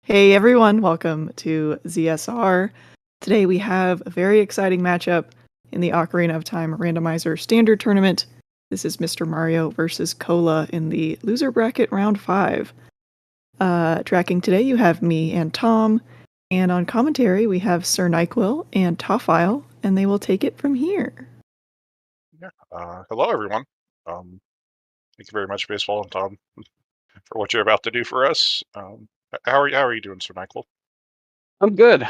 Hey everyone, welcome to ZSR. Today we have a very exciting matchup in the Ocarina of Time Randomizer Standard Tournament. This is Mr. Mario versus Cola in the loser bracket round 5. Tracking today you have me and Tom, and on commentary we have Sir NyQuil and Toffile, and they will take it from here. Hello, everyone. Thank you very much, Baseball and Tom, for what you're about to do for us. How are you doing, Sir Michael? I'm good.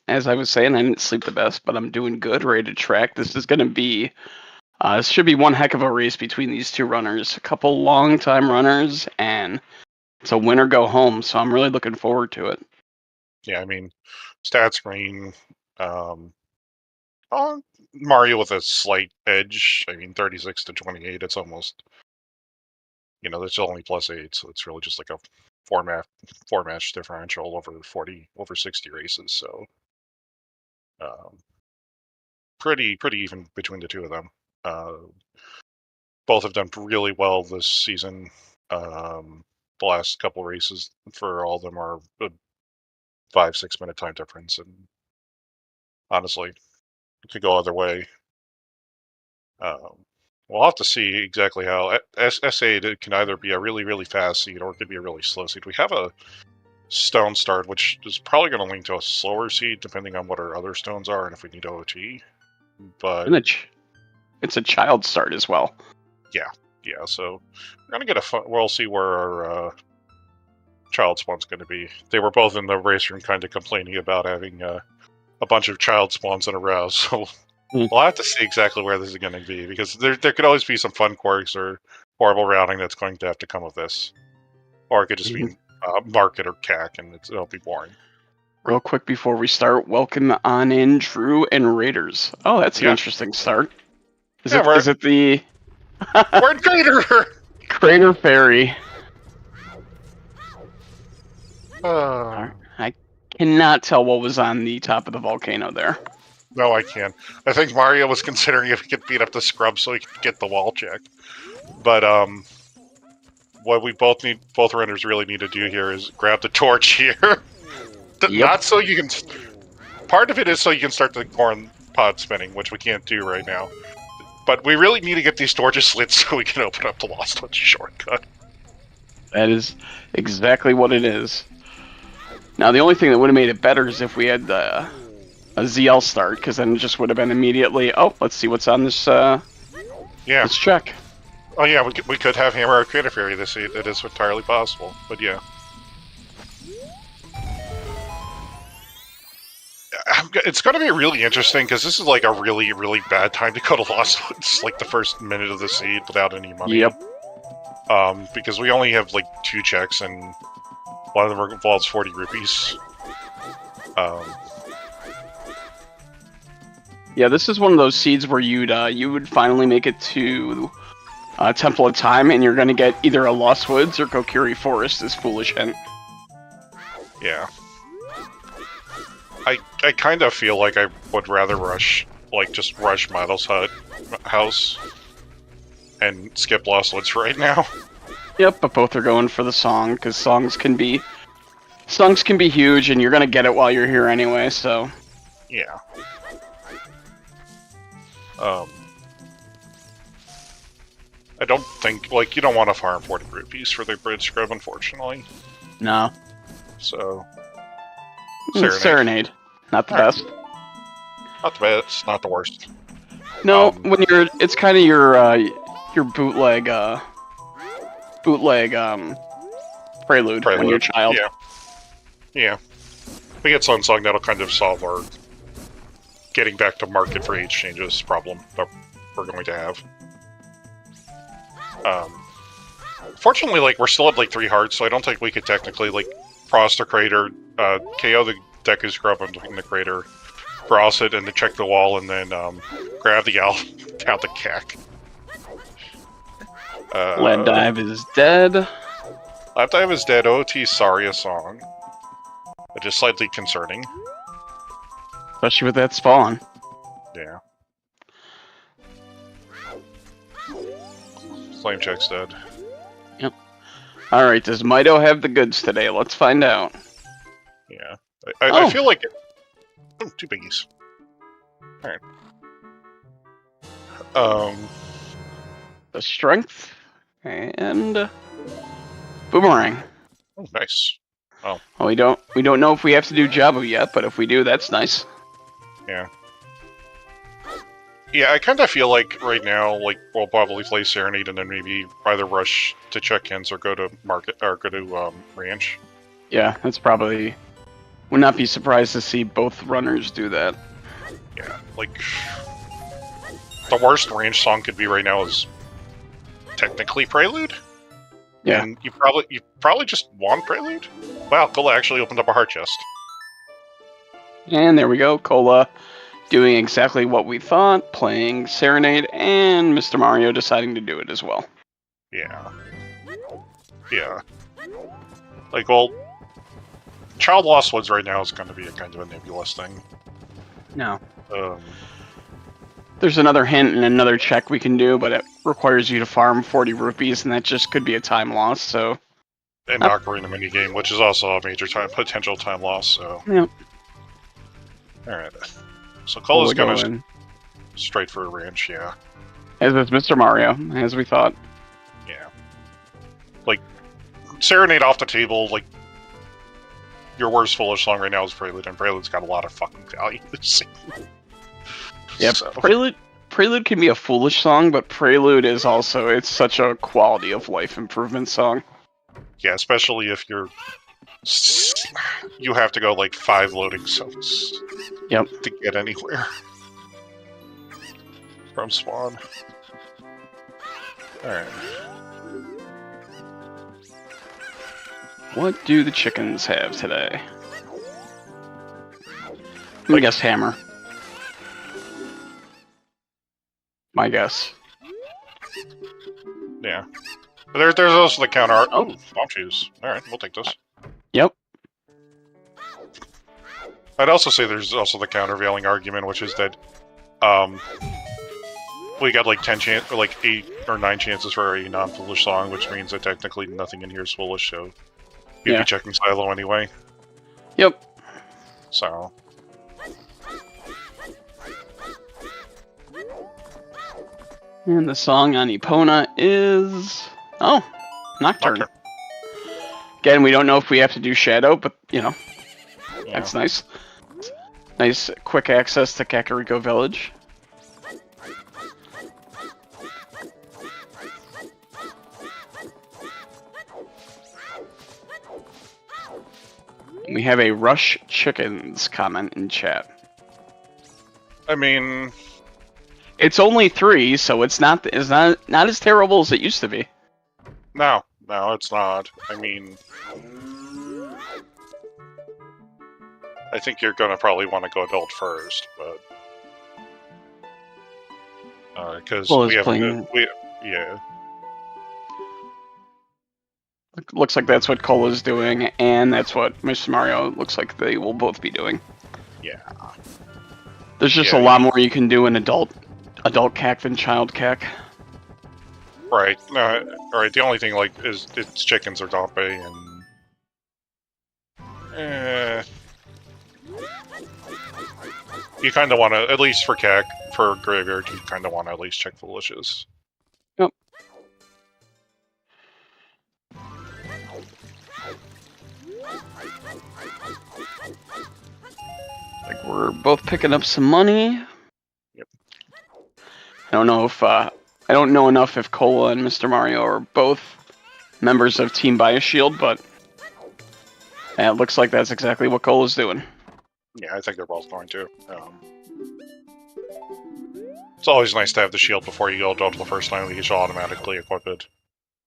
As I was saying, I didn't sleep the best, but I'm doing good. Ready to track. This is going to be. This should be one heck of a race between these two runners. A couple long-time runners, and it's a win or go home. So I'm really looking forward to it. Yeah, I mean, stat screen. On Mario with a slight edge. I mean, 36 to 28. It's almost. There's only +8, so it's really just like a four match differential over 60 races. So, pretty even between the two of them. Both have done really well this season. The last couple races for all of them are a 5-6 minute time difference, and honestly, it could go either way. We'll have to see exactly how S8 can either be a really fast seed or it could be a really slow seed. We have a stone start, which is probably going to lean to a slower seed depending on what our other stones are and if we need OoT. But And it's a child start as well. Yeah. So we're gonna get a fun. We'll see where our child spawn's going to be. They were both in the race room, kind of complaining about having a bunch of child spawns in a row. So we'll have to see exactly where this is going to be, because there could always be some fun quirks or horrible routing that's going to have to come of this, or it could just be market or CAC, and it'll be boring. Real quick before we start, welcome on in Drew and Raiders. Oh, that's an interesting start. Is it the we're in Crater Fairy? I cannot tell what was on the top of the volcano there. No, I can. I think Mario was considering if he could beat up the scrub so he could get the wall checked. But what we both runners really need to do here is grab the torch here. Not so you can. Part of it is so you can start the corn pod spinning, which we can't do right now. But we really need to get these torches lit so we can open up the Lost Touch shortcut. That is exactly what it is. Now, the only thing that would have made it better is if we had a ZL start, because then it just would have been immediately, oh, let's see what's on this. Let's check. Oh yeah, we could have Hammer or Crater Fairy this seed. It is entirely possible, but yeah. It's going to be really interesting, because this is like a really bad time to go to Lost Woods, like the first minute of the seed without any money. Yep. Because we only have like 2 checks, and one of them involves 40 rupees. Yeah, this is one of those seeds where you would finally make it to Temple of Time, and you're going to get either a Lost Woods or Kokiri Forest as Foolish Hint. Yeah. I kind of feel like I would rather just rush Model's house and skip Lost Woods right now. Yep, but both are going for the song, because songs can be huge, and you're gonna get it while you're here anyway. So. Yeah. I don't think you don't want to farm 40 rupees for the bridge scrub, unfortunately. No. So. Serenade. Not the best. Not the best, not the worst. No, it's kind of your bootleg prelude when you're a child. Yeah. We get Sun Song, that'll kind of solve our getting back to market for age changes problem that we're going to have. Fortunately, we're still at 3 hearts, so I don't think we could technically cross the crater, KO the Deku Scrub in the crater, cross it, and then check the wall, and then grab the owl out the cack. Lead Dive is dead. Lead Dive is dead. OoT Saria song. Which is slightly concerning. Especially with that spawn. Yeah. Flame Check's dead. Yep. All right, does Mido have the goods today? Let's find out. Yeah. I feel like... Oh, 2 biggies. Alright. The strength and boomerang. Oh, nice. Oh. Well, we don't know if we have to do Jabu yet, but if we do, that's nice. Yeah. Yeah, I kind of feel like right now, like, we'll probably play Serenade and then maybe either rush to check-ins or go to market or go to ranch. Yeah, that's probably. Would not be surprised to see both runners do that. Yeah, like the worst ranch song could be right now is technically Prelude. Yeah, and you probably just want Prelude. Wow, Cola actually opened up a heart chest. and there we go, Cola. Doing exactly what we thought, playing Serenade, and Mr. Mario deciding to do it as well. Yeah. Yeah. Like, well, Child Lost Woods right now is going to be a kind of a nebulous thing. No. Um, There's another hint and another check we can do, but it requires you to farm 40 rupees, and that just could be a time loss, so... and Ocarina minigame, which is also a major potential time loss, so... Yep. Alright. So Cola's going straight for a ranch, yeah. As is Mr. Mario, as we thought. Yeah. Like, Serenade off the table, like, your worst Foolish song right now is Prelude, and Prelude's got a lot of fucking value. Yep, So. Prelude can be a foolish song, but Prelude is also, it's such a quality of life improvement song. Yeah, especially if you have to go like 5 loading zones. Yep. To get anywhere. From Spawn. Alright. What do the chickens have today? I'm gonna guess hammer. My guess. Yeah. But there's also the counter art. Oh. Bomb shoes. Alright, we'll take those. Yep. I'd also say there's also the countervailing argument, which is that we got like 8 or 9 chances for a non-foolish song, which means that technically nothing in here is foolish, so you'd be checking Silo anyway. Yep. So. And the song on Epona is... Oh, Nocturne. Again, we don't know if we have to do Shadow, but, you know, that's nice. Nice quick access to Kakariko Village. We have a Rush Chickens comment in chat. I mean... It's only 3, so it's not as terrible as it used to be. No, it's not. I mean... I think you're gonna probably want to go adult first, but... because we haven't... yeah. Looks like that's what Cola's doing, and that's what Mr. Mario looks like they will both be doing. Yeah. There's just a lot more you can do in adult CAC than child CAC. Right. Right. The only thing is it's chickens or Dompe and you kind of want to, at least for CAC, for Graveyard, you kind of want to at least check Foolishes. Yep. Like we're both picking up some money. Yep. I don't know if I don't know enough if Cola and Mr. Mario are both members of Team Bioshield, but it looks like that's exactly what Cola's doing. Yeah, I think they're both going to. It's always nice to have the shield before you go adult the first time because you'll automatically equip it.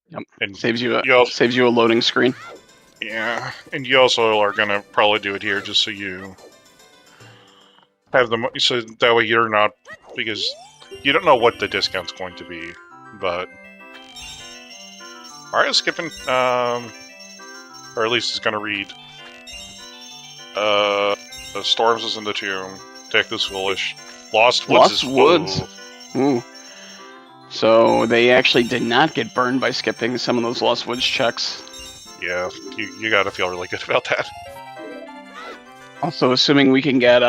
Yep. And saves you a loading screen. Yeah, and you also are gonna probably do it here just so you have the money, so that way you're not, because you don't know what the discount's going to be, but Mario's skipping, or at least he's gonna read. The Storms is in the tomb. Deku's Foolish. Lost Woods is Ooh. So they actually did not get burned by skipping some of those Lost Woods checks. Yeah, you gotta feel really good about that. Also, assuming we get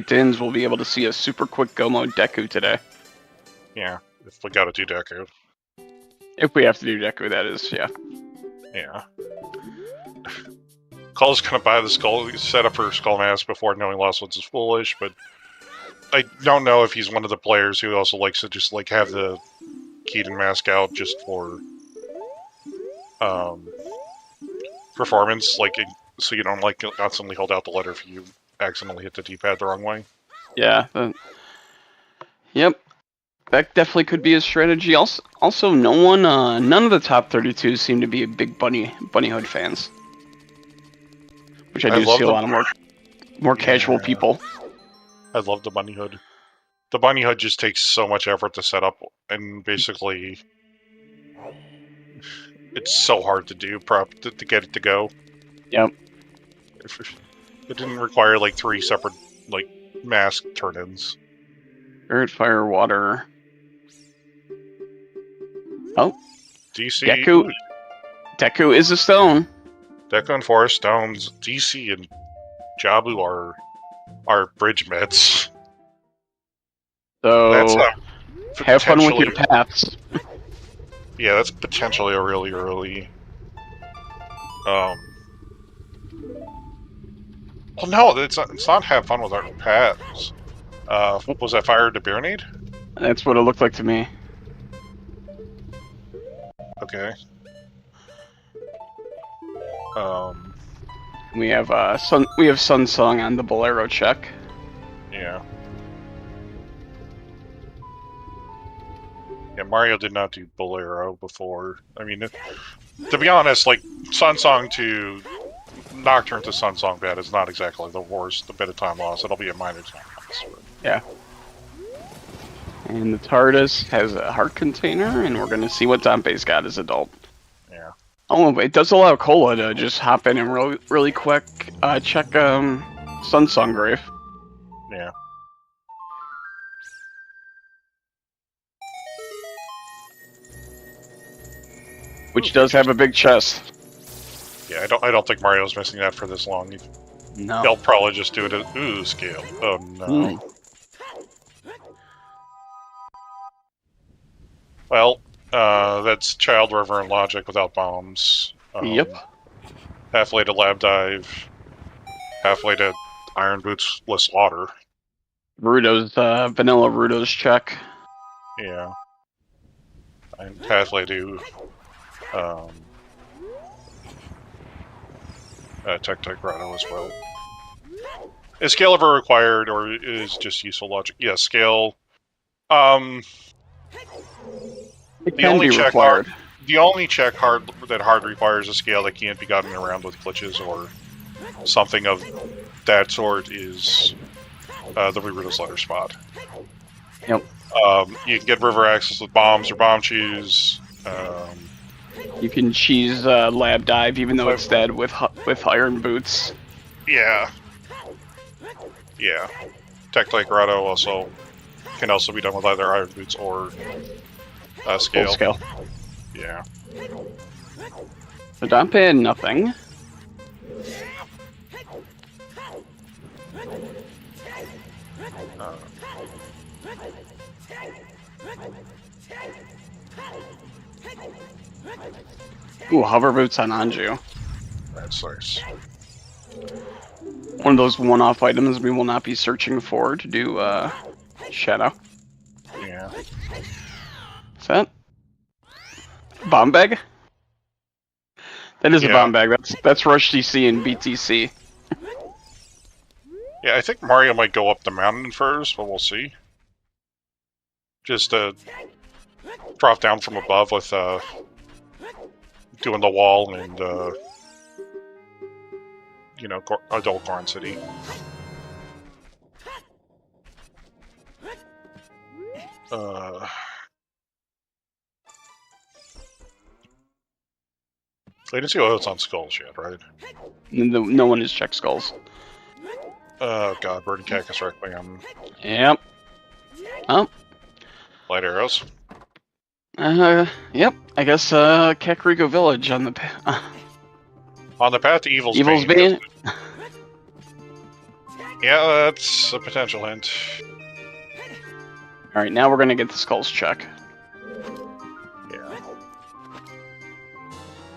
Dins, we'll be able to see a super quick go mode Deku today. Yeah, if we gotta do Deku. If we have to do Deku, that is, yeah. Yeah. Cole's gonna buy the skull setup for Skull Mask before knowing Lost Woods is foolish, but I don't know if he's one of the players who also likes to just like have the Keaton mask out just for performance, like so you don't like constantly hold out the letter if you accidentally hit the D-pad the wrong way. Yeah. Yep. That definitely could be a strategy. Also, none of the top 32 seem to be big Bunny Hood fans, which I do see a lot of more casual people. I love the Bunny Hood. The Bunny Hood just takes so much effort to set up, and basically, it's so hard to do to get it to go. Yep. It didn't require like 3 separate like mask turn-ins. Earth, fire, water. Oh, DC. Deku is a stone. Deku and Forest Stones. DC and Jabu are bridge meds. So That's have fun with your paths. Yeah, that's potentially a really early. Well, no, it's not have fun with our paths. Was that Fire to Baronade? That's what it looked like to me. Okay. We have Sun Song on the Bolero check. Yeah. Yeah, Mario did not do Bolero before. I mean, to be honest, like Sun Song to Nocturne to Sun Song bed is not exactly the worst. The bit of time loss, it'll be a minor time loss. But... Yeah. And the TARDIS has a heart container, and we're gonna see what Dompe's got as adult. Yeah. Oh, it does allow Cola to just hop in and really quick check Sun Song Grave. Yeah. Which does have a big chest. Yeah, I don't think Mario's missing that for this long. No. They'll probably just do it at ooh scale. Oh no. Well, that's Child River and Logic without bombs. Yep. Halfway to Lab Dive. Halfway to Iron Boots less water. Vanilla Rudo's check. Yeah. And halfway to Tech Grotto as well. Is scale ever required, or is just useful logic? Yeah, scale. It can be required. The only check hard requires a scale that can't be gotten around with glitches or something of that sort is the Riruto's letter spot. Yep. You can get river access with bombs or bomb cheese. You can cheese Lab Dive even though it's dead with Iron Boots. Yeah. Yeah. Tech Grotto also can also be done with either Iron Boots or scale. Full scale. Yeah. So Dompe had nothing. Ooh, hover boots on Anju. That's nice. One of those one-off items we will not be searching for to do Shadow. Yeah. Is that bomb bag? That is a bomb bag. That's Rush DC and BTC. Yeah, I think Mario might go up the mountain first, but we'll see. Just drop down from above with doing the wall and adult Gorn City. They didn't see what's on Skulls yet, right? No one has checked Skulls. Oh god, Bird and Cactus Requiem. Yep. Oh. Light arrows. Yep. I guess Kakariko Village on the On the path to Evil's Evil's Bane. Bane. Yeah, that's a potential hint. All right, now we're gonna get the skulls check. Yeah.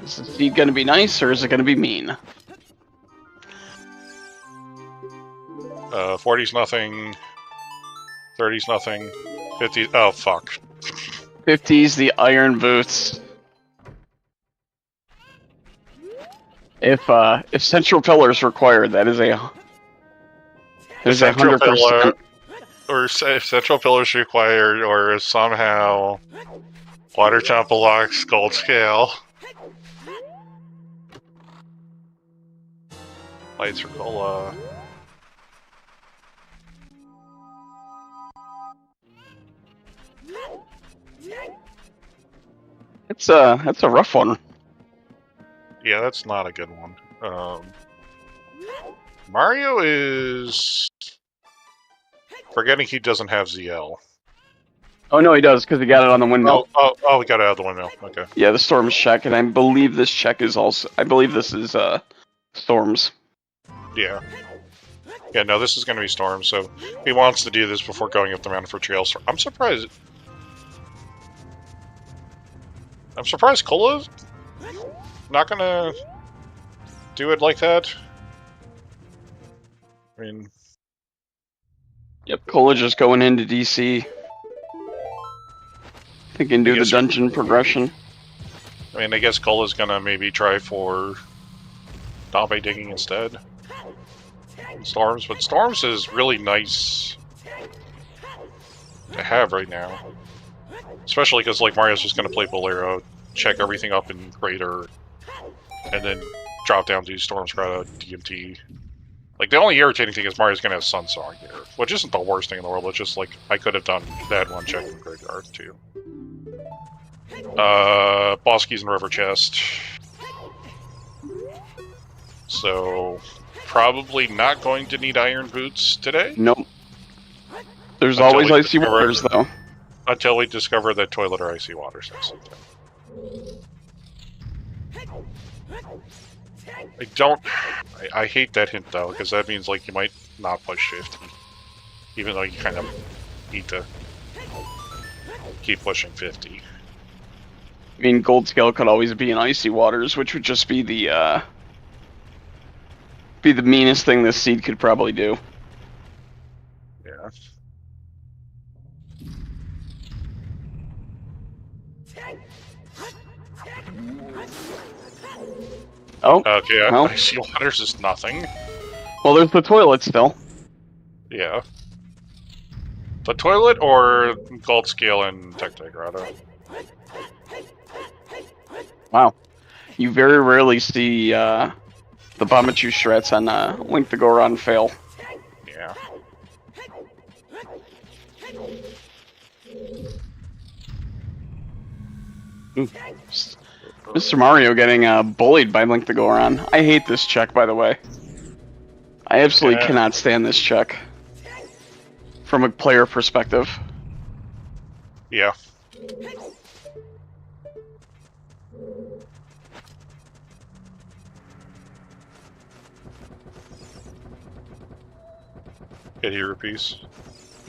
Is the seed gonna be nice or is it gonna be mean? 40's nothing. 30's nothing. 50. Oh fuck. 50's the iron boots. If central pillar is required, that is a. There's a Central 100%. pillar, or if central pillars required, or if somehow water temple locks gold scale. Lights for cola. That's a rough one. Yeah, that's not a good one. Mario is forgetting he doesn't have ZL. Oh no, he does because he got it on the windmill. Oh, we got it out of the windmill. Okay. Yeah, the storm's check, and I believe this check is also. I believe this is storms. Yeah. Yeah, no, this is going to be Storm, so he wants to do this before going up the mountain for Trailstorm. I'm surprised. I'm surprised Cola's not going to do it like that. I mean... Yep, Cola just going into DC. He can do the dungeon progression. I mean, I guess Cola's going to maybe try for Dabe digging instead. Storms, but Storms is really nice to have right now. Especially because, like, Mario's just going to play Bolero, check everything up in Crater, and then drop down to Storm's Grotto, DMT. Like, the only irritating thing is Mario's going to have Sun Song here, which isn't the worst thing in the world, it's just, like, I could have done that one check in the graveyard, too. Boss keys and River Chest. So... probably not going to need iron boots today. Nope. There's always icy waters, though. Until we discover that toilet or icy waters. I don't... I hate that hint, though, because that means, like, you might not push 50. Even though you kind of need to keep pushing 50. I mean, gold scale could always be in icy waters, which would just be the meanest thing this seed could probably do. Yeah. Oh. Okay, well. icy waters is nothing. Well, there's the toilet still. Yeah. The toilet or gold scale and Tectite Grotto? Wow. You very rarely see the Bamachu strats on Link the Goron fail. Yeah. Ooh. Mr. Mario getting bullied by Link the Goron. I hate this check, by the way. I absolutely cannot stand this check. From a player perspective. Yeah. Get hero piece.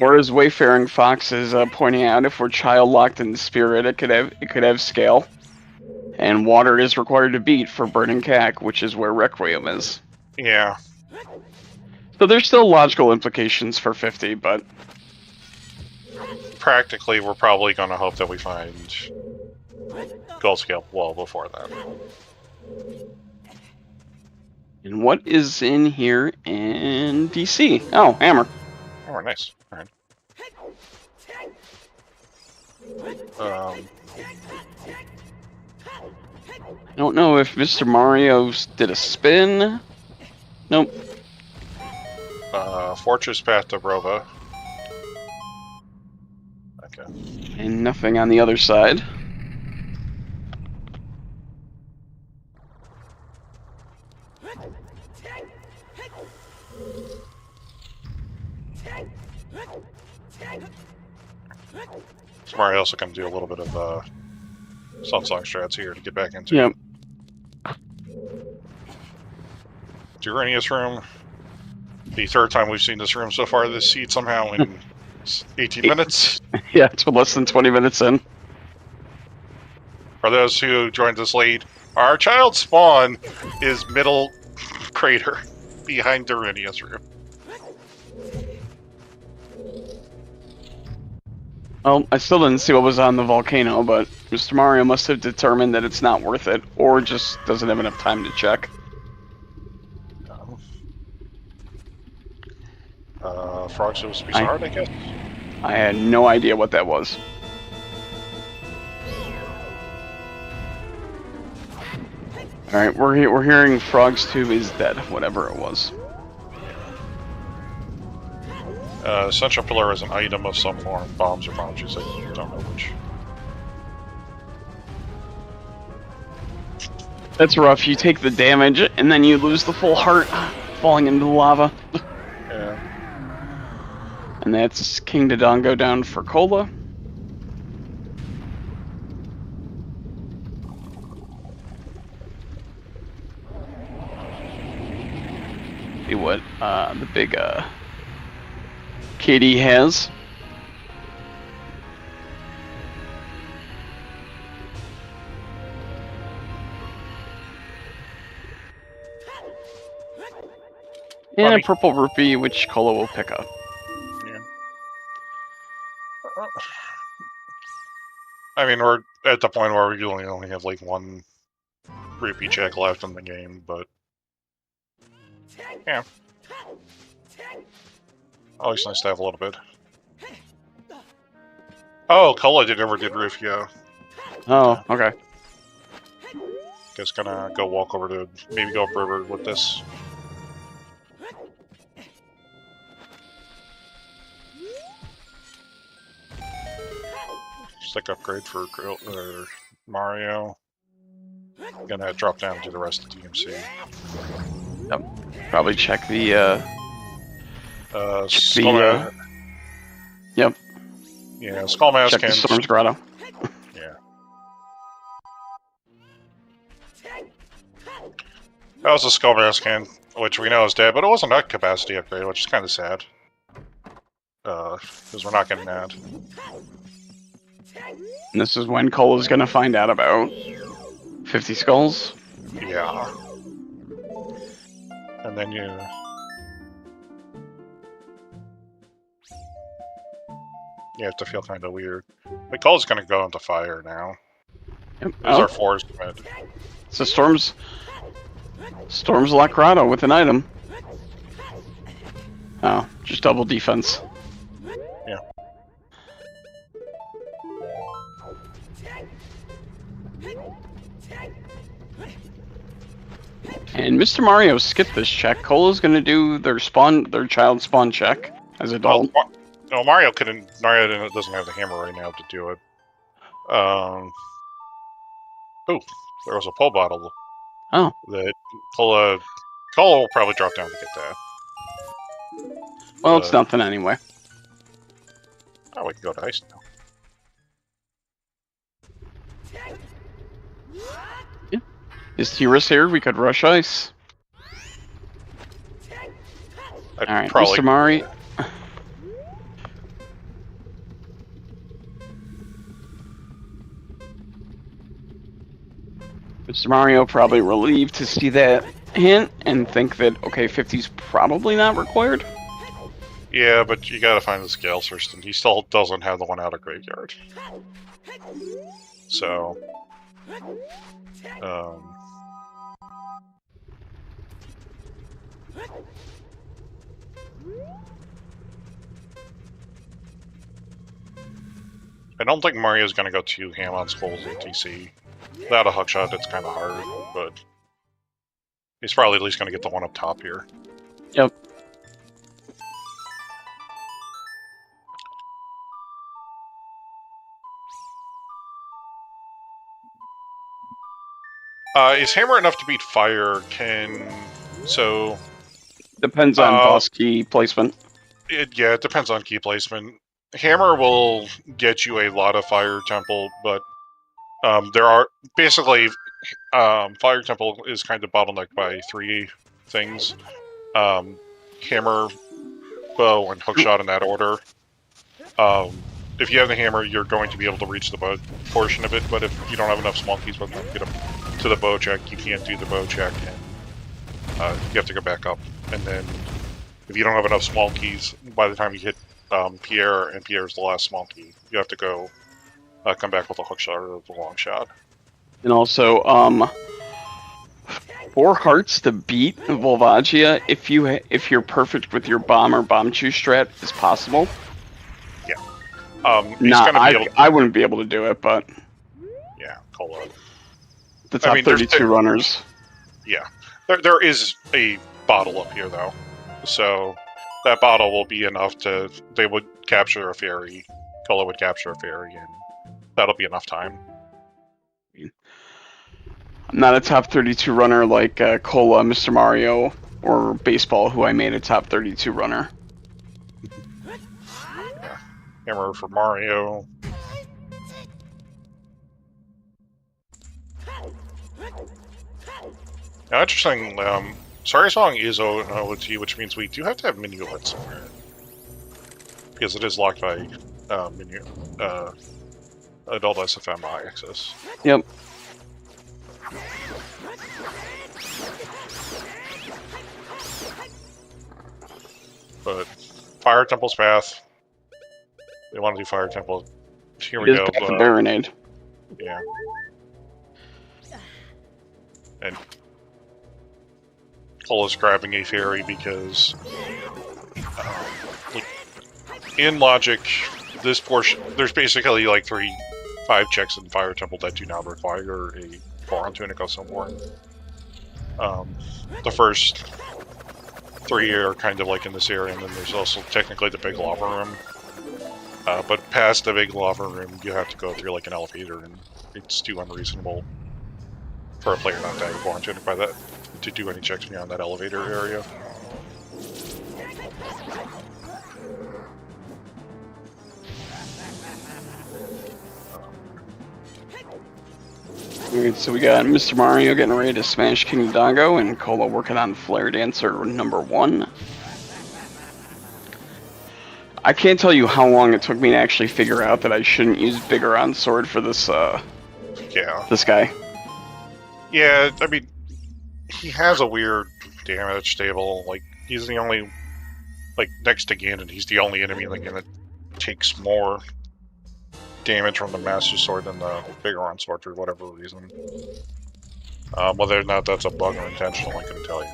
Or as Wayfaring Fox is pointing out, if we're child locked in spirit, it could have scale. And water is required to beat for Burning Cack, which is where Requiem is. Yeah. So there's still logical implications for 50, but... practically, we're probably going to hope that we find gold scale well before that. And what is in here in DC? Oh, hammer. Oh, nice. Alright. I don't know if Mr. Mario did a spin. Nope. Fortress Path to Rova. Okay. And nothing on the other side. So Mario also can do a little bit of Sunsong strats here to get back into. Yep. Durania's room. The third time we've seen this room so far. This seed somehow in 18 minutes. Yeah, it's less than 20 minutes in. For those who joined us late, our child spawn is middle crater behind Durania's room. Well, I still didn't see what was on the volcano, but Mr. Mario must have determined that it's not worth it, or just doesn't have enough time to check. Frog supposed to be hard, I guess. I had no idea what that was. Alright, we're hearing Frog's Tube is dead, whatever it was. Central Pillar is an item of some form, bombs or bombs, I don't know which. That's rough. You take the damage, and then you lose the full heart falling into the lava. Yeah. And that's King Dodongo down for Cola. See what the big Katie has. And a purple rupee, which Cola will pick up. Yeah. I mean, we're at the point where we only have like one rupee check left in the game, but yeah. Always nice to have a little bit. Oh, Cola never did Rufio. Oh, okay. Just gonna go walk over to maybe go upriver with this. Stick upgrade for Mario. Gonna drop down to the rest of DMC. Yep. Probably check the yep. Yeah, Skullmask check can. the Storm's Grotto. Yeah. That was a Skullmask can, which we know is dead, but it wasn't a capacity upgrade, which is kind of sad. Because we're not getting that. And this is when Cola's gonna find out about 50 skulls. Yeah. And then you... You have to feel kind of weird. But Cola's gonna go into fire now. Yep. There's our forest mid. So Storm's Lock Grotto with an item. Oh, just double defense. Yeah. And Mr. Mario skipped this check. Cola's gonna do their child spawn check as adult. No, Mario doesn't have the hammer right now to do it. Oh, there was a pull bottle. Oh. That Cola will probably drop down to get that. Well, it's nothing anyway. Oh, we can go to ice now. Yeah. Is Tiras here? We could rush ice. Alright, Mr. Mario. Mr. Mario probably relieved to see that hint and think that, okay, 50's probably not required. Yeah, but you gotta find the scales first, and he still doesn't have the one out of graveyard. So... I don't think Mario's gonna go too ham on skulls in TC. Without a hookshot, it's kind of hard, but he's probably at least gonna get the one up top here. Yep. Is hammer enough to beat fire? Depends on boss key placement. Yeah, it depends on key placement. Hammer will get you a lot of Fire Temple, but there are basically Fire Temple is kind of bottlenecked by 3 things: Hammer, Bow, and Hookshot in that order. If you have the hammer, you're going to be able to reach the bow portion of it, but if you don't have enough small keys by the time you get up to the bow check, you can't do the bow check, and you have to go back up. And then if you don't have enough small keys by the time you hit Pierre, and Pierre's the last small key, you have to go come back with a hook shot or the long shot. And also, 4 hearts to beat Volvagia if you're perfect with your bomb or bomb chew strat is possible. Yeah. I wouldn't be able to do it, but yeah, Cola. The top 32 runners. Yeah, there is a bottle up here though, so that bottle will be enough to. They would capture a fairy. Cola would capture a fairy, and that'll be enough time. I'm not a top 32 runner like Cola, Mr. Mario, or Baseball, who I made a top 32 runner. Yeah. Hammer for Mario. Now, interesting, Sorry Song is an OoT, which means we do have to have Minuet somewhere. Because it is locked by adult SFM access. Yep. But Fire Temple's path. We want to do Fire Temple. Here we go. The Baronade. Yeah. And Cola's grabbing a fairy because in logic, this portion, there's basically like 5 checks in Fire Temple that do not require a Boron Tunic of some form. The first 3 are kind of like in this area, and then there's also technically the big lava room. But past the big lava room, you have to go through like an elevator, and it's too unreasonable for a player not to have a Boron Tunic by that to do any checks beyond that elevator area. Alright, so we got Mr. Mario getting ready to smash King Dodongo, and Cola working on Flare Dancer number 1. I can't tell you how long it took me to actually figure out that I shouldn't use Bigoron Sword for this, this guy. Yeah, I mean, he has a weird damage table. Like, he's the only, like, next to Ganon, he's the only enemy that takes more damage from the Master Sword than the Bigoron Sword for whatever reason. Whether or not that's a bug or intentional, I couldn't tell you.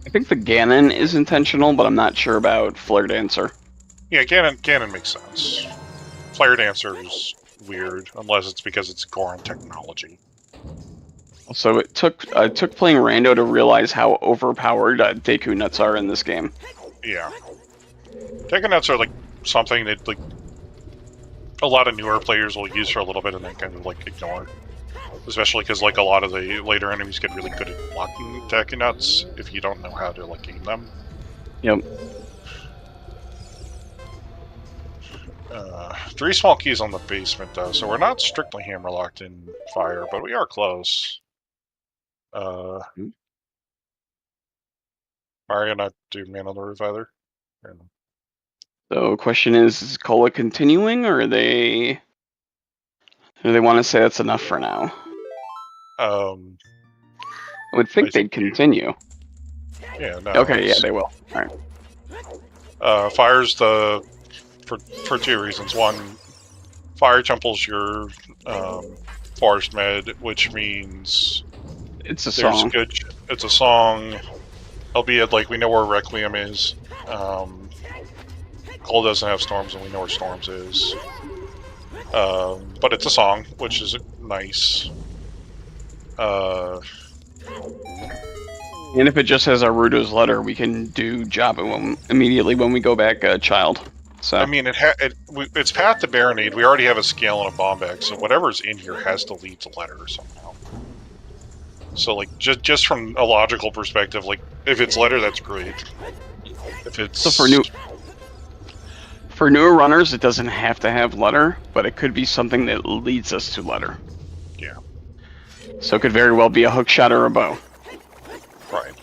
I think the Ganon is intentional, but I'm not sure about Flare Dancer. Yeah, Ganon makes sense. Flare Dancer is weird, unless it's because it's Goron technology. Also, it took playing Rando to realize how overpowered Deku Nuts are in this game. Yeah. Deku Nuts are like something that like a lot of newer players will use for a little bit and then kind of like ignore. Especially because like a lot of the later enemies get really good at blocking Deku Nuts if you don't know how to like aim them. Yep. 3 small keys on the basement though, so we're not strictly hammer locked in fire, but we are close. Mario not do Man on the Roof either. So, question is Cola continuing, or do they want to say that's enough for now? I would think they'd continue. Yeah, no. Okay, yeah, they will. All right. Fire's the for 2 reasons. One, Fire Temple's your forest med, which means it's a song. It's a song, albeit like we know where Requiem is. Cole doesn't have Storms, and we know where Storms is. But it's a song, which is nice. And if it just has Arudo's letter, we can do Jabu immediately when we go back child. So I mean, it's path to Baronade. We already have a scale and a bomb bag, so whatever's in here has to lead to letter somehow. So like just from a logical perspective, like if it's letter, that's great. If it's so For newer runners, it doesn't have to have letter, but it could be something that leads us to letter. Yeah. So it could very well be a hook shot or a bow. Right.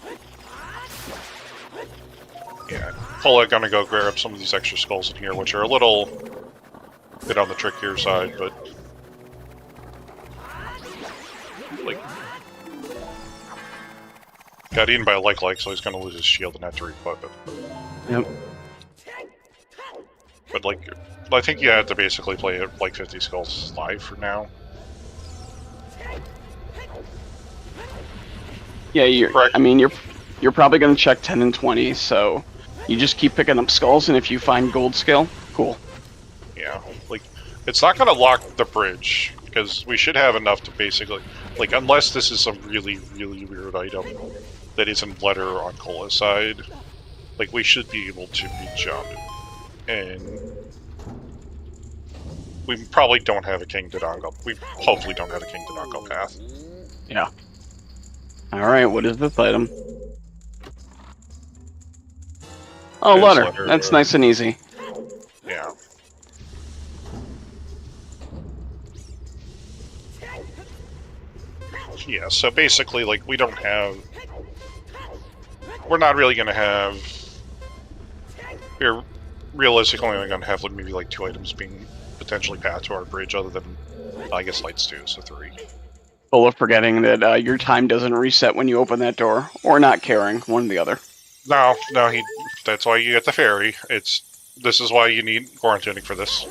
Yeah. Probably gonna go grab some of these extra skulls in here, which are a little bit on the trickier side, but like got eaten by a like, so he's gonna lose his shield and have to re-equip it. Yep. But like, I think you have to basically play it like 50 skulls live for now. Yeah, Right. I mean, you're probably gonna check 10 and 20, so you just keep picking up skulls, and if you find gold skill, cool. Yeah, like, it's not gonna lock the bridge, because we should have enough to basically, like, unless this is some really, really weird item that isn't letter on Cola's side, like, we should be able to re-jump. And we probably don't have a King Dodongo. We hopefully don't have a King Dodongo path. Yeah. Alright, what is this item? Oh, It is letter. letter. That's nice and easy. Yeah. Yeah, so basically, like, we don't have... We're not really going to have... We're realistically only going to have like, maybe like 2 items being potentially path to our bridge, other than, I guess, lights 2, so 3. Full of forgetting that your time doesn't reset when you open that door, or not caring, one or the other. No, that's why you get the ferry. This is why you need quarantining for this.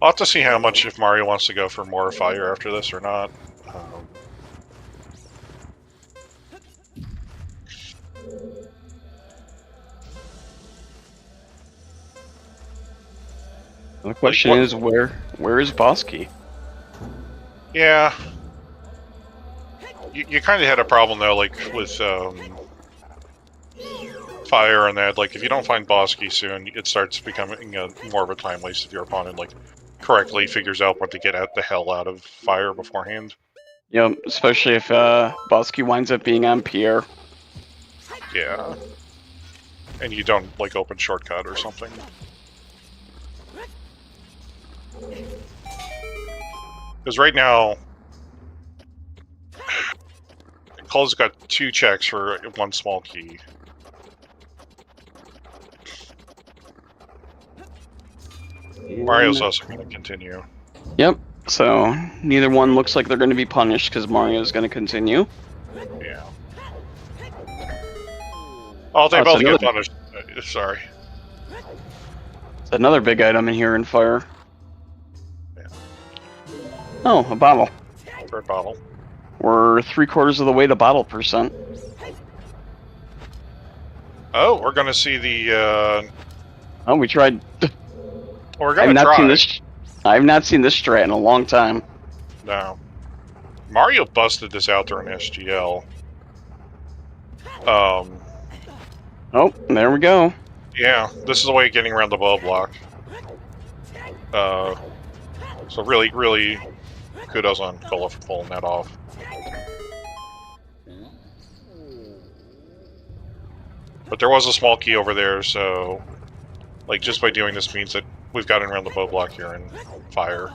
I'll have to see how much, if Mario wants to go for more fire after this or not. The question is, where is Bosky? Yeah. You kind of had a problem, though, like, with fire and that. Like, if you don't find Bosky soon, it starts becoming more of a time waste if your opponent, like, correctly figures out when to get the hell out of fire beforehand. Yep, especially if Bosky winds up being on Pierre. Yeah. And you don't, like, open shortcut or something. Because right now, Cole's got 2 checks for 1 small key. Mario's also going to continue. Yep, so neither one looks like they're going to be punished because Mario's going to continue. Yeah. Oh, they both get punished. Sorry. It's another big item in here in fire. Yeah. Oh, a bottle. 3rd bottle. We're 3/4 of the way to bottle percent. Oh, we're going to see the... Oh, we tried. We're going to try. I've not seen this strat in a long time. No. Mario busted this out during SGL. Oh, there we go. Yeah, this is a way of getting around the bow block. So really, really kudos on Cola for pulling that off. But there was a small key over there, so like just by doing this means that we've gotten around the bow block here and fire.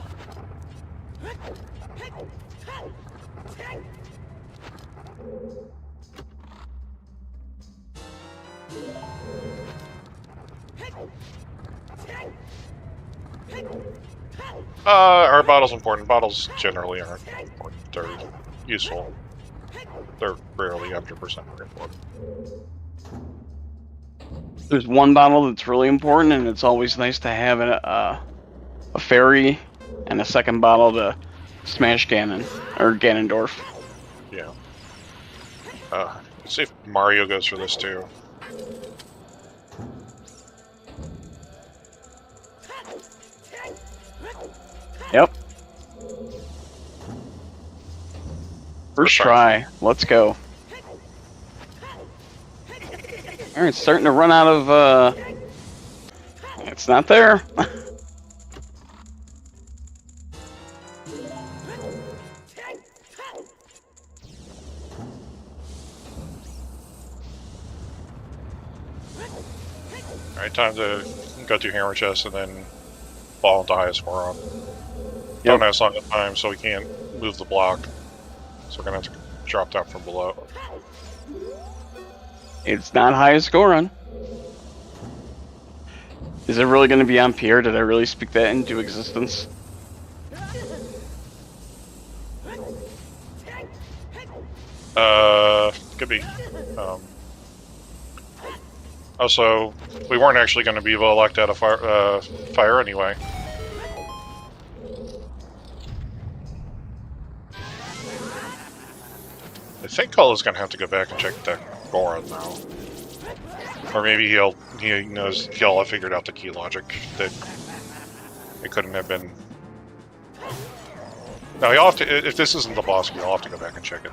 Our bottle's important. Bottles generally aren't important. They're useful. They're rarely 100% important. There's one bottle that's really important, and it's always nice to have a fairy and a second bottle to smash Ganon, or Ganondorf. Yeah. See if Mario goes for this too. Yep. First try. Let's go. Alright, starting to run out of, it's not there. Alright, time to go through hammer chest and then fall into highest score on. Yep. Don't have song of time, so we can't move the block. So we're gonna have to drop down from below. It's not highest score on. Is it really going to be on Pierre? Did I really speak that into existence? Could be. Also, we weren't actually going to be locked out of fire anyway. I think Cola's going to have to go back and check that Goron now. Or maybe he knows he'll have figured out the key logic that it couldn't have been. No, you'll have to. If this isn't the boss, you'll have to go back and check it.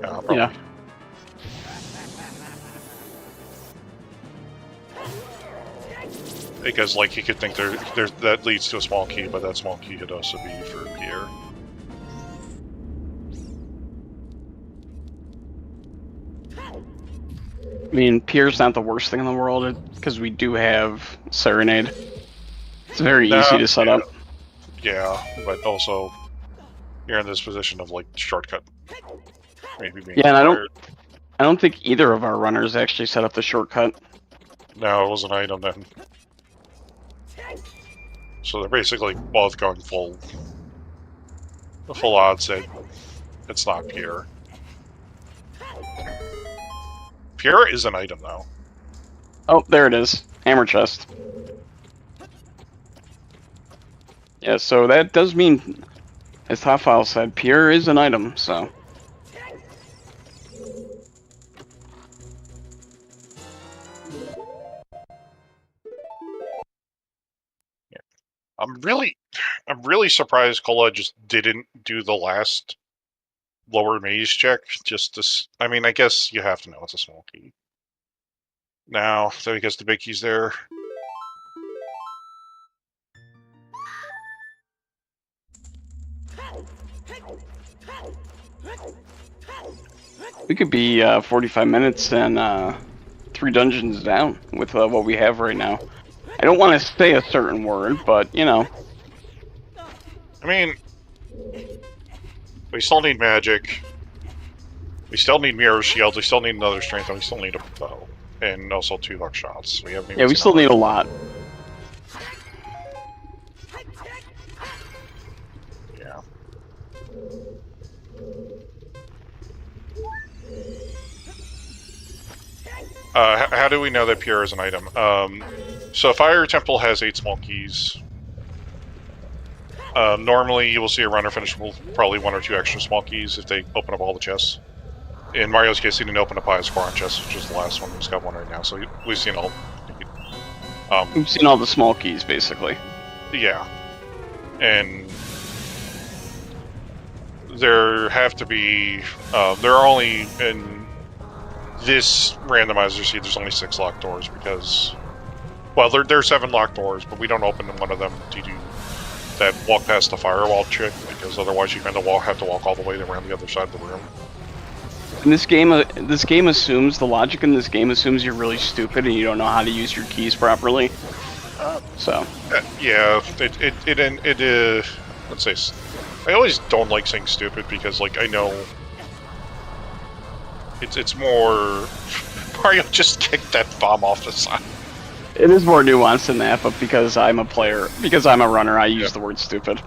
Probably. Yeah. Because like you could think there's that leads to a small key, but that small key could also be for Pierre. I mean, Pierre's not the worst thing in the world because we do have Serenade. It's very easy to set up. Yeah, but also you're in this position of like shortcut. Maybe being Yeah, and fired. I don't think either of our runners actually set up the shortcut. No, it was an item then. So they're basically both going full odds that it's not Pierre. Pierre is an item though. Oh, there it is. Hammer chest. Yeah, so that does mean, as Top File said, Pierre is an item, so. I'm really surprised Cola just didn't do the last lower maze check. I mean, I guess you have to know it's a small key. Now, so he gets the big keys there. We could be 45 minutes and 3 dungeons down with what we have right now. I don't want to say a certain word, but, you know. I mean, we still need magic. We still need mirror shields. We still need another strength, and we still need a bow, and also 2 hook shots. We haven't even Yeah, we seen still need a lot. Yeah. How do we know that Pierre is an item? So Fire Temple has 8 small keys. Normally, you will see a runner finish with probably 1 or 2 extra small keys if they open up all the chests. In Mario's case, he didn't open up highest score on chest, which is the last one. He's got 1 right now, so we've seen all. We've seen all the small keys, basically. Yeah, and there have to be. There are only in this randomizer seed. There's only 6 locked doors because, well, there are 7 locked doors, but we don't open one of them to do that walk past the firewall trick because otherwise you kind of have to walk all the way around the other side of the room. And this game assumes, the logic in this game assumes you're really stupid and you don't know how to use your keys properly. So. Yeah, let's say, I always don't like saying stupid because, like, I know it's more Mario just kicked that bomb off the side. It is more nuanced than that, but because I'm a player, because I'm a runner, I use the word stupid.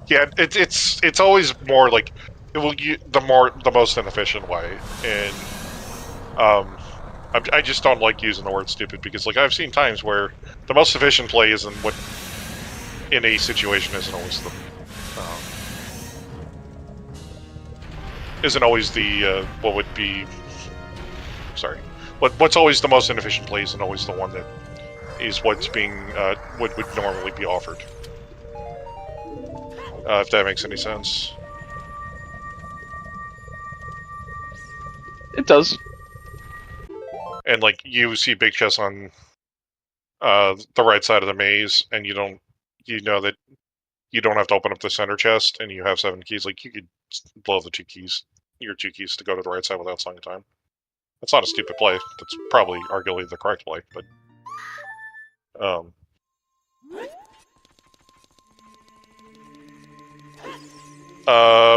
Yeah, it's always more like the most inefficient way, and I just don't like using the word stupid because, like, I've seen times where the most efficient play isn't what in a situation isn't always the what would be, sorry, what's always the most inefficient play isn't always the one that is what's being would normally be offered. If that makes any sense. It does. And like you see big chests on the right side of the maze, and you know that you don't have to open up the center chest, and you have 7 keys. Like you could blow the 2 keys, your 2 keys to go to the right side without song time. That's not a stupid play. That's probably arguably the correct play, but Um,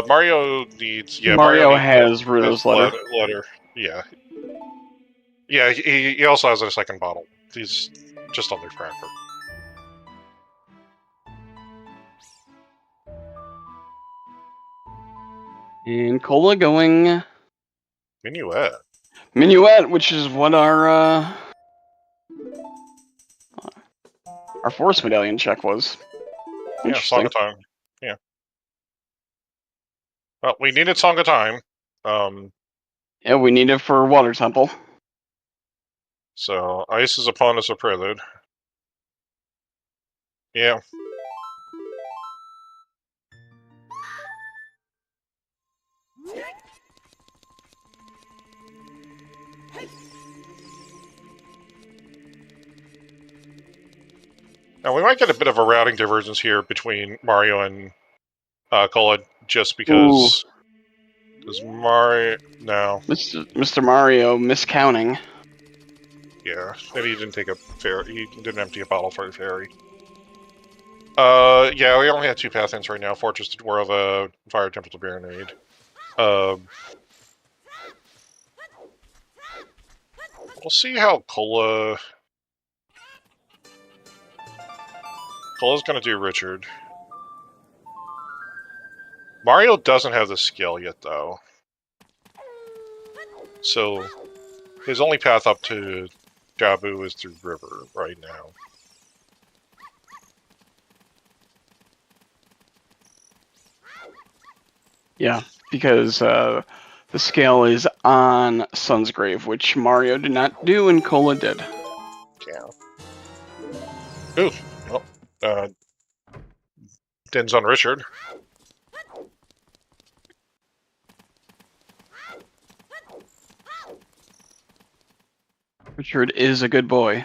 Mario needs. Yeah, Mario needs has Ruto's letter. letter. Yeah. Yeah, he also has a second bottle. He's just on their cracker. And Cola going Minuet. Minuet, which is what our force medallion check was. Yeah, Song of Time. Yeah. Well, we needed Song of Time. Yeah, we need it for Water Temple. So Ice is upon us a prelude. Yeah. Now we might get a bit of a routing divergence here between Mario and Cola, just because. Does Mario no? Mr. Mario miscounting. Yeah, maybe he didn't take a fairy. He didn't empty a bottle for a fairy. Yeah, we only have 2 path ends right now: Fortress to Dwarva, Fire Temple to Baronade. We'll see how Cola's gonna do Richard. Mario doesn't have the skill yet, though. So his only path up to Jabu is through River right now. Yeah, because the scale is on Sunsgrave, which Mario did not do and Cola did. Yeah. Ooh. Well, Din's on Richard. Richard is a good boy.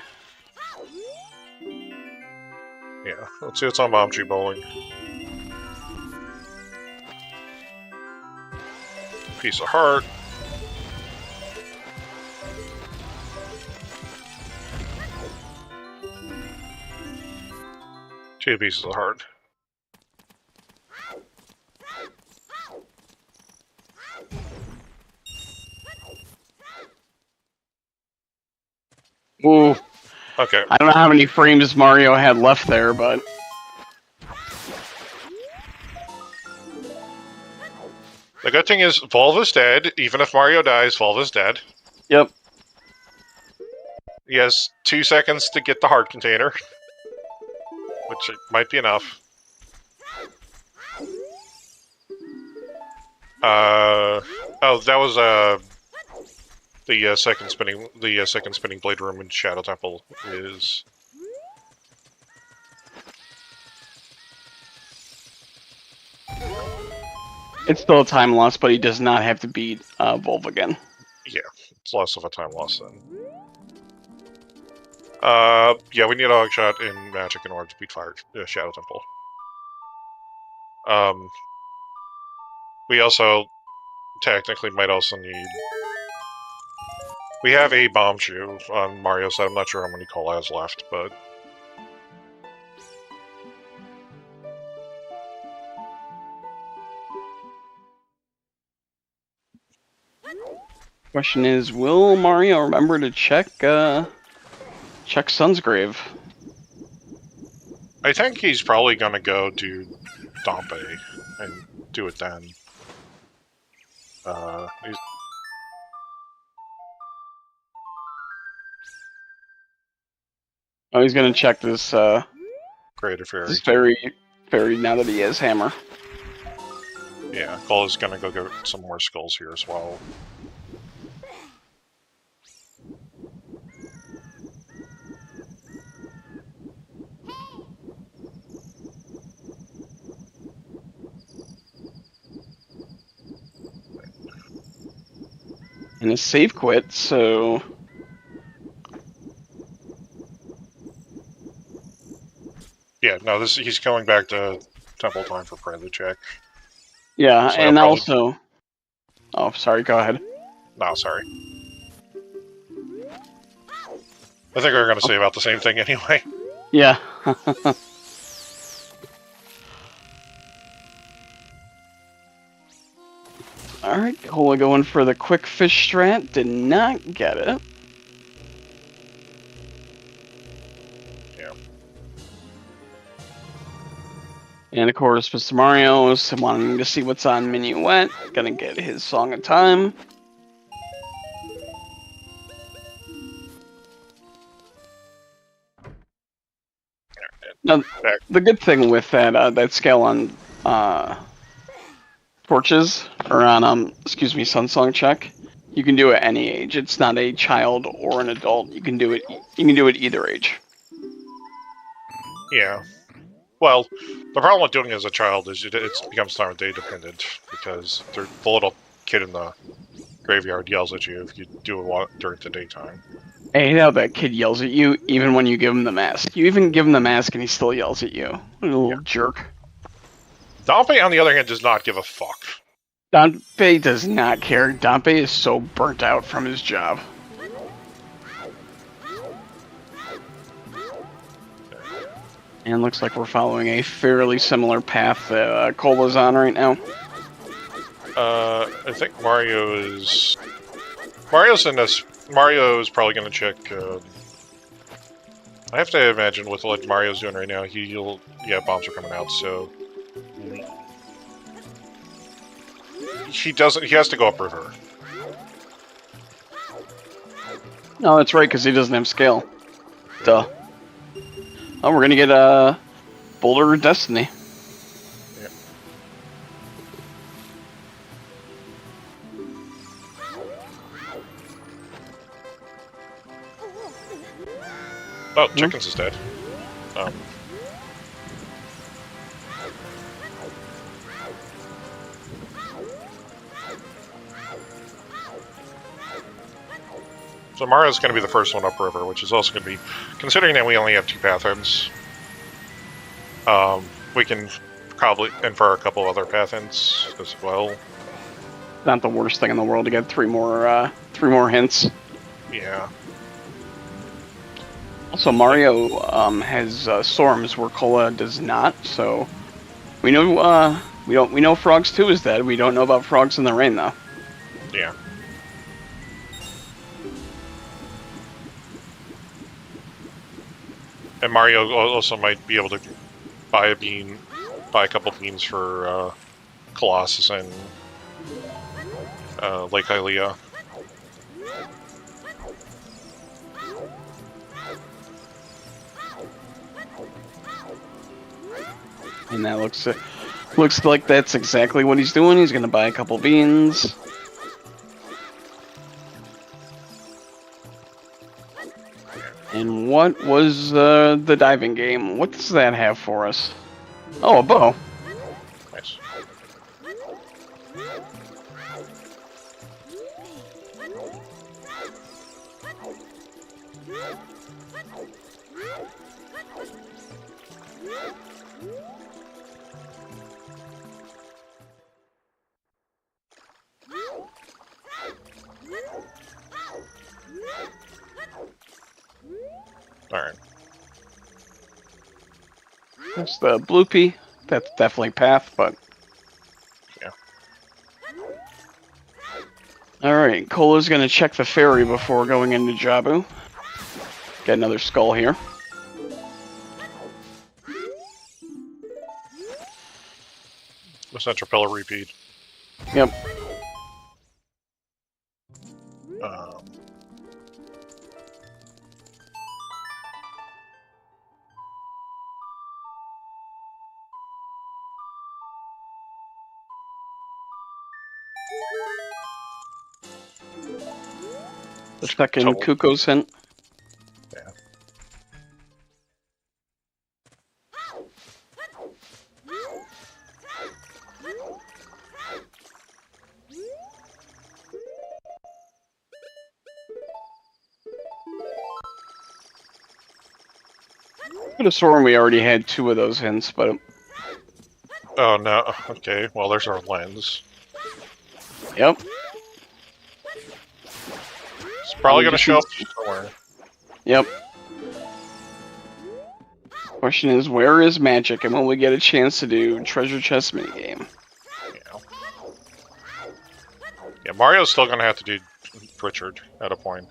Yeah, let's see what's on Bomb Tree Bowling. Piece of Heart. Two pieces of heart. Ooh. Okay. I don't know how many frames Mario had left there, but... The good thing is, Volva's dead. Even if Mario dies, Volva's dead. Yep. He has 2 seconds to get the heart container. Which might be enough. Oh, that was, the second spinning blade room in Shadow Temple is... It's still a time loss, but he does not have to beat Volv again. Yeah, it's less of a time loss then. Yeah, we need a hog shot in Magic in order to beat Shadow Temple. We also technically might also need... We have a Bomb Shoe on Mario, so I'm not sure how many Cola has left, but... Question is, will Mario remember to check Sunsgrave? I think he's probably gonna go do Dompe and do it then. He's gonna check this Greater Fairy. this fairy now that he has Hammer. Yeah, Cola's gonna go get some more skulls here as well. And a save quit, so... Yeah, no, he's going back to Temple Time for Prelude check. Yeah, So and probably... also... Oh, sorry, go ahead. No, sorry. I think we're gonna say about the same thing anyway. Yeah. Alright, Cola going for the quick fish strat. Did not get it. Yeah. And of course, Mr. Mario is wanting to see what's on Minuet. Gonna get his song of time. Now, Back. the good thing with that scale on torches, or on excuse me, Sunsong check, you can do it any age. It's not a child or an adult. You can do it. You can do it either age. Yeah. Well, the problem with doing it as a child is it becomes time of day dependent because the little kid in the graveyard yells at you if you do it during the daytime. I hate how that kid yells at you even when you give him the mask. You even give him the mask and he still yells at you. What a little jerk. Dompe, on the other hand, does not give a fuck. Dompe does not care. Dompe is so burnt out from his job. And looks like we're following a fairly similar path that Cola's on right now. I think Mario's in this. Mario is probably going to check. I have to imagine with what Mario's doing right now, yeah, bombs are coming out. So he doesn't. He has to go upriver. No, that's right, because he doesn't have scale. Duh. Oh, we're gonna get Boulder Destiny. Yeah. Oh, Chickens is dead. So Mario's going to be the first one upriver, which is also going to be, considering that we only have 2 path ends, we can probably infer a couple other path ends as well. Not the worst thing in the world to get three more hints. Yeah. Also, Mario has storms where Cola does not, so we know we know Frogs 2 is dead. We don't know about Frogs in the Rain though. Yeah. And Mario also might be able to buy a couple beans for Colossus and Lake Hylia. And that looks like that's exactly what he's doing. He's gonna buy a couple beans. And what was the diving game? What does that have for us? Oh, a bow. Nice. Alright. That's the Bloopy. That's definitely path, but Yeah. alright, Cola's gonna check the ferry before going into Jabu. Get another skull here. The Central Pillar repeat. Yep. The second Kuko's hint. Yeah. Could have sworn we already had 2 of those hints, but Oh no. Okay. Well, there's our lens. yep. It's probably going to show up somewhere. Yep. Question is, where is magic, and when we get a chance to do treasure chest minigame? Yeah. Yeah, Mario's still gonna have to do Richard at a point.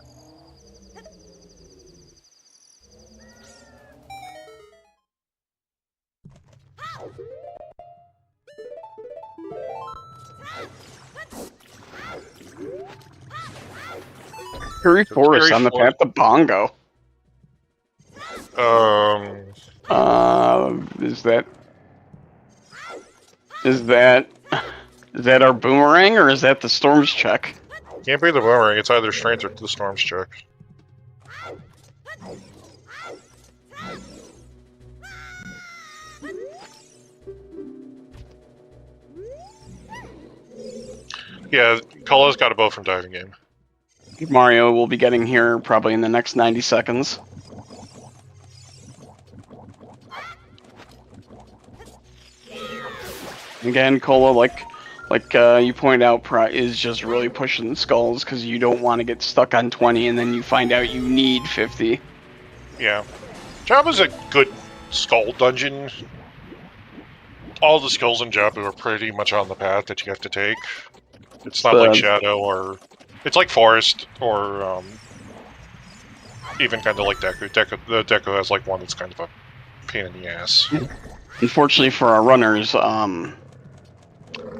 Curry Forest on the path to Bongo. Is that our boomerang, or is that the storms check? Can't be the boomerang. It's either strength or the storms check. Yeah, Cola's got a bow from diving game. Mario will be getting here probably in the next 90 seconds. Again, Cola, like you point out, is just really pushing the skulls because you don't want to get stuck on 20 and then you find out you need 50. Yeah. Jaba's a good skull dungeon. All the skulls in Jabu are pretty much on the path that you have to take. It's not like Shadow or... It's like Forest or even kind of like Deku. The Deku has like one that's kind of a pain in the ass. Unfortunately for our runners,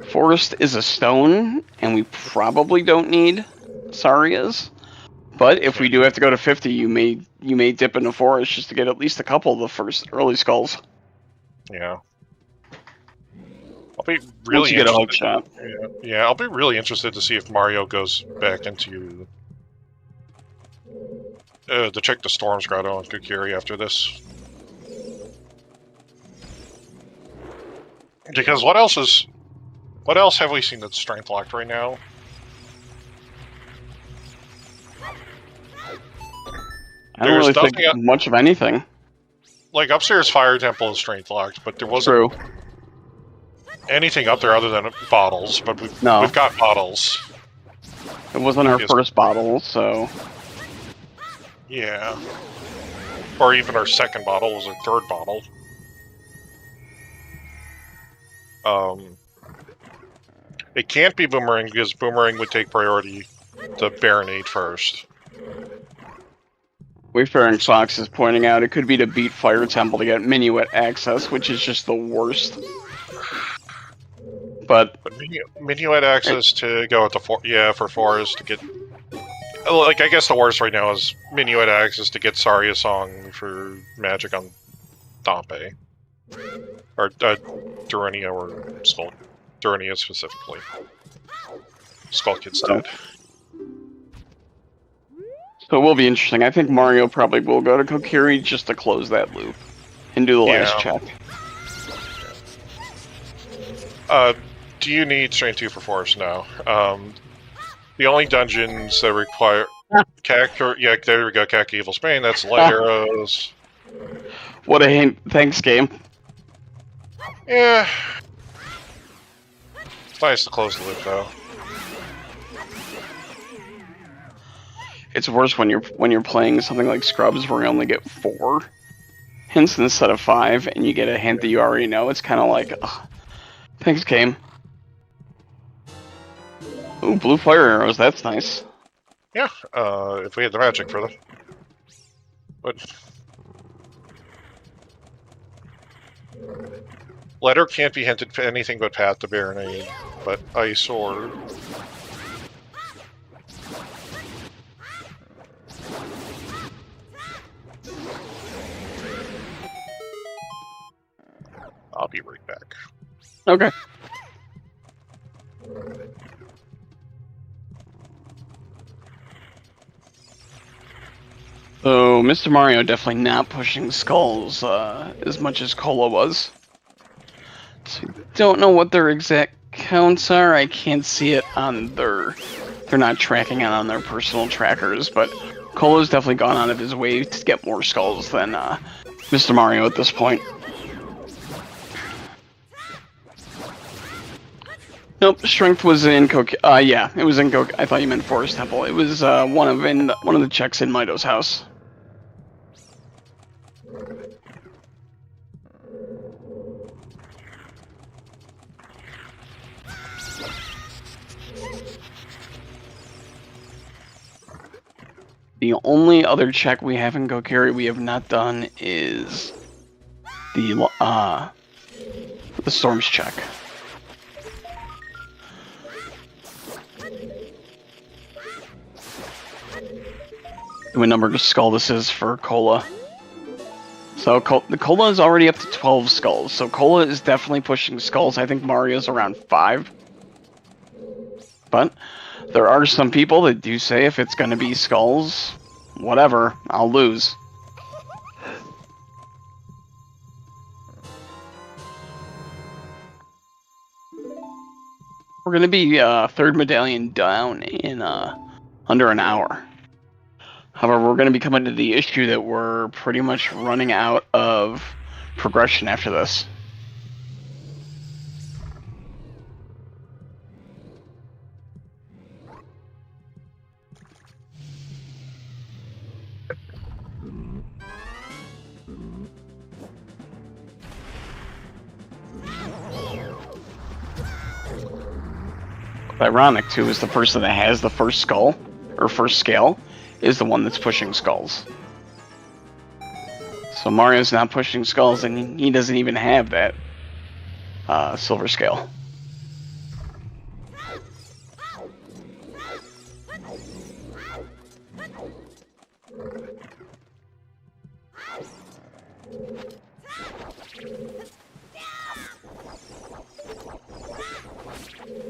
Forest is a stone, and we probably don't need Sarias. But if we do have to go to 50, you may dip into Forest just to get at least a couple of the first early skulls. Yeah. I'll be really get a hook shot. Yeah, I'll be really interested to see if Mario goes back into to check the Storms Grotto and Kukiri after this. Because what else have we seen that's strength locked right now? I don't really think much of anything. Like upstairs Fire Temple is strength locked, but there wasn't anything up there other than bottles, but we've got bottles. It wasn't our first bottle, so... Yeah. Or even our second bottle was our third bottle. It can't be Boomerang because Boomerang would take priority to Baronade first. Wayfaring Fox is pointing out it could be to beat Fire Temple to get Minuet access, which is just the worst. But Minuet access to go into for Forest to get... Like, I guess the worst right now is Minuet access to get Saria Song for Magic on Dompe. Or Durania or Skull. Durania specifically. Skull Kid's dead. So it will be interesting. I think Mario probably will go to Kokiri just to close that loop and do the last check. Do you need Strength 2 for Forest? No. The only dungeons that require... there we go, Cack Evil Spain, that's Light Arrows. What a hint. Thanks, game. Yeah. It's nice to close the loop, though. It's worse when you're playing something like Scrubs where you only get 4 hints instead of 5, and you get a hint that you already know. It's kind of like, ugh. Thanks, game. Ooh, blue fire arrows. That's nice. Yeah, if we had the magic for them. But Letter can't be hinted for anything but Path to Baronade, but Ice or... I'll be right back. Okay. So, Mr. Mario definitely not pushing skulls as much as Cola was. So, don't know what their exact counts are. I can't see it on their... They're not tracking it on their personal trackers, but Cola's definitely gone out of his way to get more skulls than Mr. Mario at this point. Nope, strength was in yeah, it was in I thought you meant Forest Temple. It was one of the checks in Mido's house. The only other check we have in Kokiri we have not done is the storms check. What number of skull this is for Cola? So the Cola is already up to 12 skulls. So Cola is definitely pushing skulls. I think Mario's around 5. But there are some people that do say if it's going to be skulls, whatever, I'll lose. We're going to be third medallion down in under an hour. However, we're going to be coming to the issue that we're pretty much running out of progression after this. Ironic too is the person that has the first skull or first scale is the one that's pushing skulls. So Mario's not pushing skulls, and he doesn't even have that silver scale.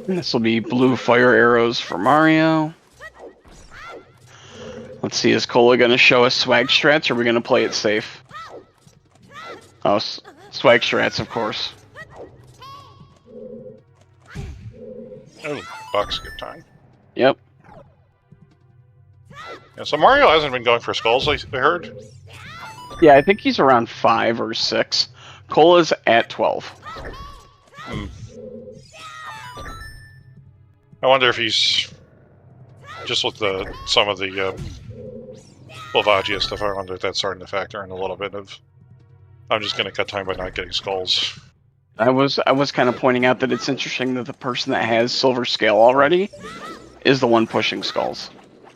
And this will be blue fire arrows for Mario. Let's see, is Cola going to show us swag strats, or are we going to play it safe? Oh, swag strats, of course. Oh, box skip time. Yep. Yeah, so Mario hasn't been going for skulls, I heard. Yeah, I think he's around 5 or 6. Cola's at 12. I wonder if he's just with some of the Lavagia stuff. I wonder if that's starting to factor in a little bit of. I'm just going to cut time by not getting skulls. I was kind of pointing out that it's interesting that the person that has silver scale already is the one pushing skulls.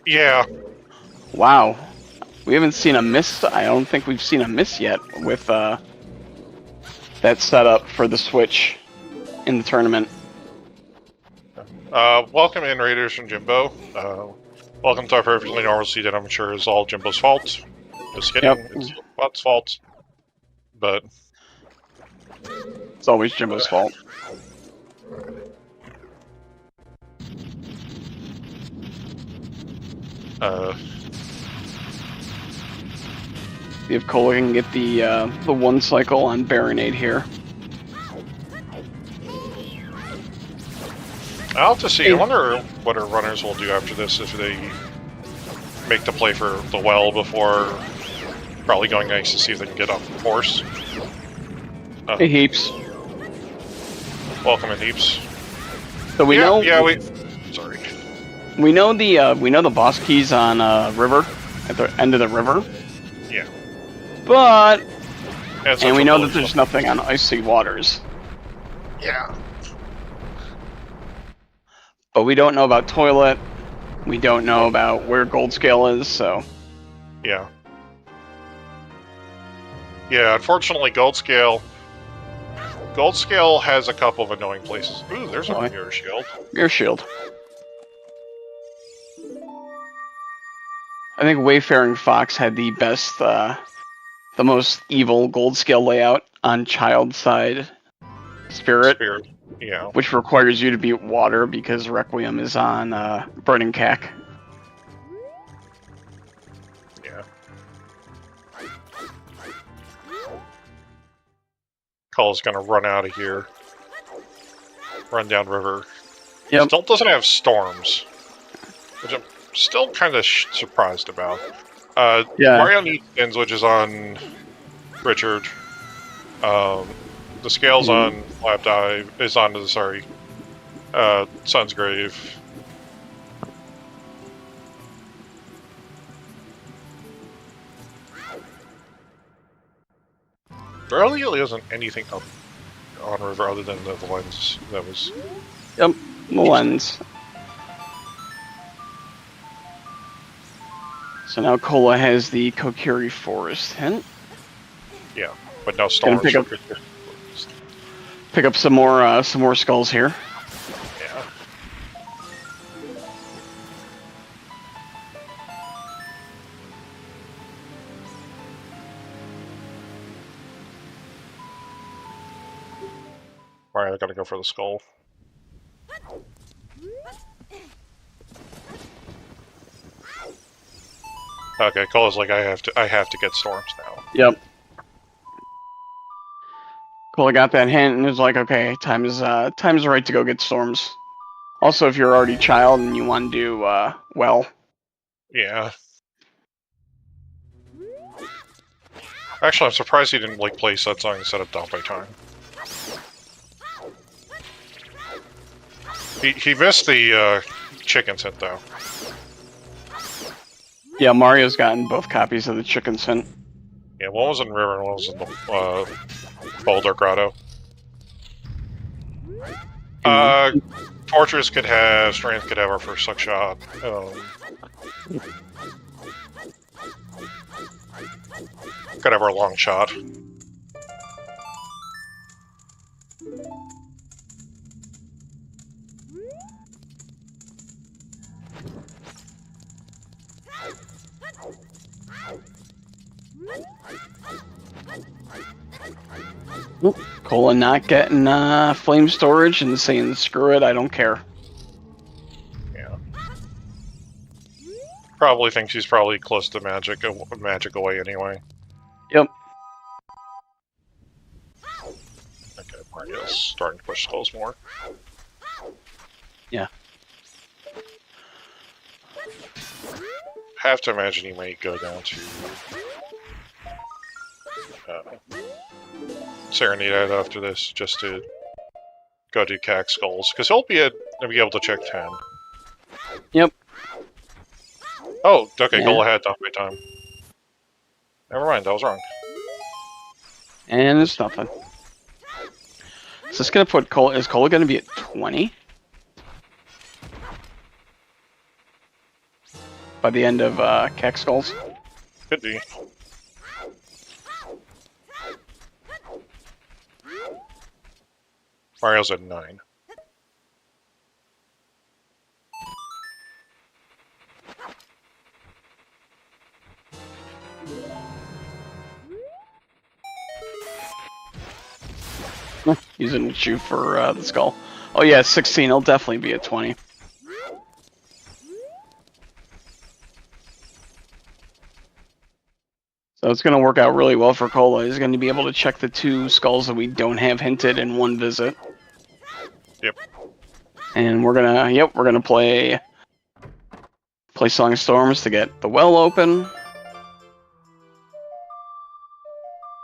Yeah. Wow. We haven't seen a miss. I don't think we've seen a miss yet with that setup for the Switch in the tournament. Welcome in, Raiders from Jimbo. Welcome to our perfectly normal seat that I'm sure is all Jimbo's fault. Just kidding. Yep. It's Bot's fault. But it's always Jimbo's fault. See if Cola can get the one cycle on Baronade here. I'll have to see. I wonder what our runners will do after this if they make the play for the well before probably going next to see if they can get off the course. Hey, Heaps. Welcome in, Heaps. So we know. Yeah, sorry. We know the boss keys on River at the end of the river. Yeah. But and we know that there's nothing on Icy Waters. Yeah. But we don't know about Toilet. We don't know about where Gold Scale is, so. Yeah. Yeah, unfortunately, Gold Scale has a couple of annoying places. Ooh, there's a mirror shield. Mirror shield. I think Wayfaring Fox had the best, the most evil Gold Scale layout on Child Side Spirit. Yeah. Which requires you to beat water because Requiem is on Burning Cack. Yeah. Call's gonna run out of here. Run down river. Yep. Still doesn't have storms. Which I'm still kind of surprised about. Yeah. Mario needs Spins, which is on Richard. The scales on Lab Dive is on the Sun's Grave. There really isn't anything up on River other than the lens that was. Yep, the lens. So now Cola has the Kokiri Forest hint. Yeah, but no Gonna storms. pick up some more skulls here. Yeah. Alright, I gotta go for the skull. Okay, Cola's like, I have to get storms now. Yep. Cola got that hint and was like, okay, time is right to go get storms. Also, if you're already child and you want to do well. Yeah. Actually, I'm surprised he didn't like play Set Song instead of Dump by Time. He missed the chickens hint though. Yeah, Mario's gotten both copies of the chicken hint. Yeah, one was in River and one was in the Boulder Grotto. Fortress could have, Strength could have our first suck shot. Could have our long shot. Nope. Cola not getting flame storage and saying, screw it, I don't care. Yeah. Probably thinks he's probably close to magic away anyway. Yep. Okay, Mario's starting to push skulls more. Yeah. Have to imagine he may go down to Serenade after this, just to go do CAC skulls, because he'll be able to check 10. Yep. Oh, okay, Yeah. goal ahead, Dump by Time. Never mind, I was wrong. And it's nothing. Is this gonna put Cola? Is Cola gonna be at 20 by the end of CAC skulls? Could be. Mario's at 9. Using the shoe for the skull. Oh yeah, 16. He'll definitely be at 20. So it's going to work out really well for Cola. He's going to be able to check the 2 skulls that we don't have hinted in one visit. Yep. And we're gonna play Song of Storms to get the well open.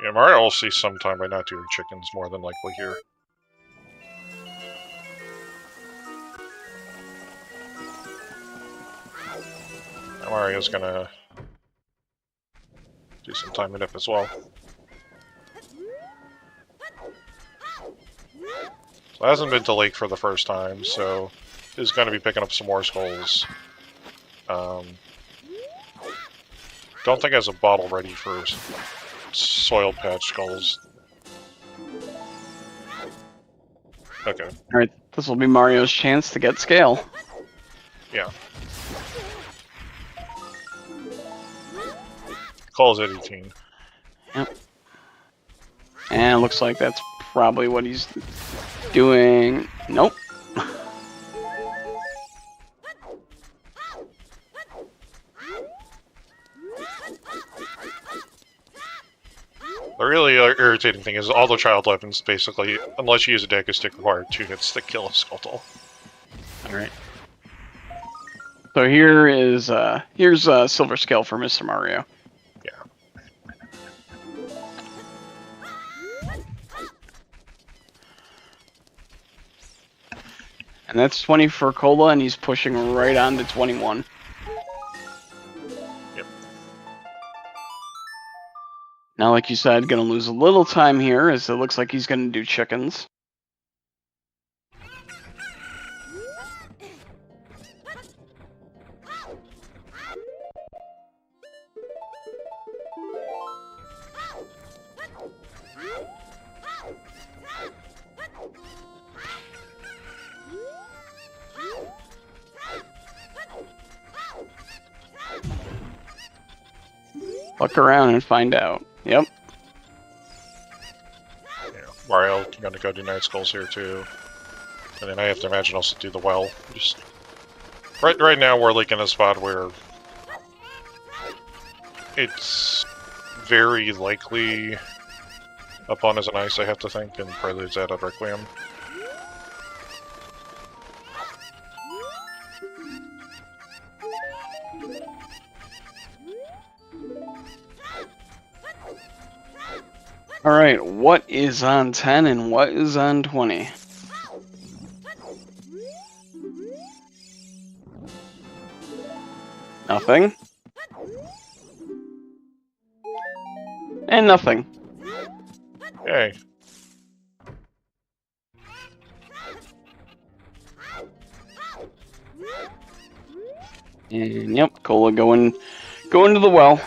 Yeah, Mario will see sometime by not doing chickens more than likely here. Now Mario's gonna do some timing up as well. So it hasn't been to Lake for the first time, so he's going to be picking up some more skulls. Don't think has a bottle ready for soil patch skulls. Okay. Alright, this will be Mario's chance to get scale. Yeah. Calls at 18. Yep. And it looks like that's probably what he's doing. Nope. The really irritating thing is all the child weapons, basically, unless you use a Deku Stick, require 2 hits to kill a Skulltule. Alright. So here's Silver Scale for Mr. Mario. Yeah. And that's 20 for Cola, and he's pushing right on to 21. Yep. Now, like you said, gonna lose a little time here, as it looks like he's gonna do chickens. Look around and find out. Yep. Yeah, Mario gonna go do Night Skulls here too. And then I have to imagine also do the well. Just right now we're like in a spot where it's very likely Upon is an ice, I have to think, and Prelude's out of Requiem. Alright, what is on 10 and what is on 20? Nothing. And nothing. Yay. And yep, Cola going to the well.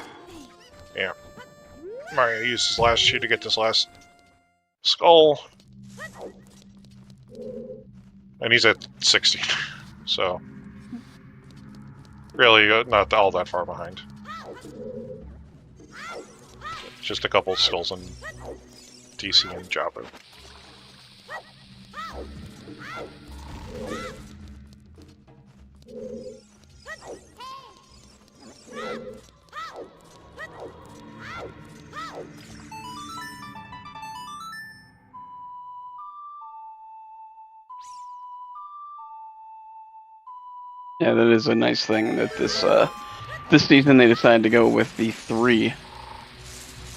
Yeah. Mario used his last shoe to get this last skull. And he's at 60. So, really not all that far behind. Just a couple skulls in DC and Jabu. Yeah, that is a nice thing that this season they decided to go with the 3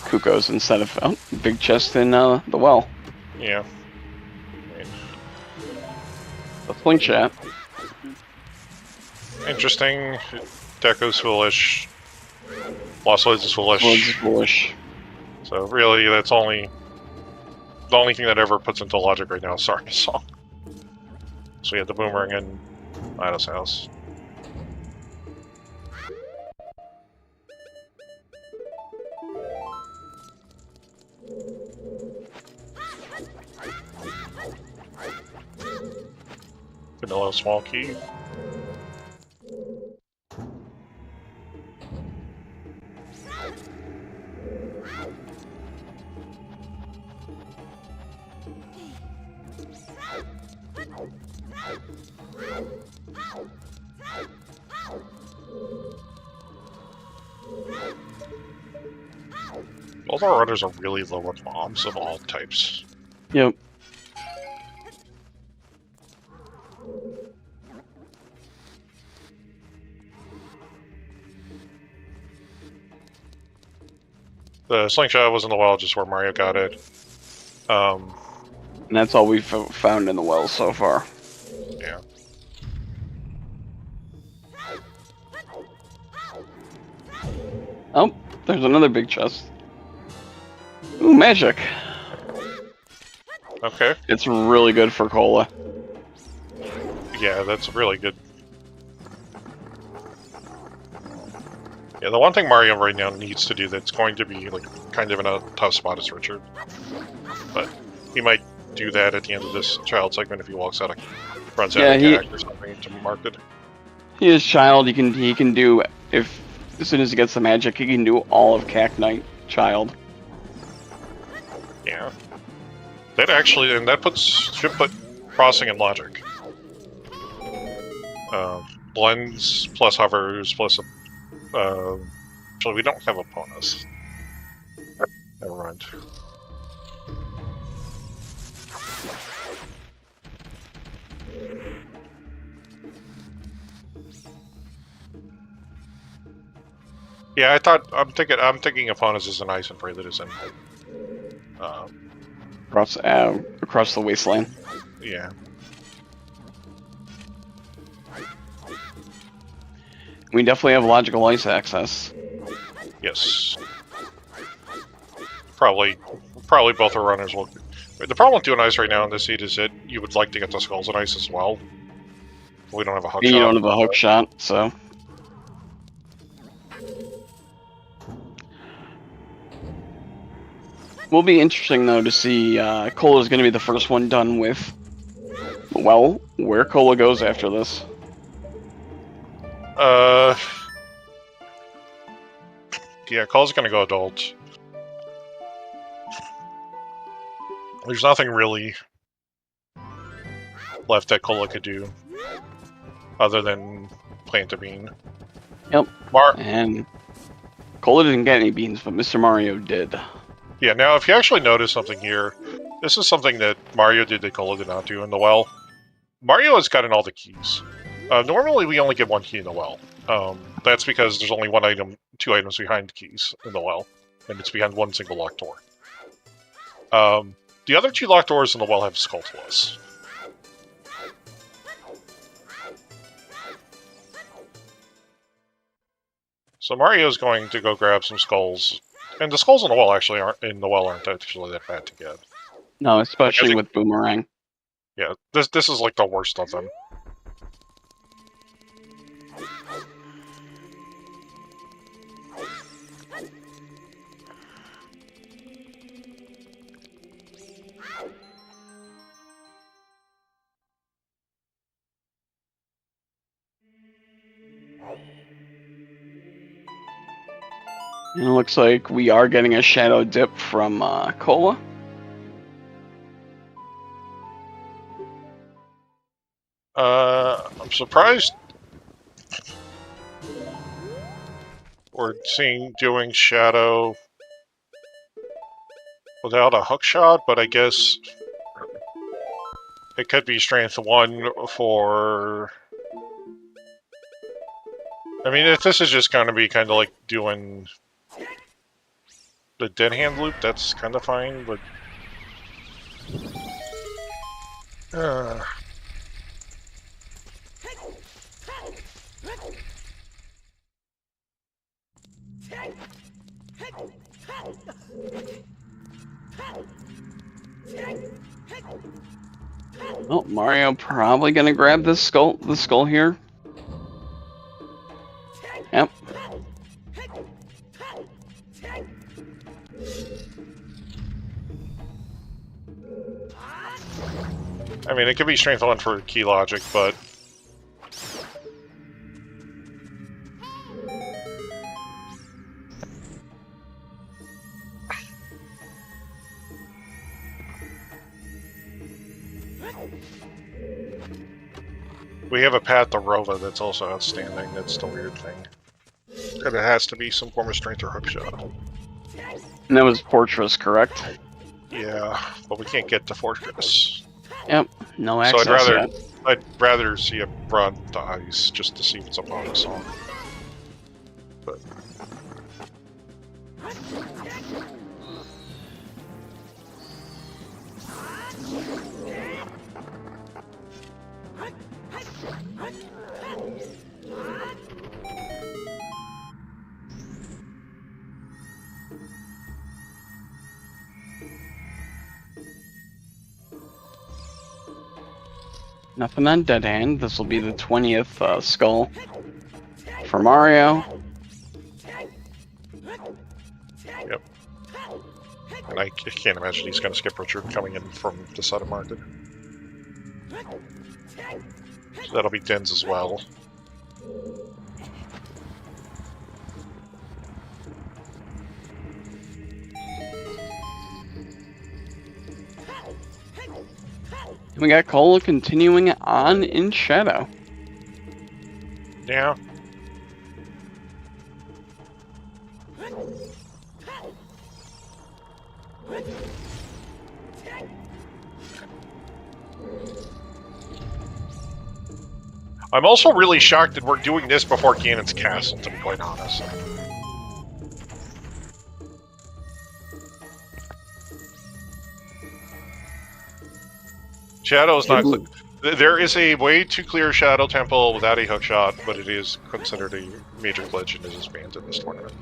Kukos instead of big chest in the well. Yeah. The slingshot. Interesting. Deco's foolish. Lost Woods is foolish. Woods is foolish. So really, that's the only thing that ever puts into logic right now is Sarna's song. So we had the boomerang in Ida's house. Vanilla small key. Both our runners are really low on bombs of all types. Yep. The slingshot was in the well just where Mario got it. And that's all we've found in the wells so far. Yeah. Oh, there's another big chest. Ooh, magic. Okay. It's really good for Cola. Yeah, that's really good. Yeah, the one thing Mario right now needs to do that's going to be like kind of in a tough spot is Richard. But he might do that at the end of this child segment if he walks out of runs out of cack or something to be marked. He is child. He can do if as soon as he gets the magic, he can do all of Cack Knight child. Yeah. That actually, and that should put crossing in logic. Blends plus hovers plus actually we don't have a bonus. Never mind. Yeah, I'm thinking Aponas is an ice and Prelude is in. Across the wasteland. Yeah. We definitely have logical ice access. Yes. Probably both our runners will. The problem with doing ice right now in this seed is that you would like to get the skulls in ice as well. We don't have a hook shot. You don't have a hook shot, so. Will be interesting though to see. Cola's going to be the first one done with. Well, where Cola goes after this. Yeah, Cole's gonna go adult. There's nothing really left that Cola could do other than plant a bean. Yep. And Cola didn't get any beans, but Mr. Mario did. Yeah, now if you actually notice something here, this is something that Mario did that Cola did not do in the well. Mario has gotten all the keys. Normally we only get one key in the well. That's because there's only one item, 2 items behind the keys in the well, and it's behind one single locked door. The other 2 locked doors in the well have Skulltulas. So Mario's going to go grab some skulls, and the skulls in the well actually aren't actually that bad to get. No, especially with Boomerang. Yeah, this is like the worst of them. And it looks like we are getting a shadow dip from Cola. I'm surprised we're doing shadow without a hook shot, but I guess it could be strength 1 for... I mean, if this is just going to be kind of like doing the dead hand loop, that's kind of fine, but... Oh, Mario probably gonna grab the skull here. Yep. I mean, it could be strength 1 for key logic, but... We have a Pat the Rova that's also outstanding, that's the weird thing. And it has to be some form of strength or hookshot. And that was Fortress, correct? Yeah, but we can't get to Fortress. Yep, no access So yet. I'd rather see it run to ice just to see if it's a bonus song. But Nothing on Dead Hand. This will be the 20th skull for Mario. Yep. And I can't imagine he's going to skip Richard coming in from the side of market. So that'll be Den's as well. We got Cola continuing on in Shadow. Yeah. I'm also really shocked that we're doing this before Ganon's Castle, to be quite honest. Shadow is not... There is a way to clear Shadow Temple without a hookshot, but it is considered a major glitch and is banned in this tournament.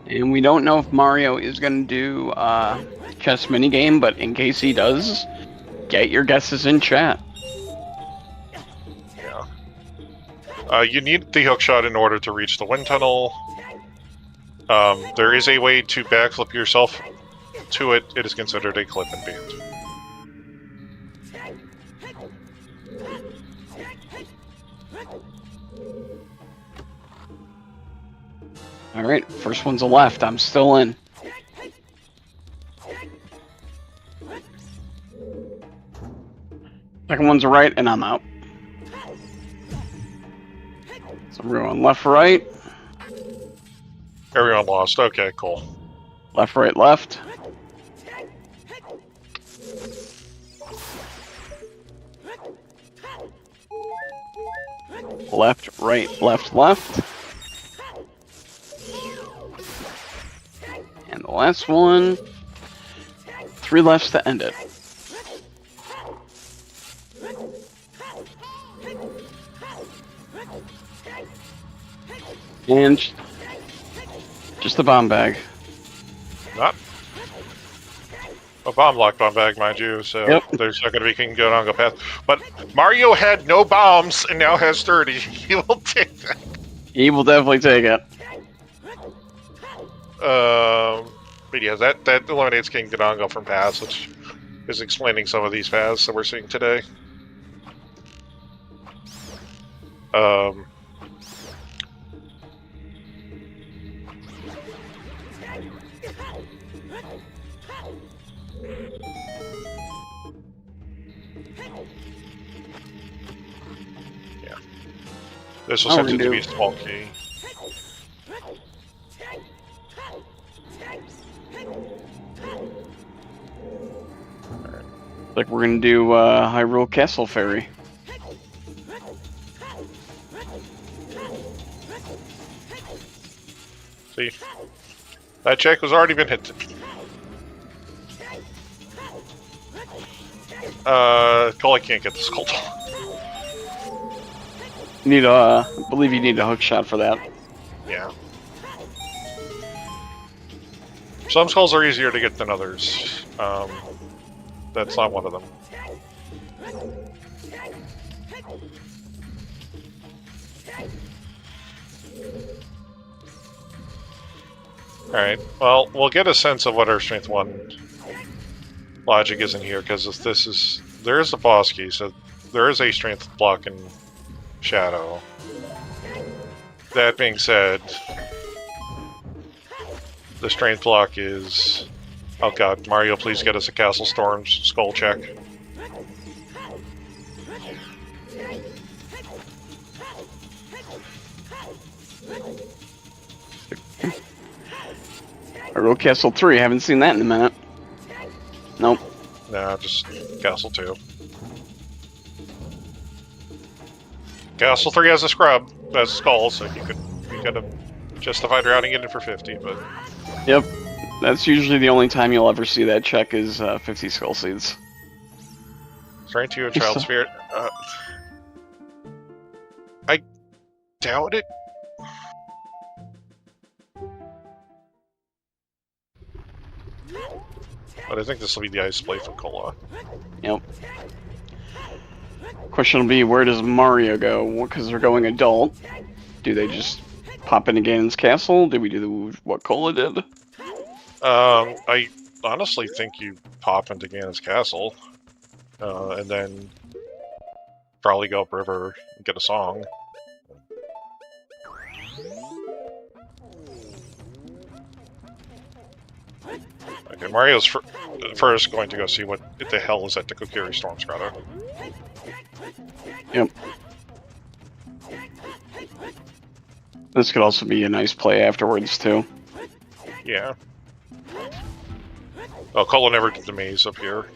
And we don't know if Mario is going to do chess minigame, but in case he does, get your guesses in chat. Yeah. You need the hookshot in order to reach the wind tunnel. There is a way to backflip yourself to it. It is considered a clip and banned. Alright, first one's a left. I'm still in. Second one's a right, and I'm out. So we're going left, right. Everyone lost. Okay, cool. Left, right, left. Left, right, left, left. And the last one. 3 lefts to end it. And just the bomb bag. Not a bomb-locked bomb bag, mind you, so Yep. there's not going to be King Gonongo path. But Mario had no bombs and now has 30. He will take that. He will definitely take it. But yeah, that eliminates King Gonongo from paths, which is explaining some of these paths that we're seeing today. Yeah. This was sent to be a small key. Like we're gonna do Hyrule Castle Ferry. See? That check has already been hit. Cole, I can't get this gold. You need I believe you need a hook shot for that. Yeah. Some skulls are easier to get than others. That's not one of them. Alright, well, we'll get a sense of what our Strength 1 logic is in here, because there is a boss key, so there is a Strength block in Shadow. That being said, the Strength block is... Oh god, Mario, please get us a Castle Storm's skull check. Hyrule Castle 3, haven't seen that in a minute. Nope. Nah, just Castle 2. Castle 3 has a scrub, has a skull, so you could have justified routing it in for 50, but... Yep. That's usually the only time you'll ever see that check is 50 skull seeds. Strength 2 of Child Spirit. I doubt it. But I think this will be the ice play for Cola. Yep. Question will be, where does Mario go? Because they're going adult. Do they just pop into Ganon's castle? Did we do what Cola did? I honestly think you pop into Ganon's castle, and then probably go upriver and get a song. Okay, Mario's first going to go see what the hell is at the Kokiri Storm Strata. Yep. This could also be a nice play afterwards, too. Yeah. Oh, Cola never did the maze up here.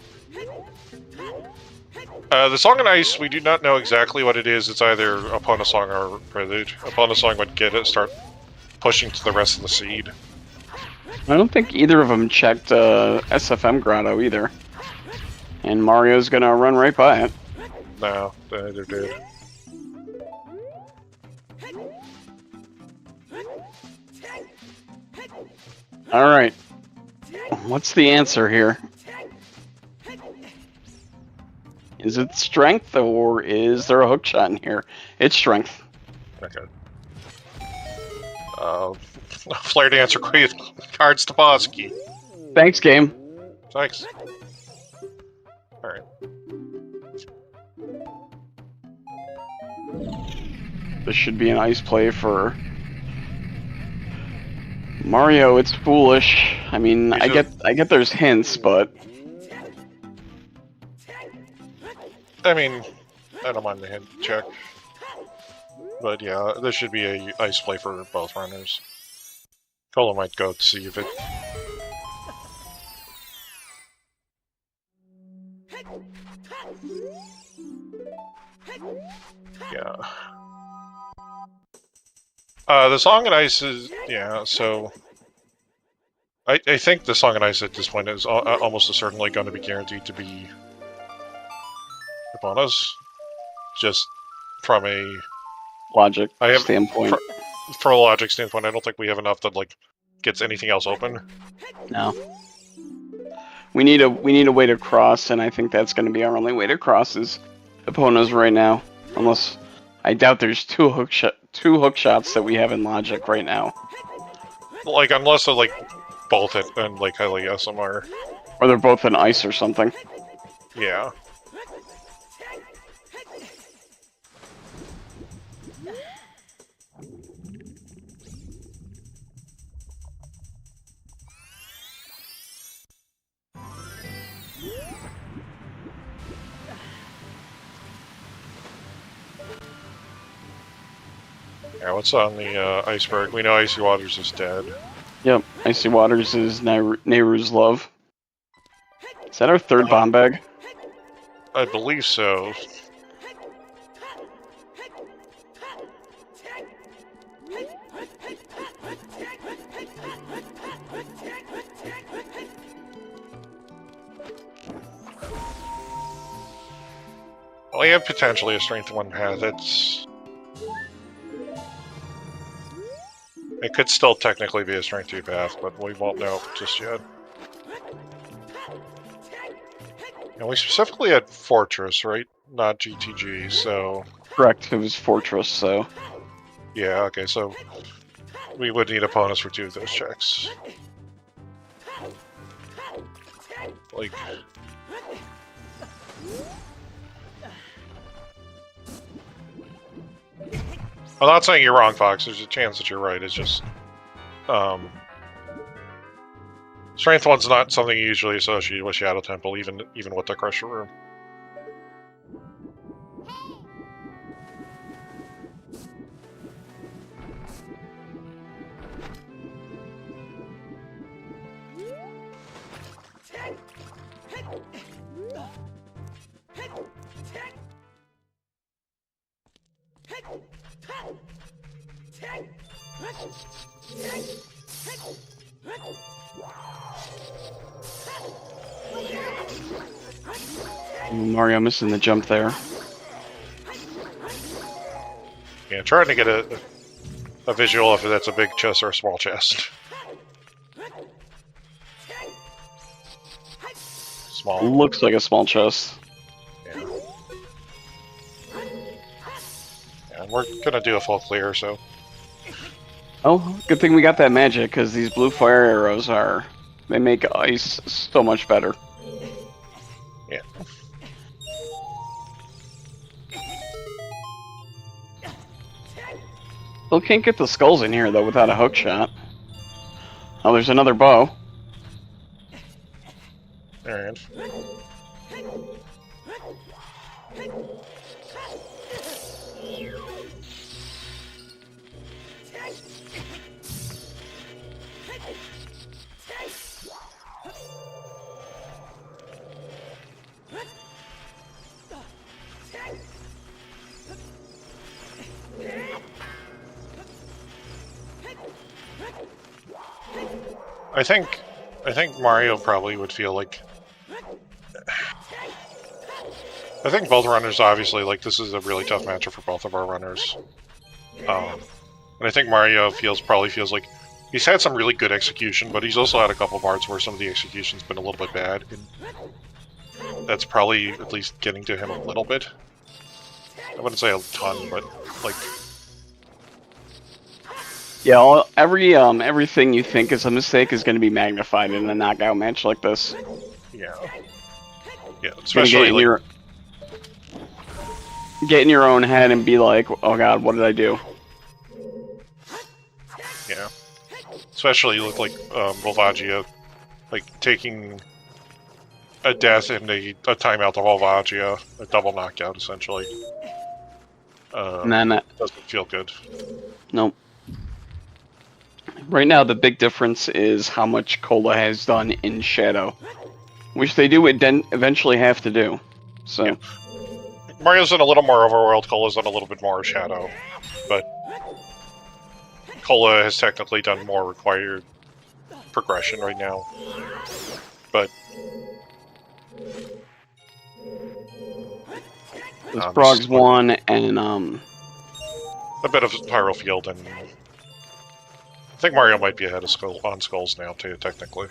The Song on Ice, we do not know exactly what it is. It's either Upon a Song or Prelude. Upon a Song would get it, start pushing to the rest of the seed. I don't think either of them checked SFM Grotto either. And Mario's gonna run right by it. No, they neither did. Alright. What's the answer here? Is it strength, or is there a hook shot in here? It's strength. Okay. Flare Dancer Queen cards to Bosky. Thanks, game. Thanks. Alright. This should be an ice play for Mario, it's foolish. I mean, You I get there's hints, but I mean, I don't mind the hint check. But yeah, this should be a ice play for both runners. Cola might go to see if it... Yeah. The Song and Ice is... Yeah, so... I think the Song and Ice at this point is almost certainly going to be guaranteed to be upon us. Just from a... logic standpoint. From a logic standpoint, I don't think we have enough that, like, gets anything else open. No. We need a way to cross, and I think that's going to be our only way to cross is Epona's right now. Unless... I doubt there's two hook shots that we have in logic right now. Like, unless they're, like, both hit and, like, highly SMR. Or they're both in ice or something. Yeah. Yeah, what's on the iceberg? We know Icy Waters is dead. Yep, Icy Waters is Nehru's love. Is that our third bomb bag? I believe so. Well, we have potentially a strength 1 path. It could still technically be a strength 2 path, but we won't know just yet. And we specifically had Fortress, right? Not GTG, so... Correct, it was Fortress, so... Yeah, okay, so... we would need opponents for 2 of those checks. Like... I'm not saying you're wrong, Fox. There's a chance that you're right. It's just... Strength 1's not something you usually associate with Shadow Temple, even with the Crusher Room. Mario missing the jump there. Yeah, trying to get a visual if that's a big chest or a small chest. Small. Looks like a small chest. Yeah. Yeah, and we're gonna do a full clear, so... Oh, good thing we got that magic, because these blue fire arrows they make ice so much better. Yeah. Still can't get the skulls in here, though, without a hook shot. Oh, there's another bow. Alright. I think Mario probably would feel like... I think both runners, obviously, like, this is a really tough matchup for both of our runners. And I think Mario probably feels like he's had some really good execution, but he's also had a couple parts where some of the execution's been a little bit bad. And that's probably at least getting to him a little bit. I wouldn't say a ton, but, like... Yeah, everything you think is a mistake is going to be magnified in a knockout match like this. Yeah. Yeah, especially like... Get in your own head and be like, oh god, what did I do? Yeah. especially with like Volvagia, like taking a death and a timeout to Volvagia, a double knockout essentially. And then, Doesn't feel good. nope. Right now, the big difference is how much Cola has done in Shadow, which they do eventually have to do. So, Yeah. Mario's in a little more Overworld, Cola's in a little bit more Shadow, but Cola has technically done more required progression right now. But Sprog's won, and a bit of Pyro Field, and I think Mario might be ahead of on Skulls now too, technically.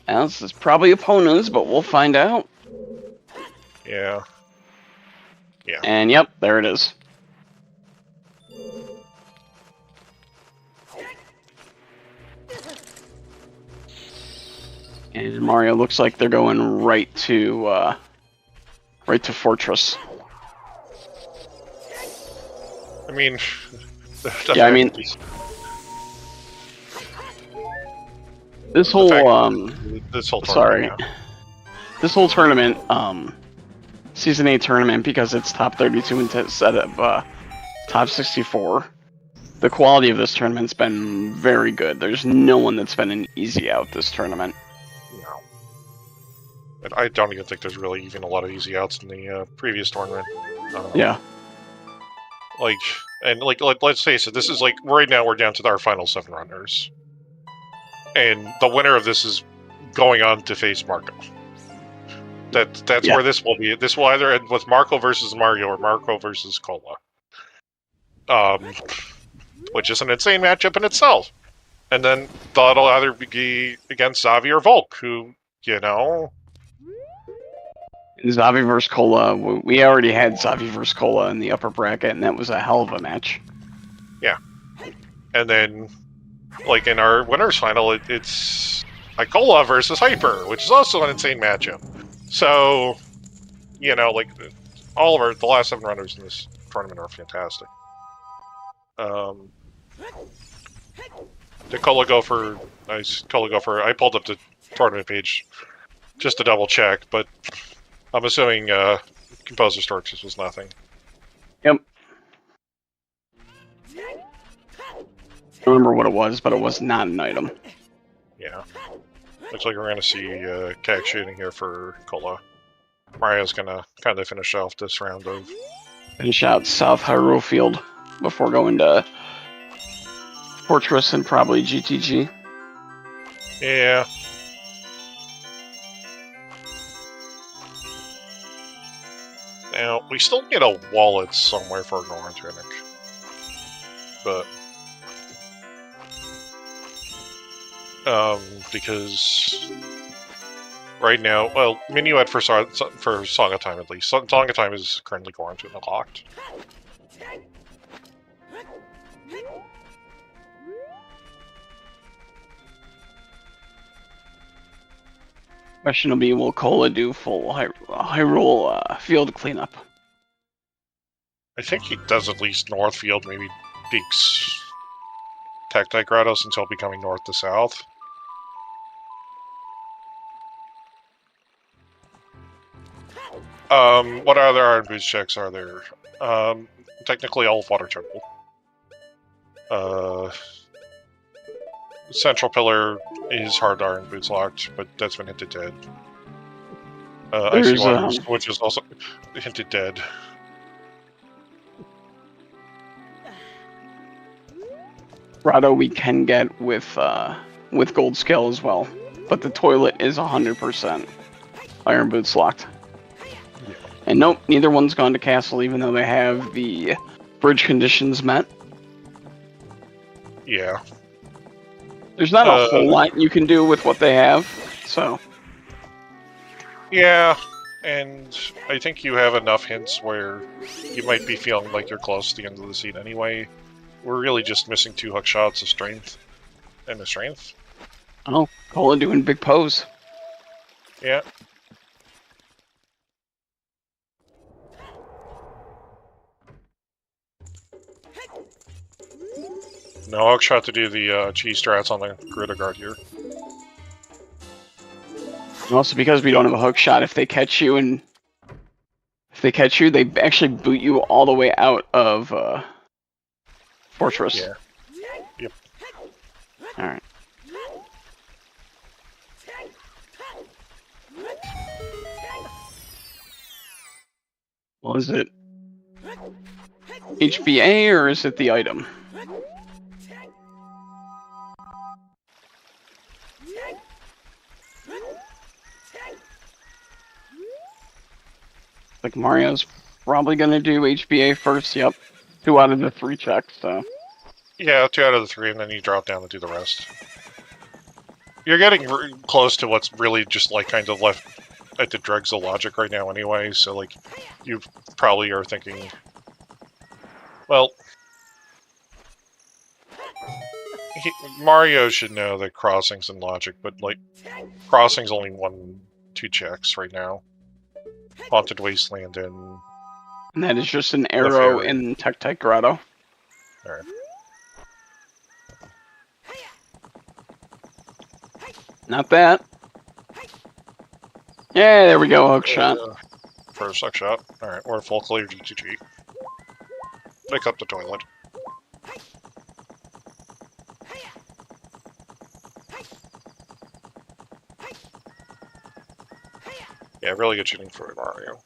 this is probably opponents, but we'll find out. Yeah. Yeah. And yep, there it is. And Mario looks like they're going right to Fortress. I mean, Yeah, I mean, this whole tournament, this whole tournament, Season 8 tournament, because it's top 32 instead of top 64. The quality of this tournament's been very good. There's no one that's been an easy out this tournament. No. And I don't even think there's really even a lot of easy outs in the previous tournament. Yeah. Let's face it, this is like, right now we're down to our final 7 runners. And the winner of this is going on to face Marco. That's where this will be. This will either end with Marco versus Mario or Marco versus Cola. Which is an insane matchup in itself. And then that'll either be against Zavi or Volk, who, you know... Zavi vs. Cola, we already had Zavi vs. Cola in the upper bracket, and that was a hell of a match. Yeah. And then, like, in our winners final, it's Cola versus Hyper, which is also an insane matchup. So, you know, like, all of the last 7 runners in this tournament are fantastic. Did Cola go for... Nice. Cola go for... I pulled up the tournament page just to double check, but I'm assuming Composer Storks was nothing. Yep. I don't remember what it was, but it was not an item. Yeah. Looks like we're going to see CAC shooting here for Cola. Mario's going to kind of finish off this round of... Finish out South Hyrule Field before going to Fortress and probably GTG. Yeah. Now, we still need a wallet somewhere for Goran Tunic. But... because... right now, well, Minuet for Song of Time at least. Song of Time is currently Goran Tunic locked. Question will be, will Cola do full Hyrule field cleanup? I think he does at least Northfield, maybe peaks Tectite Grottos until becoming north to south. What other Iron Boots checks are there? Technically all of Water Temple. Central Pillar is hard Iron Boots locked, but that's been hinted dead. Icy Waters, which is also hinted dead. Grotto we can get with Gold Scale as well, but the toilet is 100% Iron Boots locked. Yeah. And nope, neither one's gone to Castle, even though they have the bridge conditions met. Yeah. There's not a whole lot you can do with what they have, so... Yeah, and I think you have enough hints where you might be feeling like you're close to the end of the seat anyway. We're really just missing 2 hook shots of strength. And the strength. Oh, Cola doing big pose. Yeah. No hookshot to do the cheese strats on the Gritter Guard here. And also, because we don't have a hook shot, if they catch you, they actually boot you all the way out of Fortress. Yeah. Yep. Alright. Well, is it HBA or is it the item? Like Mario's probably gonna do HBA first. Yep, 2 out of the 3 checks. So Yeah, 2 out of the 3, and then you drop down to do the rest. You're getting close to what's really just like kind of left at the dregs of logic right now, anyway. So like, you probably are thinking, well, Mario should know that crossing's in logic, but like, crossing's only 2 checks right now. Haunted Wasteland and that is just an arrow fairy. in Tech Grotto. Alright. Not that. Yeah, there we go. Hook shot. First hook shot. Alright, we're full clear GTG. Pick up the toilet. Yeah, really good shooting for Mario.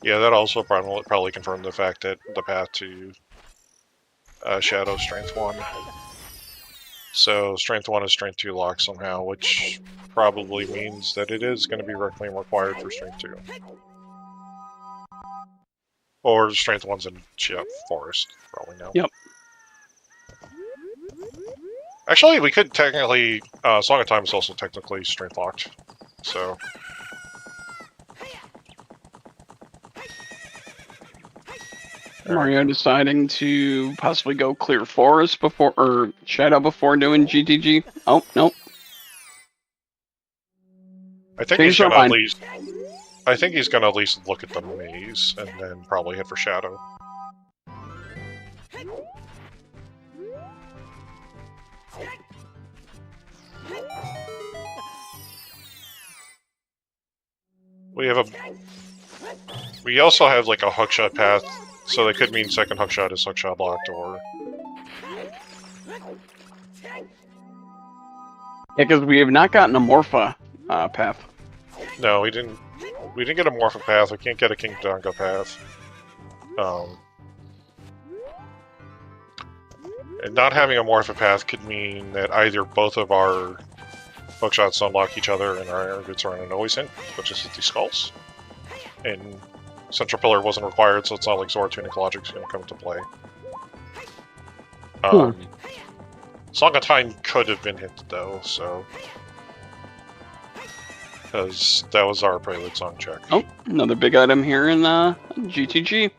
Yeah, that also probably confirmed the fact that the path to Shadow Strength 1. So Strength 1 is Strength 2 locked somehow, which probably means that it is going to be Requiem required for Strength 2. Or Strength 1's in Forest, probably now. Yep. Actually, we could technically... Song of Time is also technically Strength locked, so... Mario deciding to possibly go clear Forest before, or Shadow before doing GTG. Oh, nope. I think he's gonna at least... I think he's gonna at least look at the maze, and then probably hit for Shadow. We also have like a hookshot path, so that could mean second hookshot is hookshot locked, or... Yeah, because we have not gotten a Morpha path. No, we didn't get a Morpha path, we can't get a King Donga path. And not having a Morpha path could mean that either both of our hookshots unlock each other and our air goods are in an always hint, which is the skulls. And Central Pillar wasn't required, so it's not like Zora Tunic Logic is going to come into play. Song of Time could have been hinted though, so... Because that was our prelude song check. Oh, another big item here in GTG.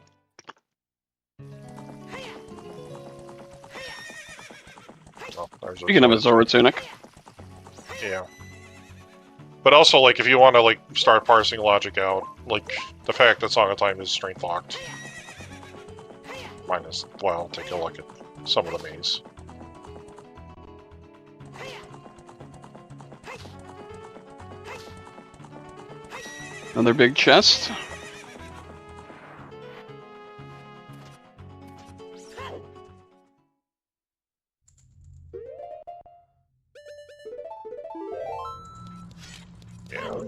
Oh, Speaking of a Zora Tunic. Yeah. But also, like, if you want to, like, start parsing logic out, like, the fact that Song of Time is strength locked. Minus, well, take a look at some of the maze. Another big chest. Yeah.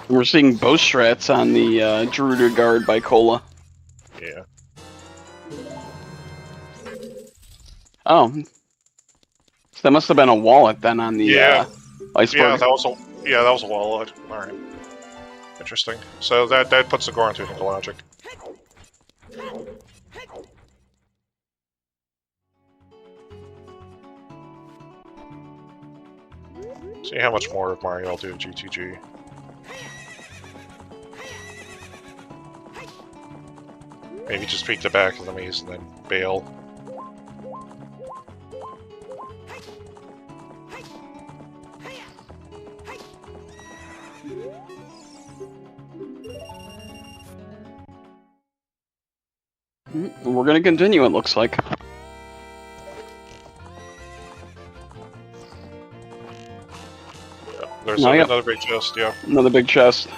We're seeing bow strats on the Gerudo Guard by Cola. Yeah. Oh. So that must have been a wallet then on the iceberg. Yeah, that was a wallet. Alright. Interesting. So that puts the Goron Tunic into logic. See how much more of Mario I'll do at GTG. Maybe just peek the back of the maze and then bail. We're gonna continue, it looks like. There's No, yep. another big chest, yeah. Another big chest.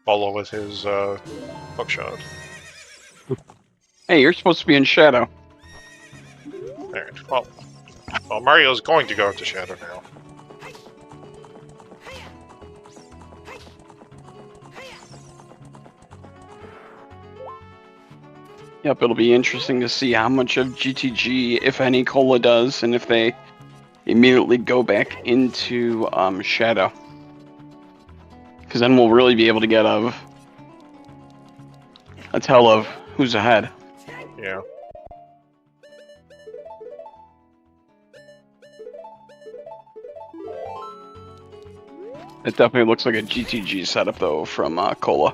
Follow with his hookshot. Hey, you're supposed to be in shadow. Alright, well, Mario's going to go into shadow now. Yep, it'll be interesting to see how much of GTG, if any, Cola does, and if they immediately go back into shadow. Because then we'll really be able to get a tell of who's ahead. Yeah. It definitely looks like a GTG setup, though, from Cola.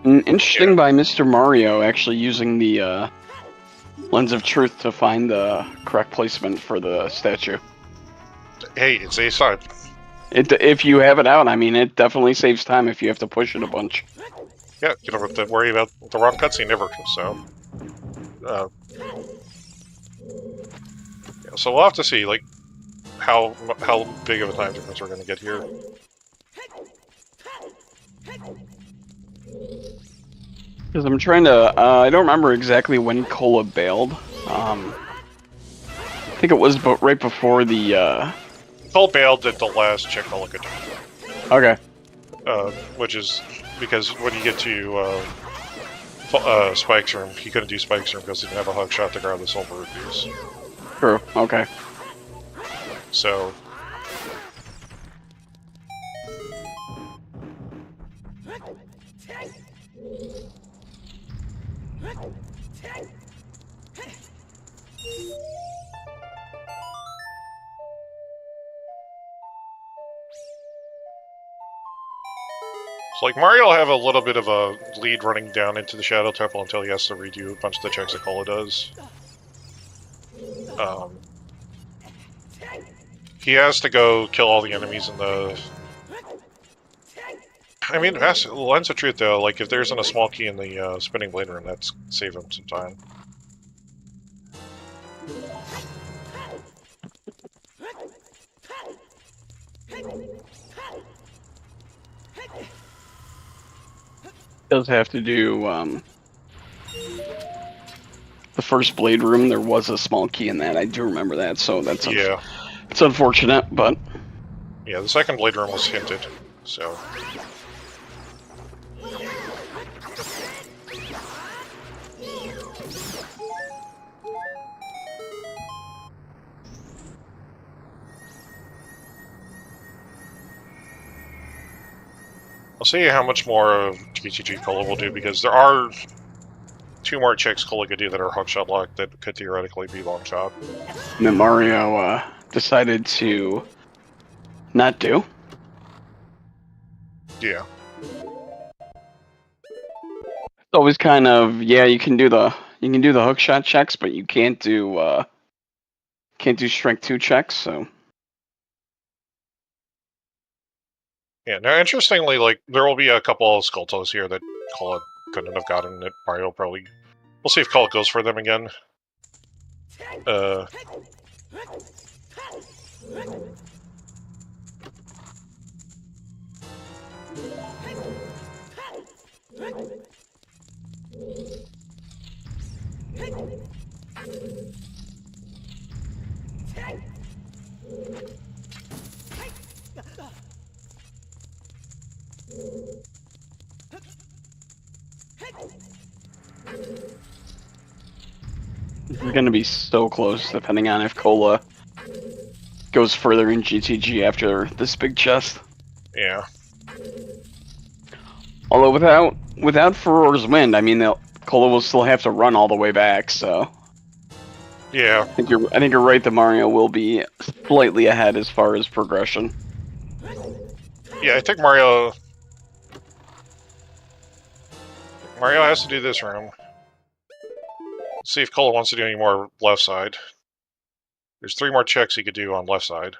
Interesting by MrMario actually using the lens of truth to find the correct placement for the statue. Hey, it's a side. If you have it out, I mean, it definitely saves time if you have to push it a bunch. Yeah, you don't have to worry about the wrong cutscene ever, so... yeah, so we'll have to see, like, how big of a time difference we're going to get here. Because I'm trying to, I don't remember exactly when Cola bailed. I think it was right before the, Cole bailed at the last check Cola could do. Okay. Which is because when you get to Spike's room, he couldn't do Spike's room because he didn't have a hug shot to grab the silver rupees. True, okay. So... So, like, Mario will have a little bit of a lead running down into the Shadow Temple until he has to redo a bunch of the checks that Cola does. He has to go kill all the enemies in the... I mean, Lens of Truth, though, like, if there isn't a small key in the spinning blade room, that's save him some time. Does have to do, the first blade room, there was a small key in that, I do remember that, so that's Yeah. It's unfortunate, but... Yeah, the second blade room was hinted, so... I'll see how much more of GTG Cola will do, because there are 2 more checks Cola could do that are hookshot locked that could theoretically be long shot. And then Mario decided to not do. Yeah. It's always kind of, yeah, you can do the hookshot checks, but you can't do strength 2 checks, so... Yeah, now interestingly, like, there will be a couple of Skulltoes here that Cola couldn't have gotten that Mario probably... We'll see if Cola goes for them again. This is going to be so close, depending on if Cola goes further in GTG after this big chest. Yeah. Although without Furor's Wind, I mean, Cola will still have to run all the way back, so... Yeah. I think you're right that Mario will be slightly ahead as far as progression. Yeah, I think Mario has to do this room. Let's see if Cola wants to do any more left side. There's 3 more checks he could do on left side.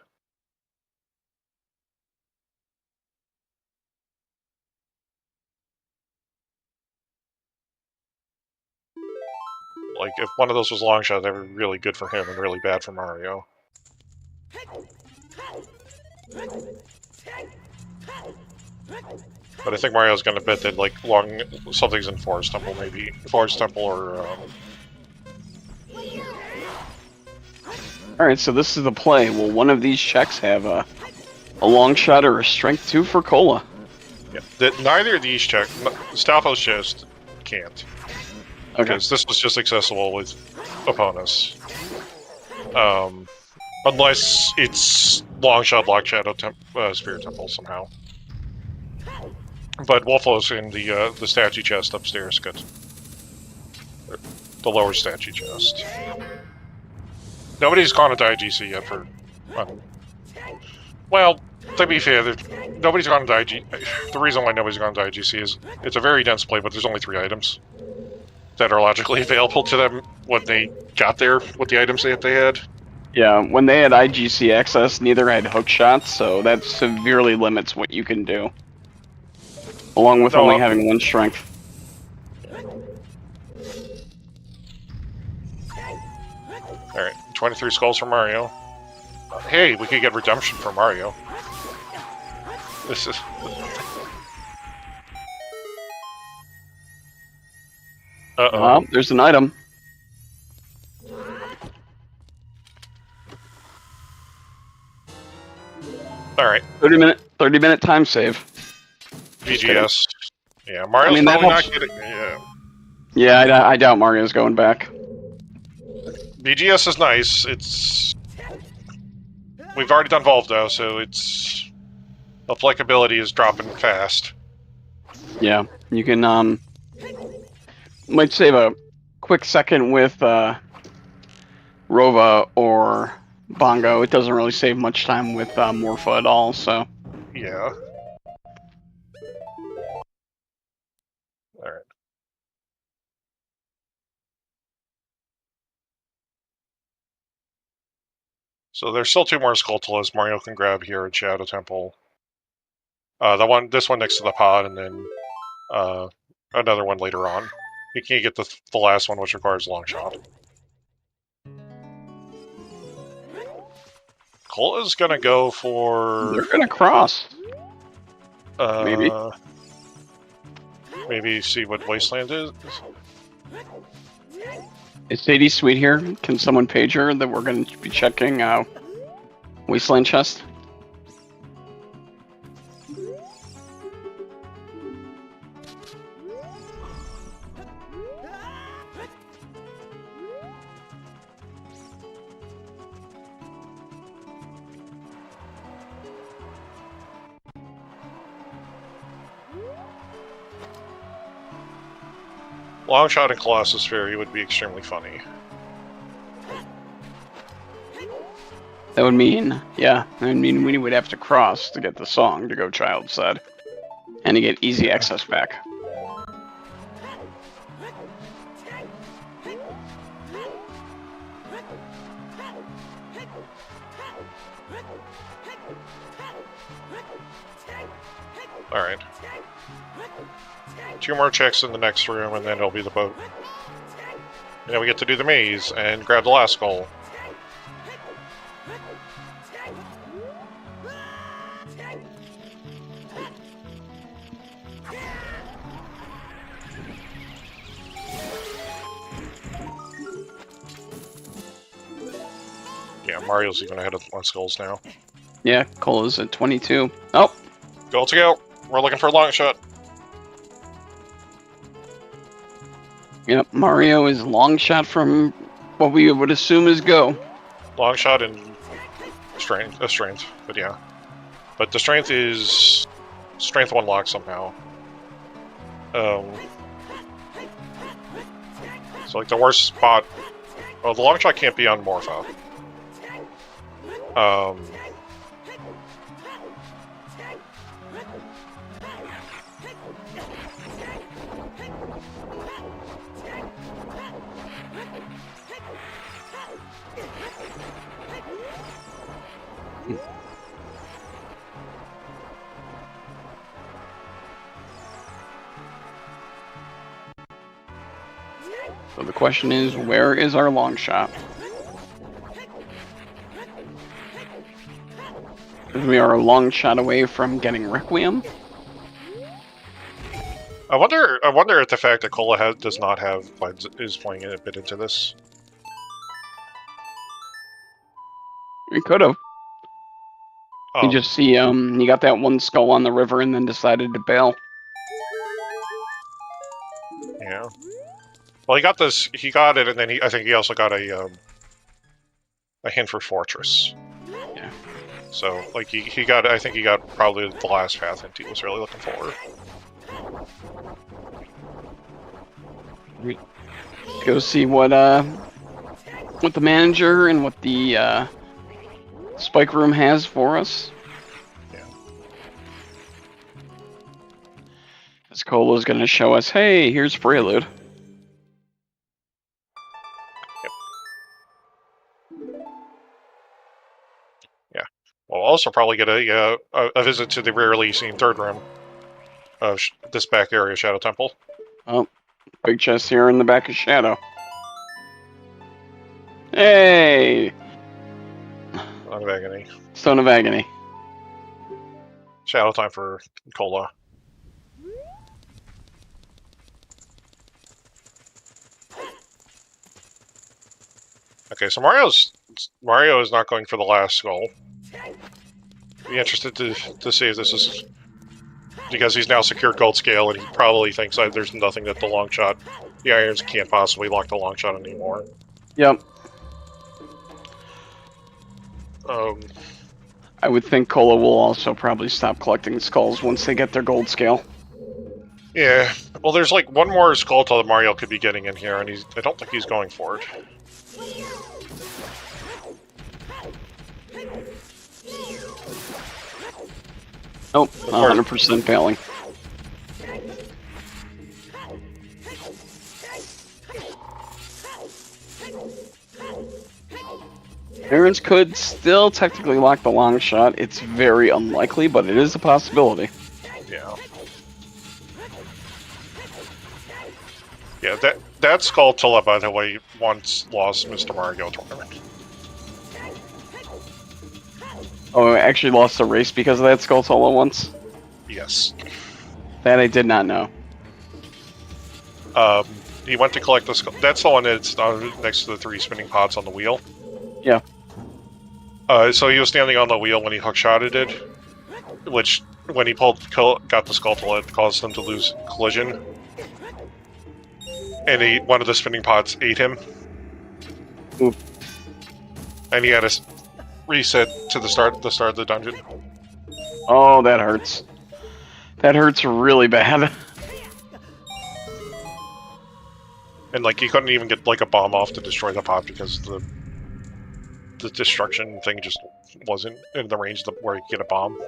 Like, if one of those was long shot, that would be really good for him and really bad for Mario. But I think Mario's gonna bet that, like, something's in Forest Temple, maybe. Forest Temple or, Alright, so this is the play. Will one of these checks have a long shot or a strength 2 for Cola? Yeah, neither of these check. Stalfo's just can't. Okay. Because this was just accessible with opponents. Unless it's long shot, Block Shadow, Spirit Temple somehow. But Wolflo's in the statue chest upstairs. Good. The lower statue chest. Nobody's gone to IGC yet for. Well, to be fair, nobody's gone to IGC. The reason why nobody's gone to IGC is it's a very dense play, but there's only 3 items that are logically available to them when they got there with the items that they had. Yeah, when they had IGC access, neither had hook shots, so that severely limits what you can do. Along with only having 1 strength. Alright, 23 skulls for Mario. Hey, we could get redemption for Mario. This is... Uh-oh. There's an item. Alright. 30 minute time save. VGS. Yeah, Mario's probably not getting... Yeah. Yeah, I doubt Mario's going back. VGS is nice. It's... We've already done Voldo, so it's... Applicability is dropping fast. Yeah, you can, might save a quick second with, Rova or Bongo. It doesn't really save much time with, Morpha at all, so... Yeah. Alright. So there's still 2 more Skulltulas Mario can grab here at Shadow Temple. This one next to the pod, and then another one later on. You can't get the last one, which requires long shot. Cola's gonna go for... They're gonna cross. Maybe. Maybe see what Wasteland is. Is Sadie Sweet here? Can someone page her that we're going to be checking Wasteland chest? Long shot in Colossus Fairy would be extremely funny. That would mean, yeah, I mean we would have to cross to get the song to go Child Said. And to get easy access back. Alright. 2 more checks in the next room, and then it'll be the boat. And then we get to do the maze and grab the last skull. Yeah, Mario's even ahead of my skulls now. Yeah, Cola's at 22. Oh! Go to go! We're looking for a long shot. Yep, Mario is long shot from what we would assume is go. Long shot and strength, but yeah. But the strength is strength 1 lock somehow. So like the worst spot. Oh, the long shot can't be on Morpho. So the question is, where is our long shot? We are a long shot away from getting Requiem. I wonder if the fact that Cola does not have is playing a bit into this. We could have. You just see, he got that one skull on the river and then decided to bail. Yeah. Well, he got this. He got it, and then I think he also got a hint for Fortress. Yeah. So, like, he got. I think he got probably the last path hint he was really looking for. Go see what the manager and what the Spike Room has for us. Yeah. As Cola's gonna show us, hey, here's Prelude. Yeah. We'll also probably get a visit to the rarely seen third room of this back area, Shadow Temple. Oh, big chest here in the back of Shadow. Hey! Stone of Agony. Stone of Agony. Shadow time for Cola. Okay, so Mario is not going for the last skull. Be interested to see if this is because he's now secured gold scale, and he probably thinks that there's nothing that the irons can't possibly lock the long shot anymore. Yep. I would think Cola will also probably stop collecting skulls once they get their gold scale. Yeah. Well, there's like one more skull that Mario could be getting in here, and I don't think he's going for it. Nope, 100% failing. Irons could still technically lock the long shot. It's very unlikely, but it is a possibility. Yeah. Yeah, that Skulltula, by the way, once lost Mr. Mario tournament. Oh, I actually lost a race because of that Skulltula once? Yes. That I did not know. He went to collect the skull. That's the one that's next to the 3 spinning pots on the wheel. Yeah. So he was standing on the wheel when he hookshotted it, which, when he got the Skulltula, it caused him to lose collision. And one of the spinning pots ate him. Ooh. And he had to reset to the start of the dungeon. Oh, that hurts. That hurts really bad. And like he couldn't even get like a bomb off to destroy the pot because the destruction thing just wasn't in the range where you could get a bomb.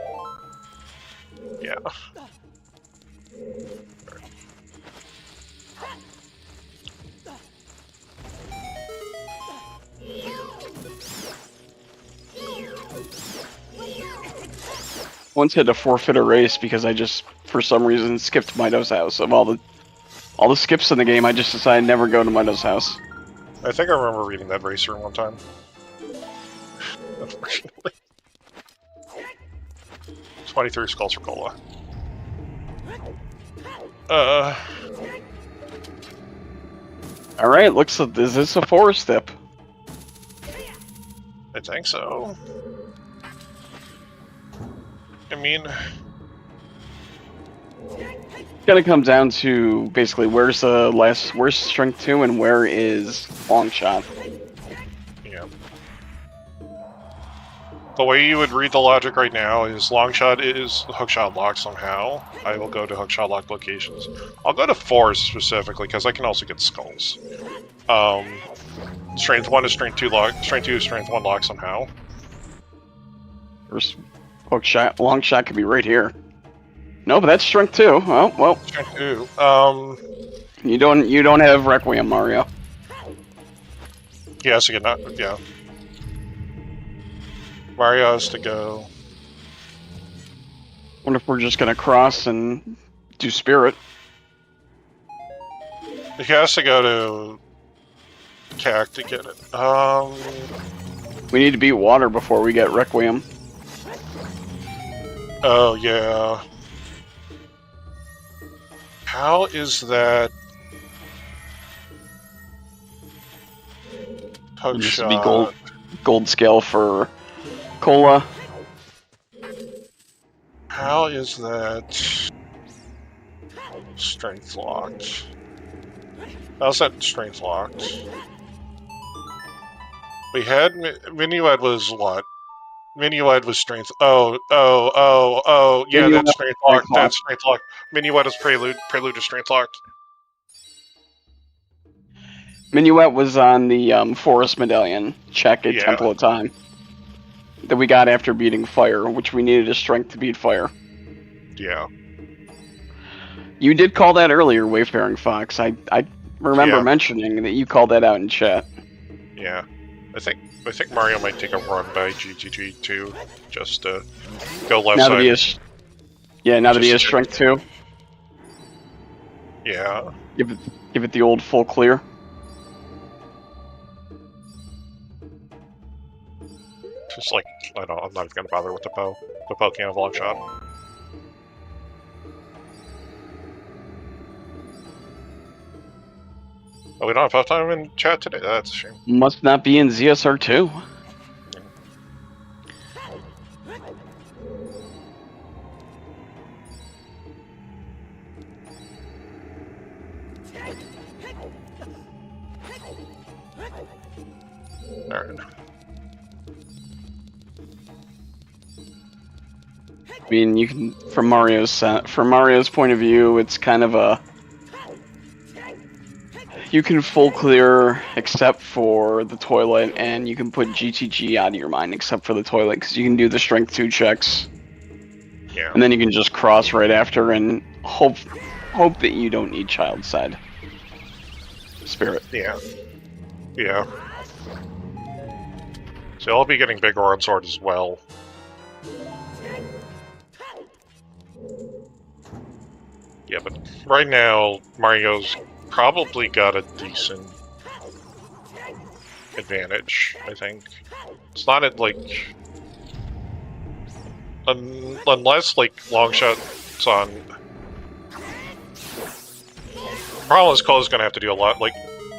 Yeah. Once had to forfeit a race because I just, for some reason, skipped Mido's house. Of all the skips in the game, I just decided never go to Mido's house. I think I remember reading that racer one time. Unfortunately. 23 skulls for Cola. Alright, is this a 4-step? I think so. I mean, it's gonna come down to basically where's strength 2 and where is long shot. yeah. The way you would read the logic right now is long shot is hookshot lock somehow. I will go to hookshot lock locations. I'll go to 4 specifically because I can also get skulls. Strength 1 is strength 2 lock. Strength 2 is strength 1 lock somehow. First hookshot, long shot could be right here. No, but that's strength 2. Oh well. Strength 2. You don't have Requiem, Mario. He has to get yeah. Mario has to go. Wonder if we're just gonna cross and do Spirit. He has to go to CAC to get it. We need to beat water before we get Requiem. Oh, yeah. How is that? Poke This would shot. be gold scale for Cola. How is that strength locked? How's that strength locked? We had Minuet was what? Minuet was strength. Oh. Yeah, Minuet that's strength strength locked. locked. That's strength locked. Minuet is prelude. Prelude is strength locked. Minuet was on the Forest Medallion check at Yeah. Temple of Time that we got after beating Fire, which we needed a strength to beat Fire. Yeah. You did call that earlier, Wayfaring Fox. I remember mentioning that you called that out in chat. Yeah. I think Mario might take a run by GTG too, just to go left Now side. that he is, now that he has strength 2. Yeah. Give it the old full clear. Just like I'm not even gonna bother with the Poe. The Poe can't have long shot. Oh, we don't have enough time in chat today. That's a shame. Must not be in ZSR 2. Alright. I mean, you can from Mario's point of view, it's kind of a you can full clear except for the toilet, and you can put GTG out of your mind except for the toilet because you can do the strength 2 checks. Yeah. And then you can just cross right after and hope that you don't need child side spirit. Yeah. Yeah. So I'll be getting big Oran Sword as well. Yeah, but right now, Mario's probably got a decent advantage, I think. It's not at, like... unless, like, long shots on... The problem is Cola's gonna have to do a lot, like...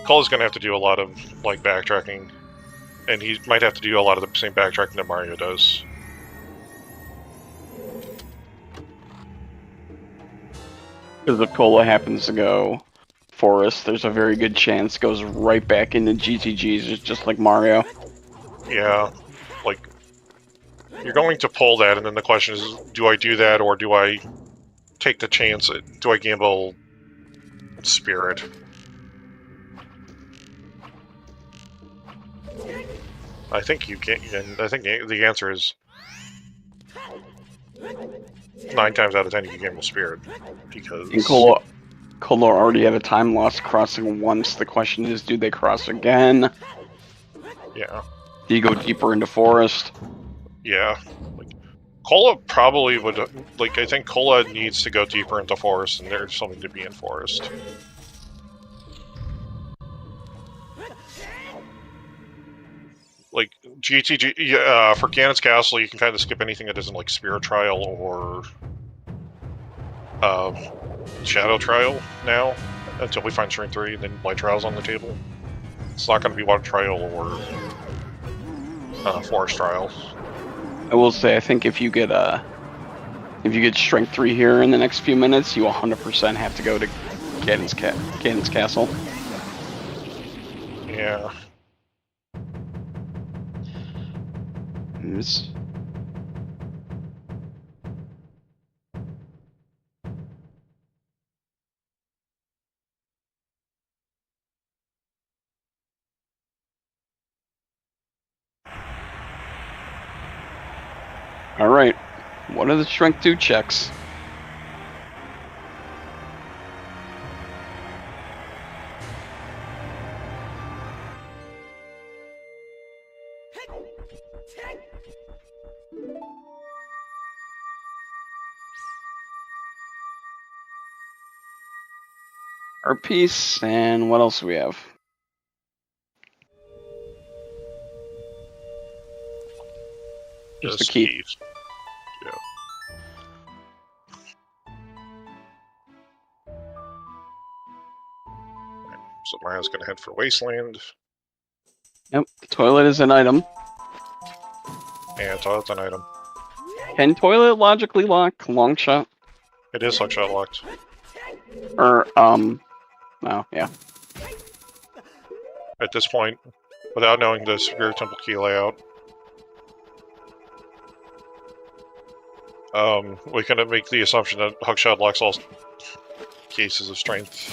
Cola's gonna have to do a lot of, like, backtracking. And he might have to do a lot of the same backtracking that Mario does. Because if Cola happens to go Forest, there's a very good chance it goes right back into GTGs, just like Mario. Yeah, like, you're going to pull that, and then the question is, do I do that, or do I take the chance? Do I gamble Spirit? I think you can, and I think the answer is 9 times out of 10 you can gamble Spirit, because... And Cola already had a time loss crossing once. The question is, do they cross again? Yeah. Do you go deeper into Forest? Yeah. Like, Cola probably would... Like, I think Cola needs to go deeper into Forest, and there's something to be in Forest. Like, GTG... for Ganon's Castle, you can kind of skip anything that isn't, like, Spirit Trial or... Shadow Trial now, until we find Strength 3, and then Light Trial's on the table. It's not going to be Water Trial or Forest Trial. I will say, I think if you get Strength 3 here in the next few minutes, you 100% have to go to Ganon's Castle. Yeah. Alright, what are the Strength 2 checks? Our piece, and what else do we have? Just the key. Yeah. So Mario's gonna head for Wasteland. Yep, toilet is an item. And toilet's an item. Can toilet logically lock long shot? It is hookshot locked. Or, oh, yeah. At this point, without knowing the Superior Temple key layout, we can make the assumption that hookshot locks all cases of strength.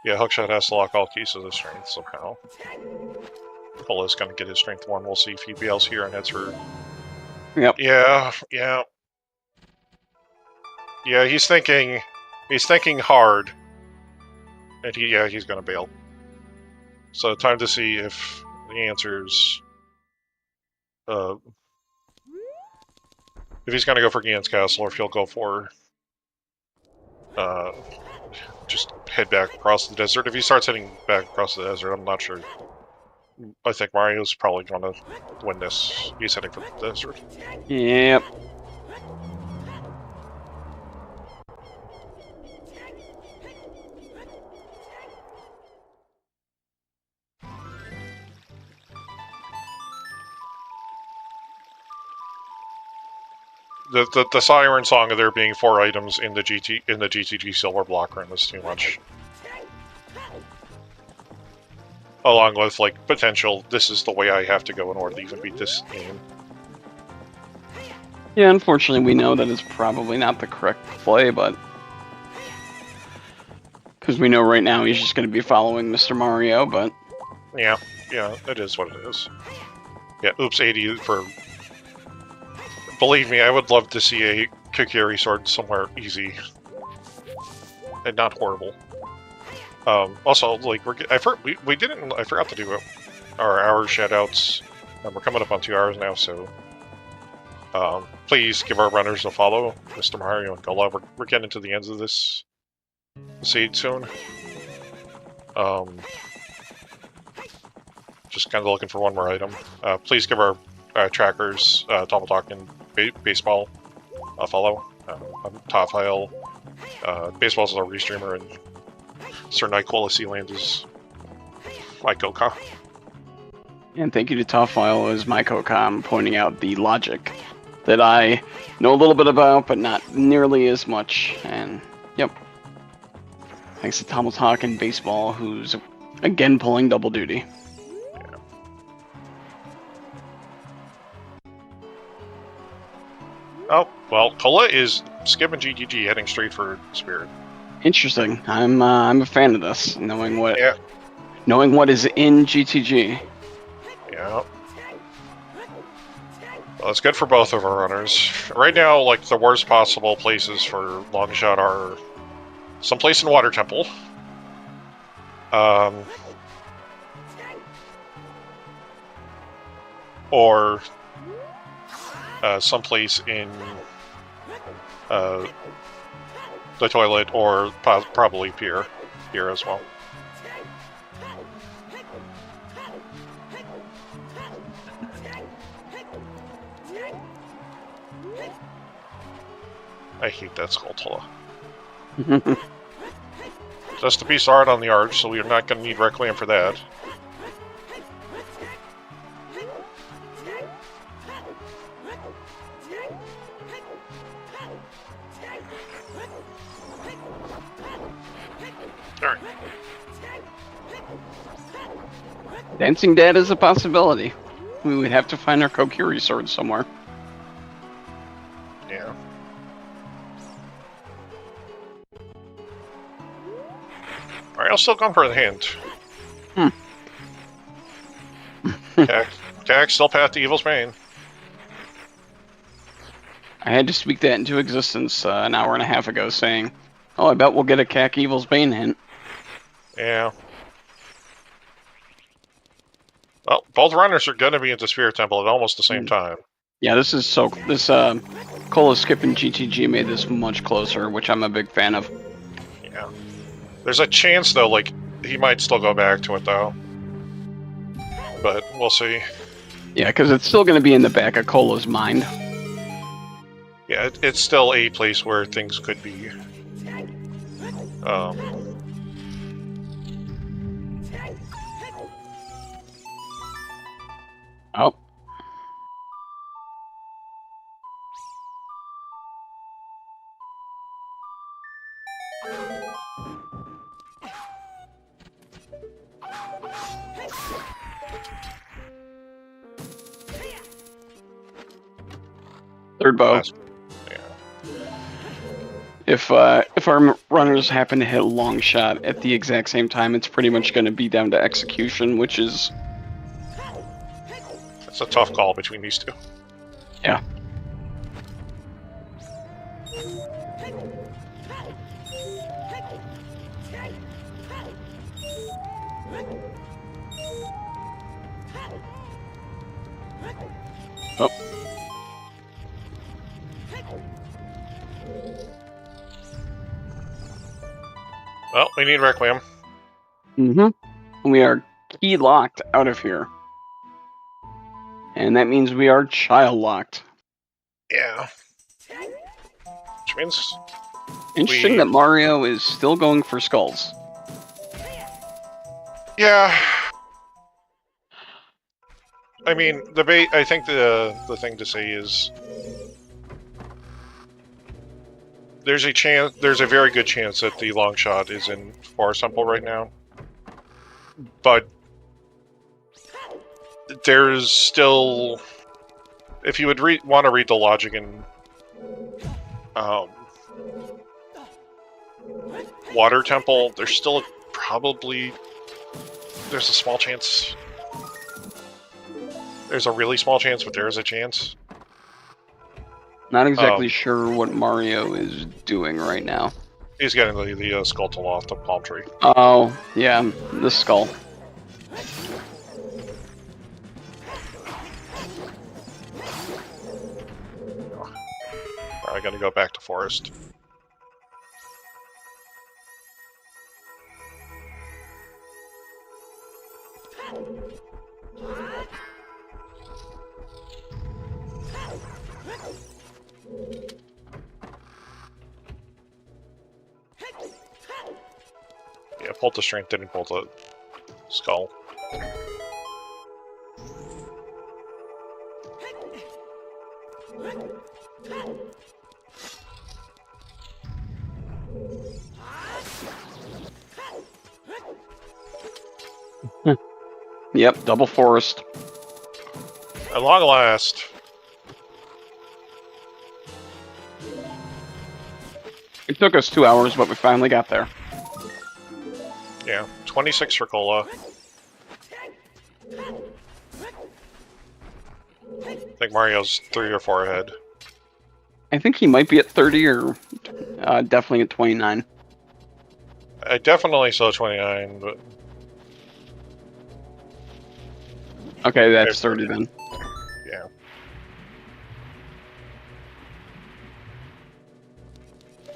Yeah, hookshot has to lock all cases of strength somehow. Cola's gonna get his strength 1. We'll see if he bails here and heads for... Yep. Yeah. Yeah, he's thinking hard. And he's gonna bail. So time to see if the answers... if he's gonna go for Gian's Castle, or if he'll go for... just head back across the desert. If he starts heading back across the desert, I'm not sure. I think Mario's probably gonna win this. He's heading for the desert. Yep. The siren song of there being 4 items in the GTG silver block room is too much. Along with like potential, this is the way I have to go in order to even beat this game. Yeah, unfortunately we know that it's probably not the correct play, but... Because we know right now he's just going to be following Mr. Mario, but... Yeah, it is what it is. Yeah, oops, 80 for... Believe me, I would love to see a Kokiri sword somewhere easy. And not horrible. Also, like, I forgot to do our hour shoutouts. We're coming up on 2 hours now, so... please give our runners a follow, Mr. Mario and Gola. We're getting to the ends of this seed soon. Just kind of looking for one more item. Please give our trackers, Double Talk and Baseball, a follow. Topfile, Baseball's our restreamer, and Sir Nightquilla Sealand is my Koka. And thank you to Topfile as my Kokam pointing out the logic that I know a little bit about, but not nearly as much. And yep. Thanks to Double Talk and Baseball, who's again pulling double duty. Oh, well, Kola is skipping GGG, heading straight for Spirit. Interesting. I'm a fan of this, knowing what is in GTG. Yeah. Well, it's good for both of our runners. Right now, like, the worst possible places for long shot are someplace in Water Temple. Or someplace in the toilet, or probably pier as well. I hate that Skulltula. Just to be hard on the arch, so we're not going to need Requiem for that. Alright. Dancing Dad is a possibility. We would have to find our Kokiri sword somewhere. Yeah. Alright, I'll still come for the hint. Cax still path to Evil's Bane. I had to speak that into existence an hour and a half ago, saying, "Oh, I bet we'll get a Cac Evil's Bane hint." Yeah. Well, both runners are going to be into Spirit Temple at almost the same time. Yeah, this Cola skipping GTG made this much closer, which I'm a big fan of. Yeah. There's a chance, though, like, he might still go back to it, though. but we'll see. Yeah, because it's still going to be in the back of Cola's mind. Yeah, it's still a place where things could be. Oh. Third bow. Yeah. If our runners happen to hit a long shot at the exact same time, it's pretty much going to be down to execution, which is... It's a tough call between these two. Yeah. Oh. Well, we need Requiem. Mm-hmm. We are key locked out of here. And that means we are child locked. Yeah. Which means... Interesting that Mario is still going for skulls. Yeah. I mean, I think the thing to say is... There's a very good chance that the long shot is in Forest Temple right now. But there's still, if you would want to read the logic in Water Temple, there's still there's a small chance. There's a really small chance, but there is a chance. Not exactly sure what Mario is doing right now. He's getting the skull off the palm tree. Oh, yeah, the skull. I gotta go back to forest. Yeah, pulled the strength, didn't pull the skull. Yep, double forest. At long last. It took us 2 hours, but we finally got there. Yeah, 26 for Cola. I think Mario's 3 or 4 ahead. I think he might be at 30 or definitely at 29. I definitely saw 29, but... Okay, that's 30 then. Yeah.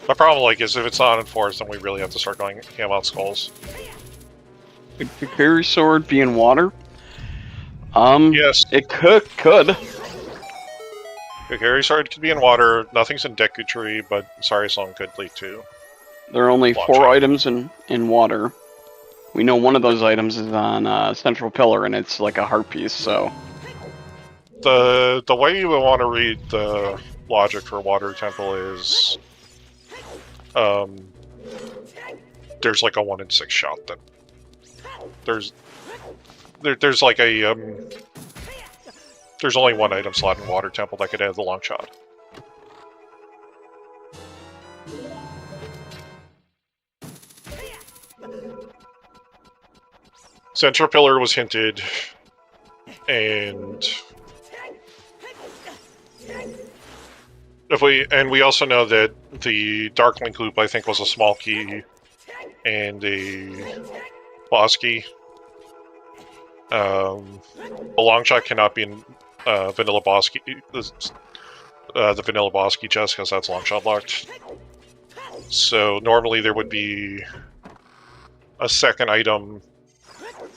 The problem, like, is if it's not in forest, then we really have to start going ham out skulls. Could the Kakiri sword be in water? Yes. It could. Kakiri sword could be in water. Nothing's in Deku Tree, but Sorry Song could lead to. There are only Launch 4 out. items in water. We know one of those items is on Central Pillar, and it's like a heart piece, so... The way you would want to read the logic for Water Temple is... there's like a 1 in 6 shot that... There's like a... there's only 1 item slot in Water Temple that could add the long shot. Central Pillar was hinted, and we also know that the Dark Link Loop, I think, was a small key and a boss key. The long shot cannot be in vanilla boss key, the vanilla boss key chest, because that's long shot locked. So normally there would be a second item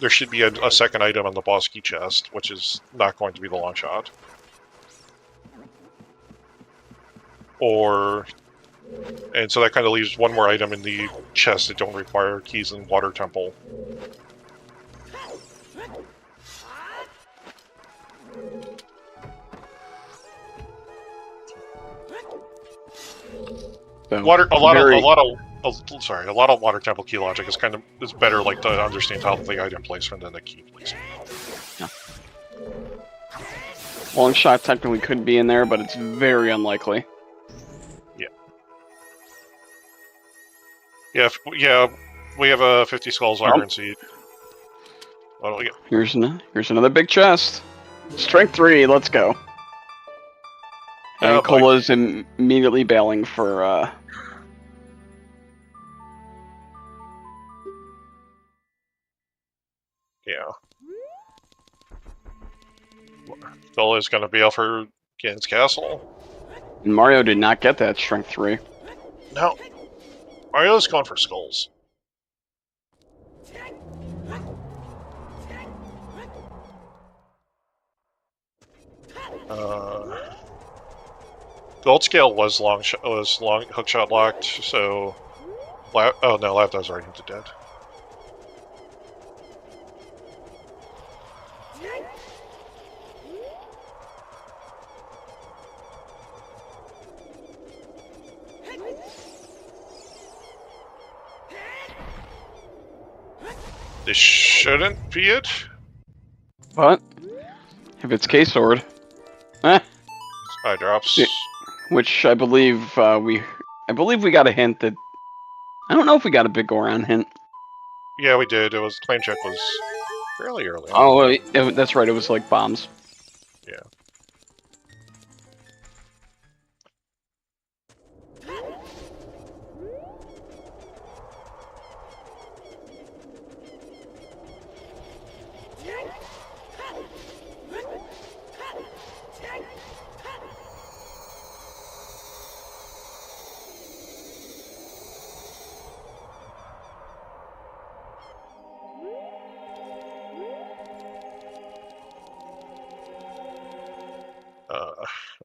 there should be a second item on the boss key chest, which is not going to be the long shot. And so that kind of leaves one more item in the chest that don't require keys in Water Temple. So A lot of Water Temple key logic is better, like, to understand how the item placement than the key placement. Yeah. Long shot technically could be in there, but it's very unlikely. Yeah, we have a 50 skulls iron seed. What do we get? Here's another big chest. Strength 3, let's go. And Cola's immediately bailing for Yeah. Cola's gonna bail for Gan's Castle. And Mario did not get that strength 3. No. Mario's going for skulls. Gold scale was long hookshot locked, so oh no, Lapdog's already dead. This shouldn't be it. But if it's K-Sword, Eye drops. Yeah. Which I believe we got a hint that I don't know if we got a big go-around hint. Yeah, we did. It was claim check was fairly early on. Oh, that's right. It was like bombs. Yeah.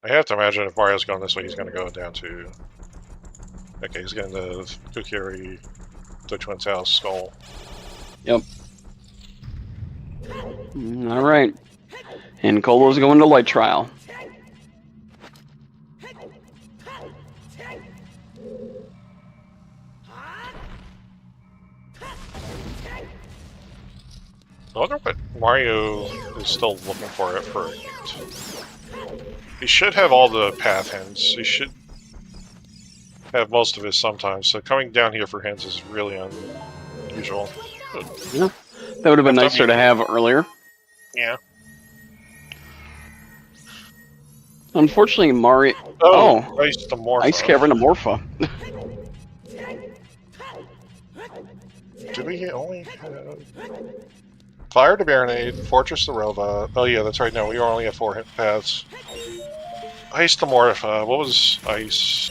I have to imagine if Mario's going this way, he's going to go down to... Okay, he's getting the Kukiri, the Twin House skull. Yep. Alright. And Colo's going to light trial. I wonder what Mario is still looking for it for a hint. He should have all the path hints. He should have most of his sometimes. So coming down here for hints is really unusual. Yeah. That would have been nicer to have earlier. Yeah. Unfortunately, Mario... Ice Cavern Amorpha. Do we only have... Fire to Baronade, Fortress to Rova. Oh yeah, that's right, no, we only have 4 hit paths. Ice to Morpha. What was Ice?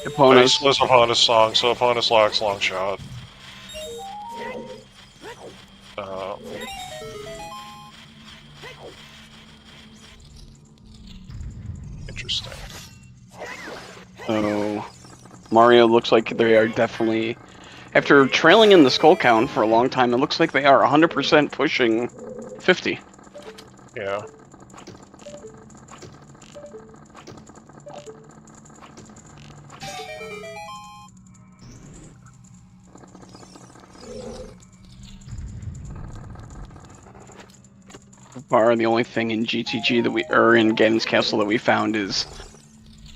Opponus. Ice was Opponus song, so Opponus locks long shot. Interesting. So, Mario looks like they are definitely... After trailing in the skull count for a long time, it looks like they are 100% pushing 50. Yeah. So far, the only thing in GTG that in Ganon's Castle that we found is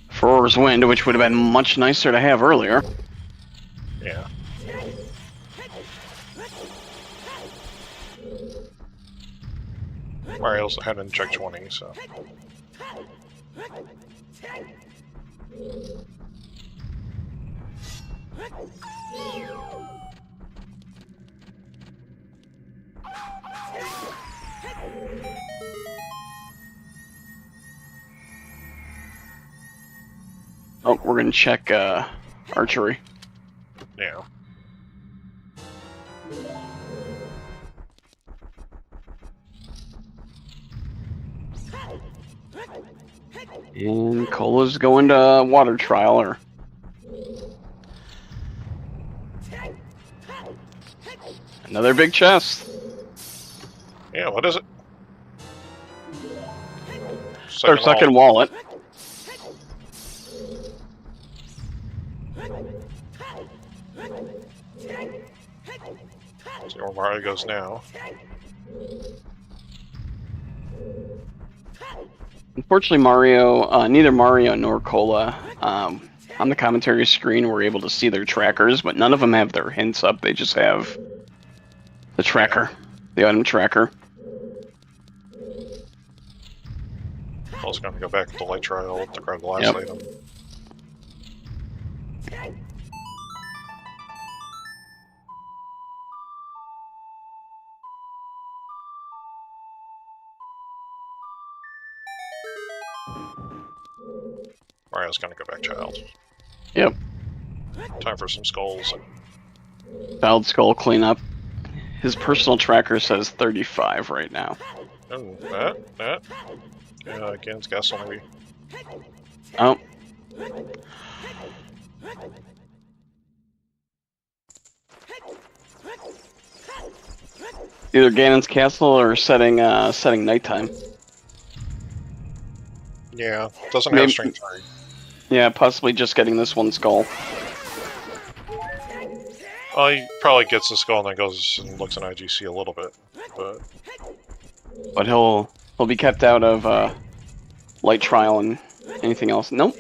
Furor's Wind, which would have been much nicer to have earlier. Yeah. Mario's hadn't checked 20, so... Oh, we're gonna check archery. Yeah. And Cola's going to water trial her. Another big chest. Yeah, what is it? Our second wallet. See where Mario goes now. Unfortunately, neither Mario nor Cola, on the commentary screen, were able to see their trackers, but none of them have their hints up. They just have the tracker, the item tracker. I was going to go back to the light trial to grab the last item. Mario's going to go back child. Yep. Time for some skulls. Child skull cleanup. His personal tracker says 35 right now. Oh, that. Yeah, against Castle maybe. Oh. Either Ganon's castle or setting nighttime. Yeah, doesn't have strength 3. Yeah, possibly just getting this one skull. Well, he probably gets the skull and then goes and looks at IGC a little bit, but he'll be kept out of light trial and anything else. Nope.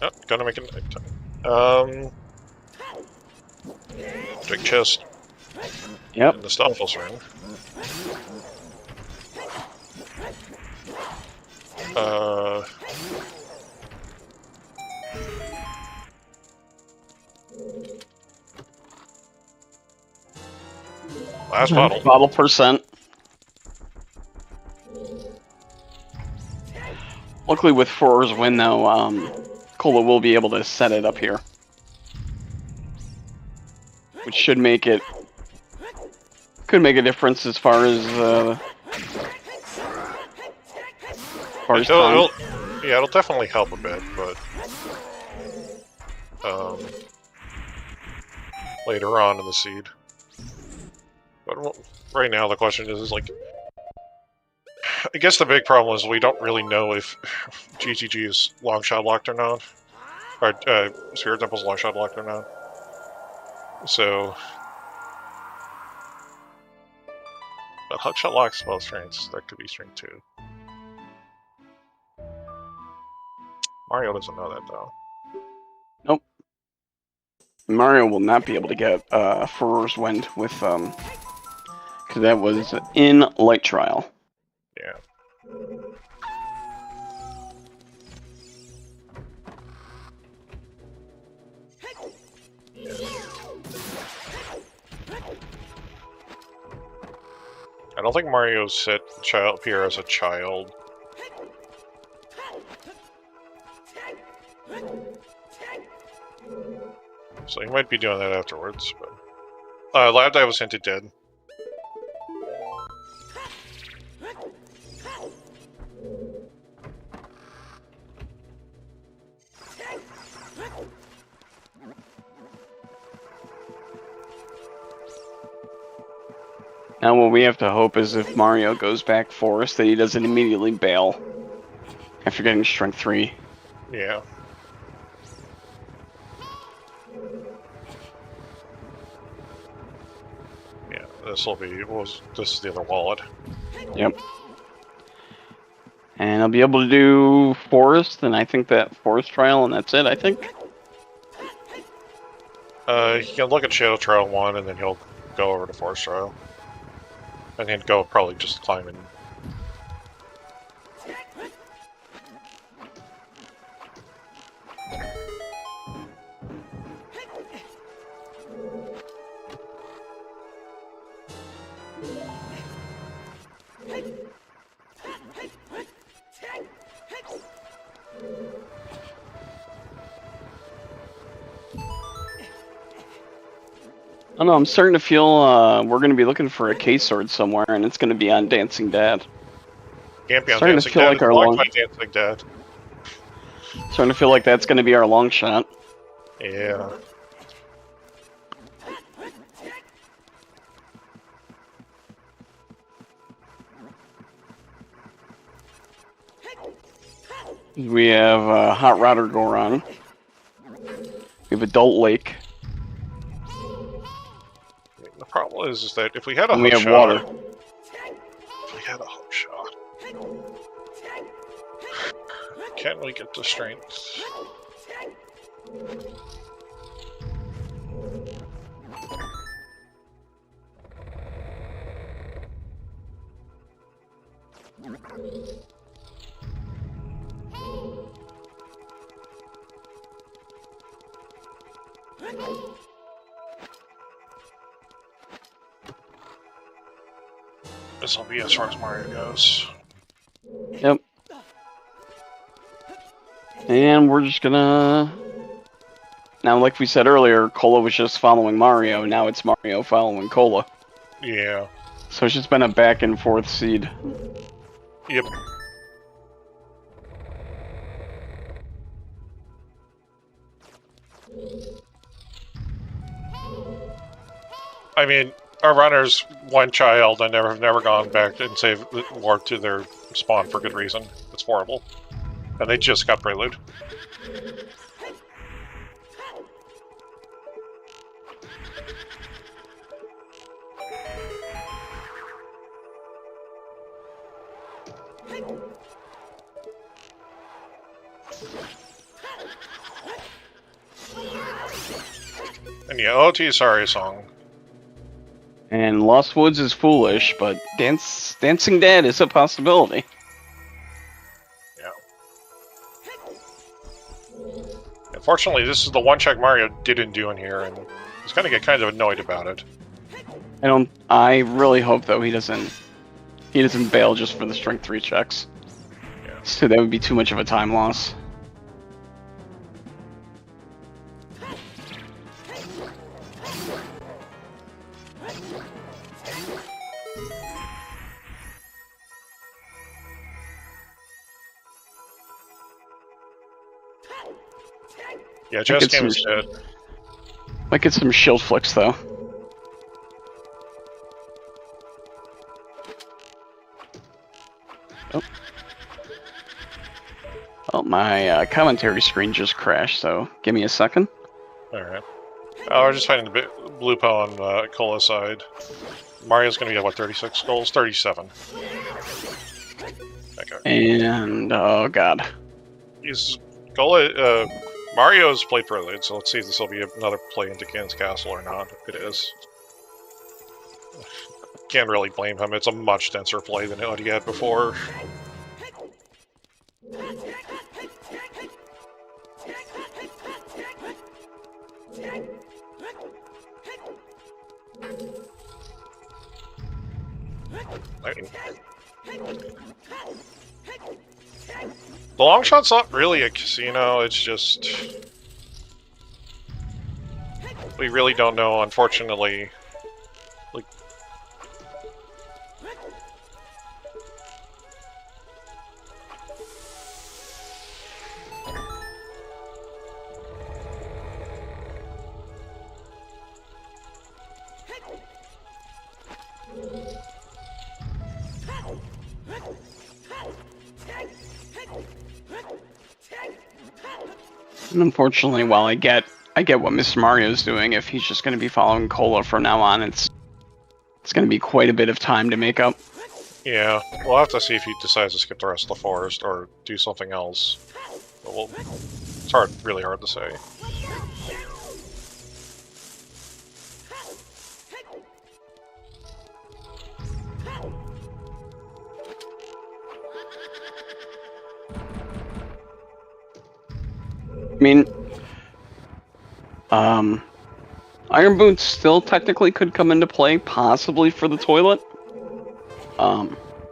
Oh, gotta make it nighttime. Big chest. Yep. In the Stoffels room. Last bottle. Bottle percent. Luckily with Four's win though, Cola will be able to set it up here. Which should make it... could make a difference as far as time. Yeah, it'll definitely help a bit, but... later on in the seed. But right now the question is like... I guess the big problem is we don't really know if GGG is long shot locked or not. Or Spirit Temple's long shot locked or not. So... But hookshot locks spell strengths, that could be strength 2. Mario doesn't know that though. Nope. Mario will not be able to get Four's Wind with because that was in light trial. Yeah. I don't think Mario's set child here as a child. So he might be doing that afterwards, but... Lab Dive was hinted dead. Now what we have to hope is if Mario goes back Forest that he doesn't immediately bail after getting strength 3. Yeah. Yeah, this will be... this is the other wallet. Yep. And I'll be able to do Forest, and I think that Forest Trial, and that's it, I think. He can look at Shadow Trial 1, and then he'll go over to Forest Trial. And he'd go probably just climbing. I don't know, I'm starting to feel we're going to be looking for a K-Sword somewhere, and it's going to be on Dancing Dad. Champion Starting to dancing feel dead. like our Long long- fight dancing dead. Starting to feel like that's going to be our long shot. Yeah. We have Hot Rodder Goron. We have Adult Lake. The problem is that if we had a And we hook have shot, water. if we had a hook shot, can't we get the strength? This will be as far as Mario goes. Yep. And we're just gonna... Now, like we said earlier, Cola was just following Mario. Now it's Mario following Cola. Yeah. So it's just been a back and forth seed. Yep. I mean, our runners, one child, and have never gone back and saved warp to their spawn for good reason. It's horrible. And they just got prelude. And yeah, OoT sorry song. And Lost Woods is foolish, but Dancing Dad is a possibility. Yeah. Unfortunately, this is the one check Mario didn't do in here, and he's gonna get kind of annoyed about it. I really hope though he doesn't bail just for the strength 3 checks. Yeah. So that would be too much of a time loss. Yeah, Jess get game is dead. Might get some shield flicks though. Oh, my commentary screen just crashed, so give me a second. Alright. Oh, we're just fighting the blue po on Cola's side. Mario's gonna get, what, 36 goals? 37. Okay. And, oh god. Mario's played prelude, so let's see if this will be another play into Gan's Castle or not. It is. Can't really blame him. It's a much denser play than what he had before. The long shot's not really a casino, it's just... We really don't know, unfortunately. Like... And unfortunately, while I get what Mr. Mario's doing, if he's just going to be following Cola from now on, it's going to be quite a bit of time to make up. Yeah, we'll have to see if he decides to skip the rest of the forest or do something else. But it's really hard to say. I mean, Iron Boots still technically could come into play, possibly for the toilet.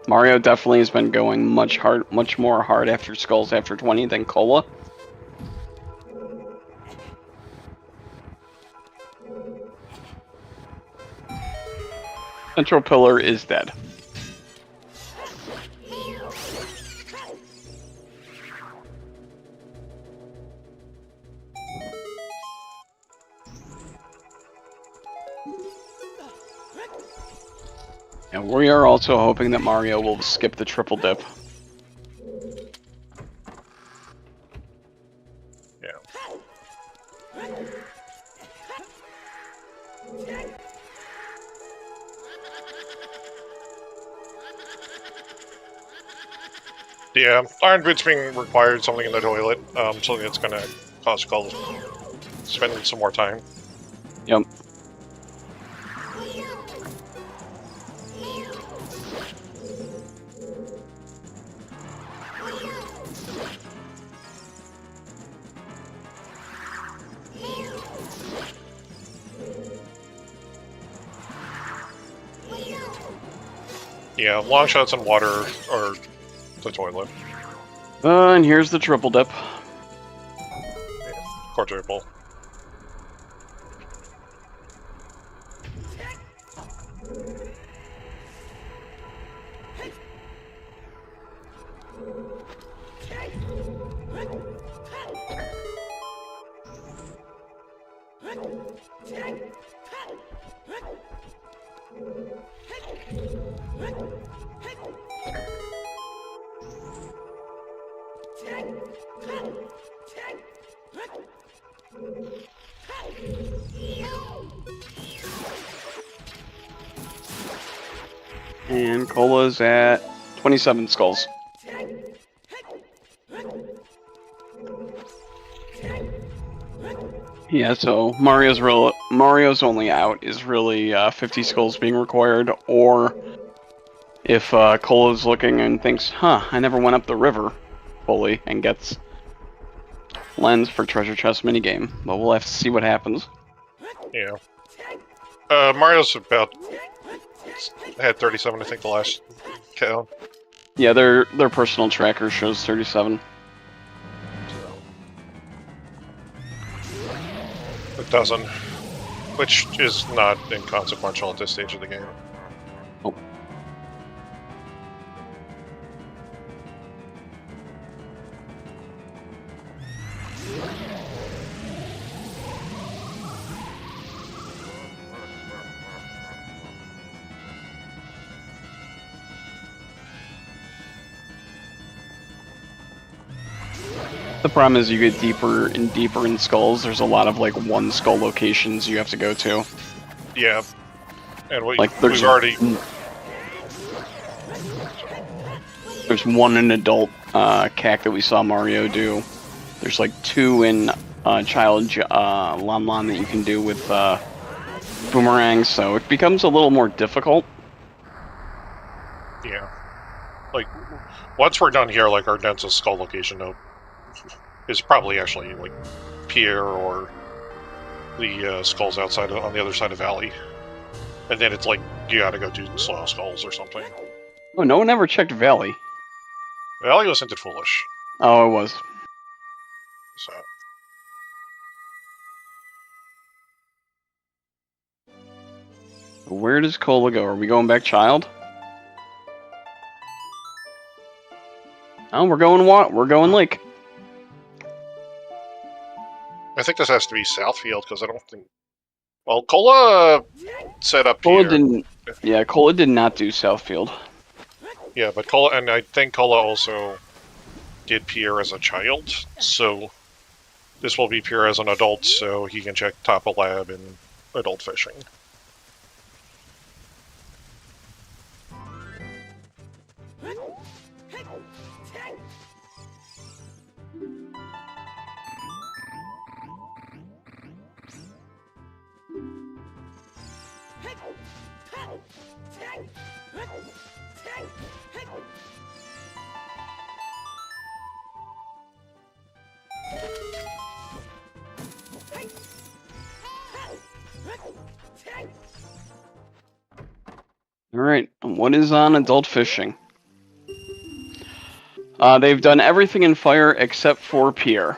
Mario definitely has been going much more hard after Skulls after 20 than Cola. Central Pillar is dead. And we are also hoping that Mario will skip the triple dip. Yeah. Yeah, Iron Boots being required, something in the toilet, something that's gonna cause Cole spending some more time. Yep. Yeah, long shots in water or the toilet. And here's the triple dip. Yeah, quadruple. And Cola's at 27 skulls. Yeah, so Mario's only out is really 50 skulls being required, or if Cola's looking and thinks, huh, I never went up the river fully, and gets lens for treasure chest minigame. But we'll have to see what happens. Yeah. Mario's had 37, I think, the last count. Yeah, their personal tracker shows 37. It doesn't, which is not inconsequential at this stage of the game. Oh. The problem is you get deeper and deeper in skulls. There's a lot of like one skull locations you have to go to. Yeah, and Like we've already. There's one in adult CAC that we saw Mario do. There's like two in child Lon Lon that you can do with boomerangs, so it becomes a little more difficult. Yeah, like once we're done here, like our densest skull location note is probably actually like Pierre or the skulls outside on the other side of Valley, and then it's like you gotta go do soil skulls or something. Oh, no one ever checked Valley. Valley was hinted foolish. Oh, it was. So. Where does Cola go? Are we going back child? Oh, we're going lake. I think this has to be Southfield because I don't think. Well, Cola set up Cola here. didn't. Yeah, Cola did not do Southfield. Yeah, but Cola, and I think Cola also did Pierre as a child, so this will be Pierre as an adult, so he can check Top of Lab and adult fishing. Alright, what is on adult fishing? They've done everything in fire except for Pierre.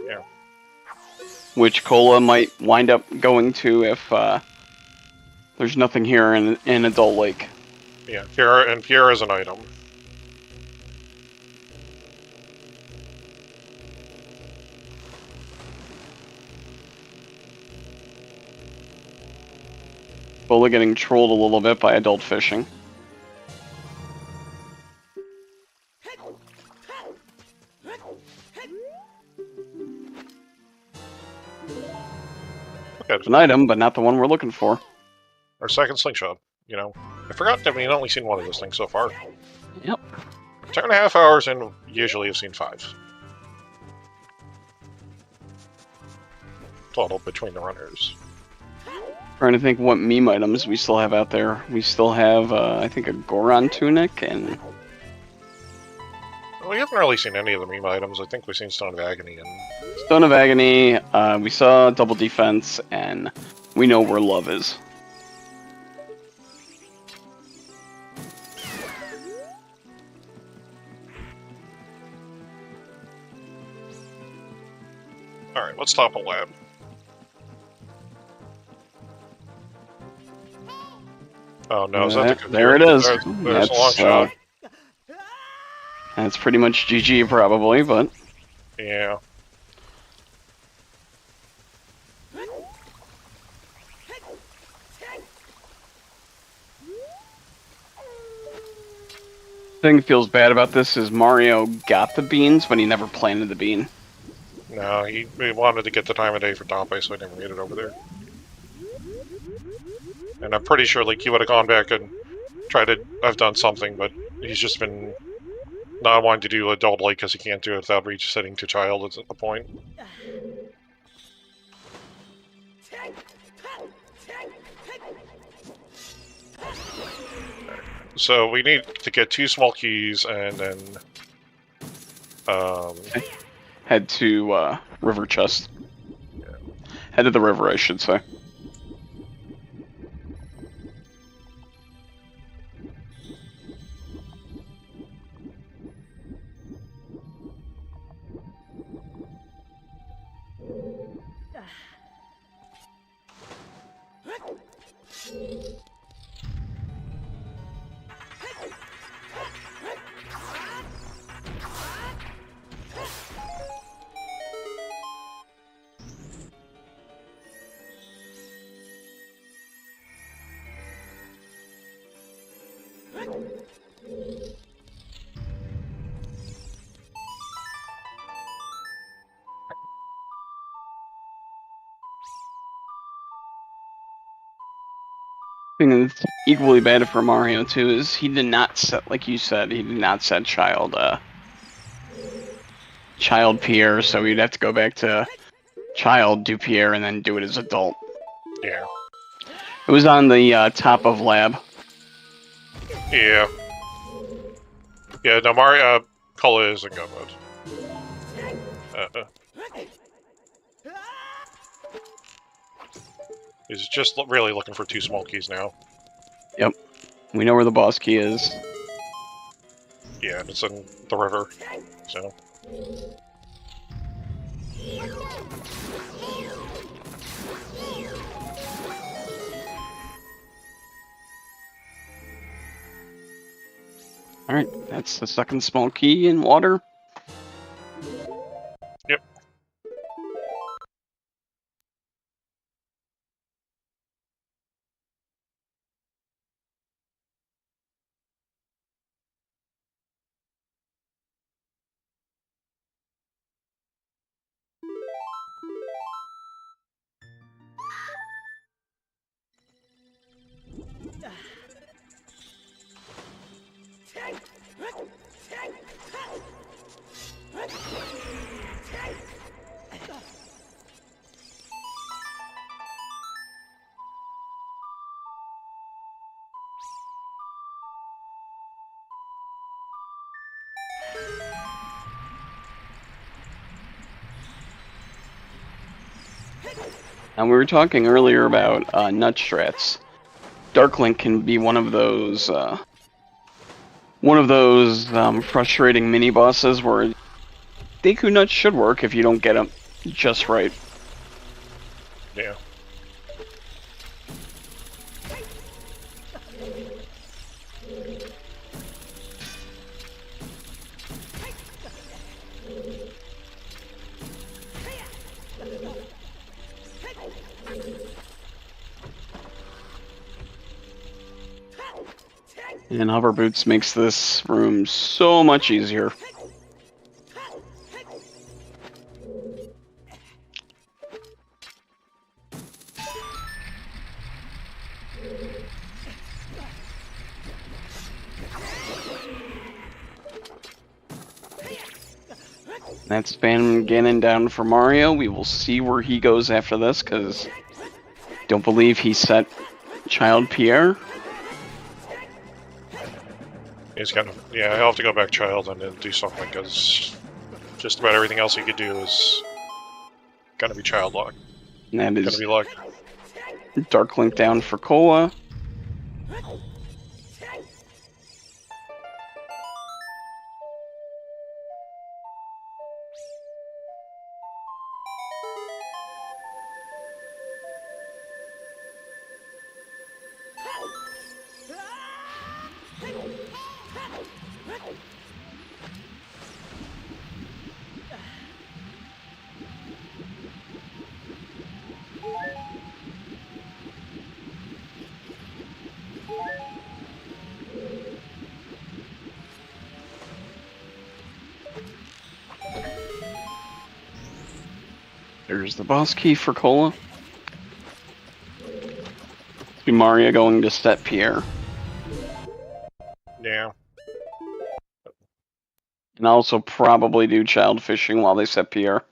Yeah. Which Cola might wind up going to if there's nothing here in Adult Lake. Yeah, Pierre is an item. Cola getting trolled a little bit by adult fishing. Okay. It's an item, but not the one we're looking for. Our second slingshot. You know, I forgot that we've only seen one of those things so far. Yep. 2.5 hours, and usually have seen 5 total between the runners. Trying to think what meme items we still have out there. We still have, I think, a Goron tunic and... We haven't really seen any of the meme items. I think we've seen Stone of Agony and... Stone of Agony, we saw Double Defense, and we know where love is. Alright, let's top a lab. Oh no, is that the computer? There it is. There's a long shot. That's pretty much GG probably, but... Yeah. thing that feels bad about this is Mario got the beans, but he never planted the bean. No, he wanted to get the time of day for Dompe, so he never made it over there. And I'm pretty sure, like, he would have gone back and tried to have done something, but he's just been not wanting to do adult like because he can't do it without resetting to child at the point. So we need to get 2 small keys and then head to river chest. Yeah. Head to the river, I should say. Thing that's equally bad for Mario too is he did not set, like you said, he did not set child Pierre, so we'd have to go back to child, do Pierre, and then do it as adult. Yeah. It was on the top of lab. Yeah. Yeah, no, Mario, Cola is in gun mode. He's just really looking for 2 small keys now. Yep. We know where the boss key is. Yeah, and it's in the river, so... Alright, that's the second small key in water. Yep. And we were talking earlier about nut strats. Dark Link can be one of those frustrating mini bosses where Deku nuts should work if you don't get them just right. Yeah. And hover boots makes this room so much easier. That's Van Ganon down for Mario. We will see where he goes after this, because don't believe he set Child Pierre. He's gonna, yeah, he'll have to go back Child and then do something, because just about everything else he could do is gonna be Child lock. And that Gonna is be like Dark Link down for Cola. There's the boss key for Cola. Be Mario going to set Pierre. yeah. And also probably do Child Fishing while they set Pierre.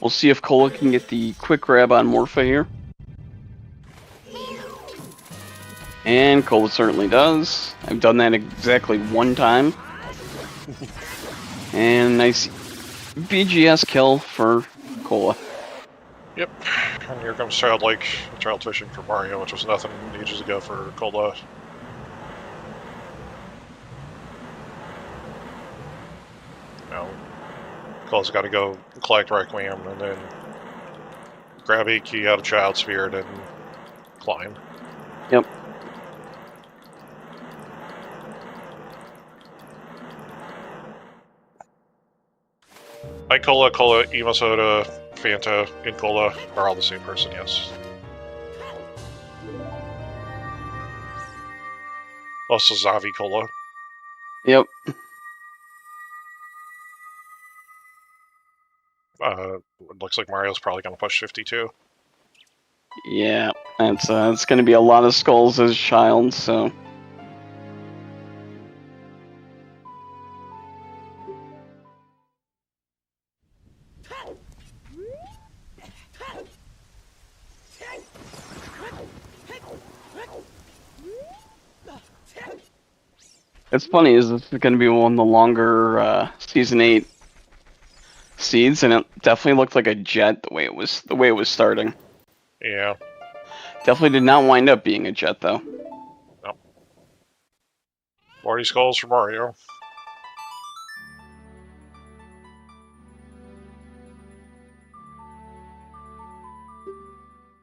We'll see if Cola can get the quick grab on Morpha here. And Cola certainly does. I've done that exactly one time. And nice BGS kill for Cola. Yep. And here comes Child Fishing for Mario, which was nothing ages ago for Cola. Now, Cola's got to go collect Requiem and then grab a key out of Child Spirit and climb. Yep. Like Cola, Emo Soda, Fanta, and Cola are all the same person, yes. Also Zavi Cola. Yep. Looks like Mario's probably going to push 52. Yeah, it's going to be a lot of skulls as Child, so... It's funny, is this going to be one of the longer Season 8 seeds, and it definitely looked like a jet the way it was starting. Yeah. Definitely did not wind up being a jet, though. No. 40 skulls for Mario.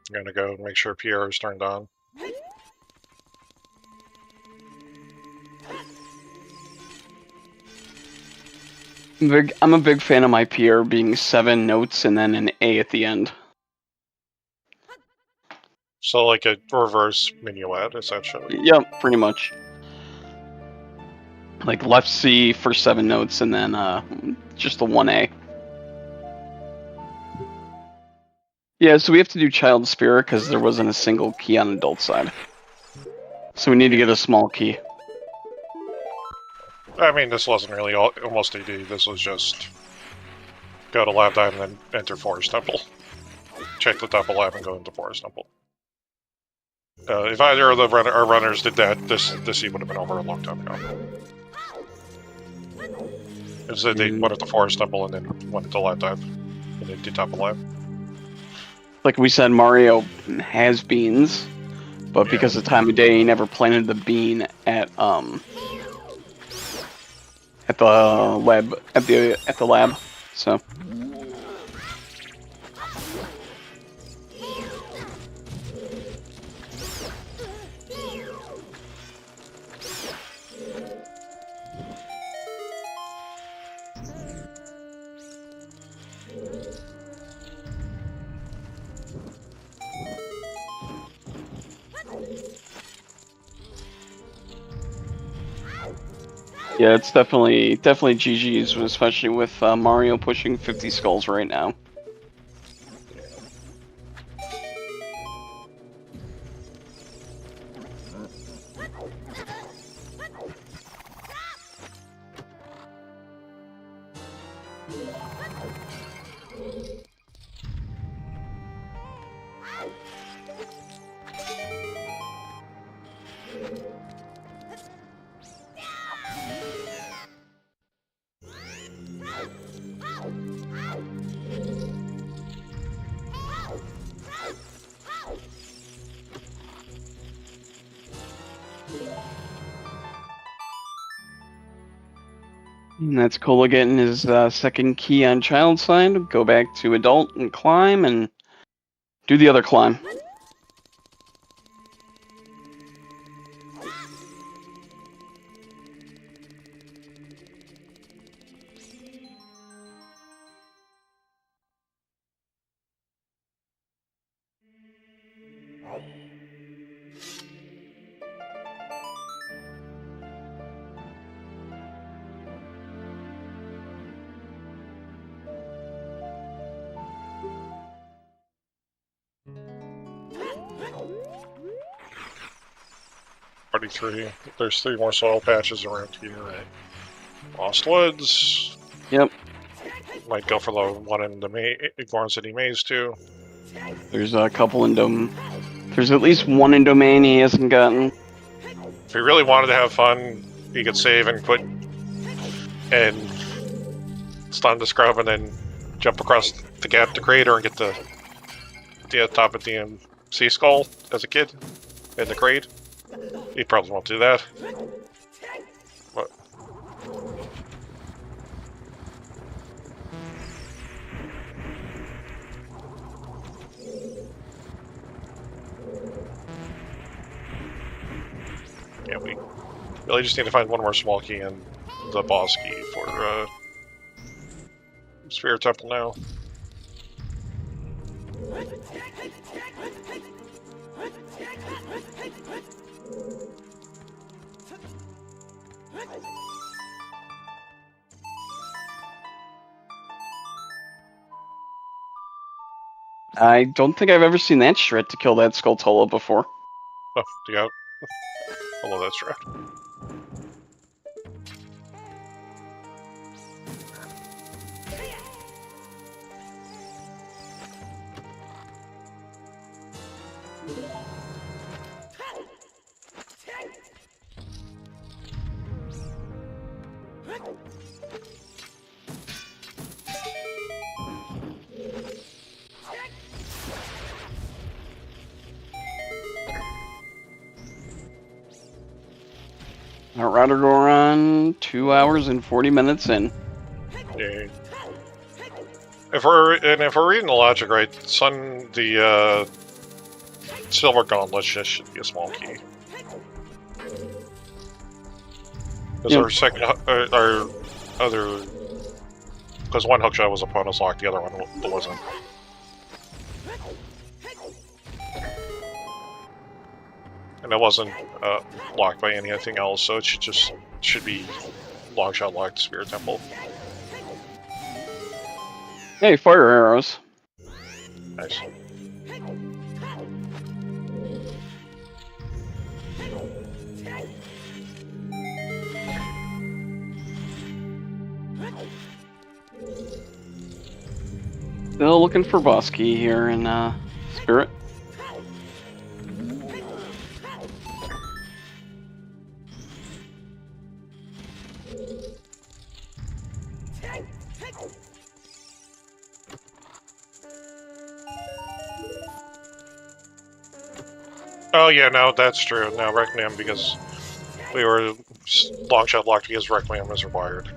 I'm gonna go make sure Pierre is turned on. I'm a big fan of my Pierre being 7 notes and then an A at the end. So like a reverse minuet, essentially. Yep, pretty much. Like left C for 7 notes and then just the 1A. Yeah, so we have to do Child Spirit because there wasn't a single key on adult side. So we need to get a small key. I mean, this wasn't really almost AD. This was just go to Lab Dive and then enter Forest Temple. Check the Temple Lab and go into Forest Temple. If either of our runners did that, this scene would have been over a long time ago. Instead, they went at the Forest Temple and then went into Lab Dive. in the top left. Like we said, Mario has beans, but because of the time of day, he never planted the bean at the lab. So. Yeah, it's definitely GG's, especially with Mario pushing 50 skulls right now. And that's Cola getting his second key on child side. Go back to adult and climb and do the other climb. Already 3. There's 3 more soil patches around here. Lost Woods. Yep. Might go for the one in the Gorn City Maze too. There's a couple in There's at least one in Domain he hasn't gotten. If he really wanted to have fun, he could save and quit and stun the scrub and then jump across the gap to Crater and get the top of the sea skull as a kid in the crate. He probably won't do that. But yeah, we really just need to find one more small key and the boss key for Sphere Temple now. I don't think I've ever seen that shred to kill that Skulltula before. Oh, yeah. I love that strat. Our router go on 2 hours and 40 minutes in. Yeah. If we're reading the logic right, the Silver Gauntlet just should be a small key. Because our other, because one hookshot was a bonus lock, the other one wasn't. And it wasn't locked by anything else, so it should be longshot locked Spirit Temple. Hey, fire arrows. Nice. Still looking for boss key here in Spirit. Oh yeah, no, that's true. No, Requiem because we were long shot locked because Requiem was required,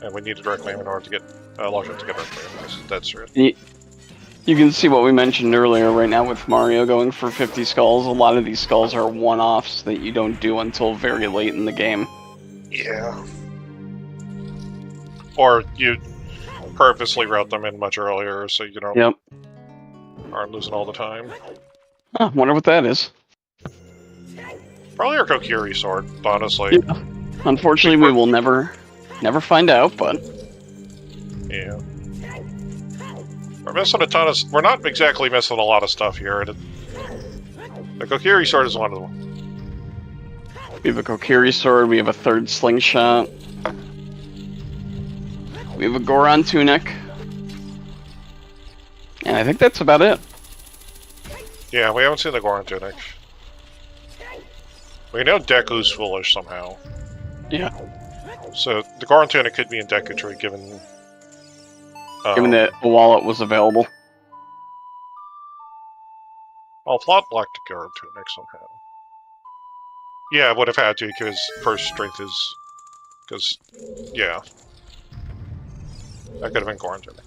and we needed Requiem in order to get long shot to get Requiem. That's true. You can see what we mentioned earlier right now with Mario going for 50 skulls. A lot of these skulls are one-offs that you don't do until very late in the game. Yeah. Or you purposely route them in much earlier so you don't aren't losing all the time. Huh, wonder what that is. Probably our Kokiri sword, honestly. Yeah. Unfortunately, we will never find out, but... Yeah. We're missing a ton of... We're not exactly missing a lot of stuff here. The Kokiri sword is one of them. We have a Kokiri sword, we have a third slingshot. We have a Goron tunic. And I think that's about it. Yeah, we haven't seen the Goron tunic. We know Deku's foolish somehow. Yeah. So the Goron tunic could be in Deku tree given... Given that a wallet was available. I'll plot block the Goron tunic somehow. Yeah, I would have had to because first strength is... Because, yeah. That could have been Goron tunic.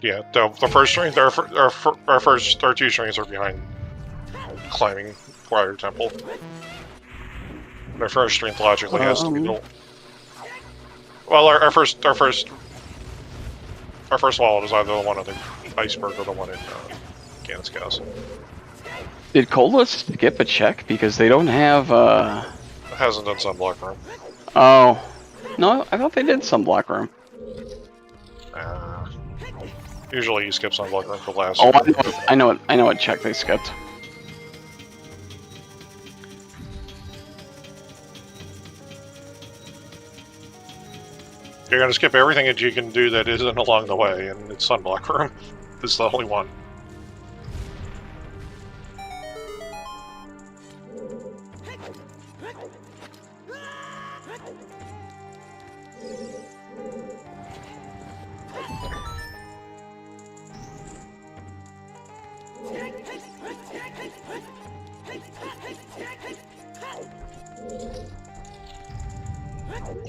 Yeah, the first strength, our two strengths are behind climbing Warrior Temple. Our first strength logically has to be the... Well, our first wallet is either the one on the iceberg or the one in Ganon's Castle. Did Cola skip a check because they don't have It hasn't done Sunblock Room. Oh. No, I thought they did Sunblock Room. Usually you skip Sunblock Room for last. Oh, I know what check they skipped. You're gonna skip everything that you can do that isn't along the way, and it's Sunblock Room. This is the only one.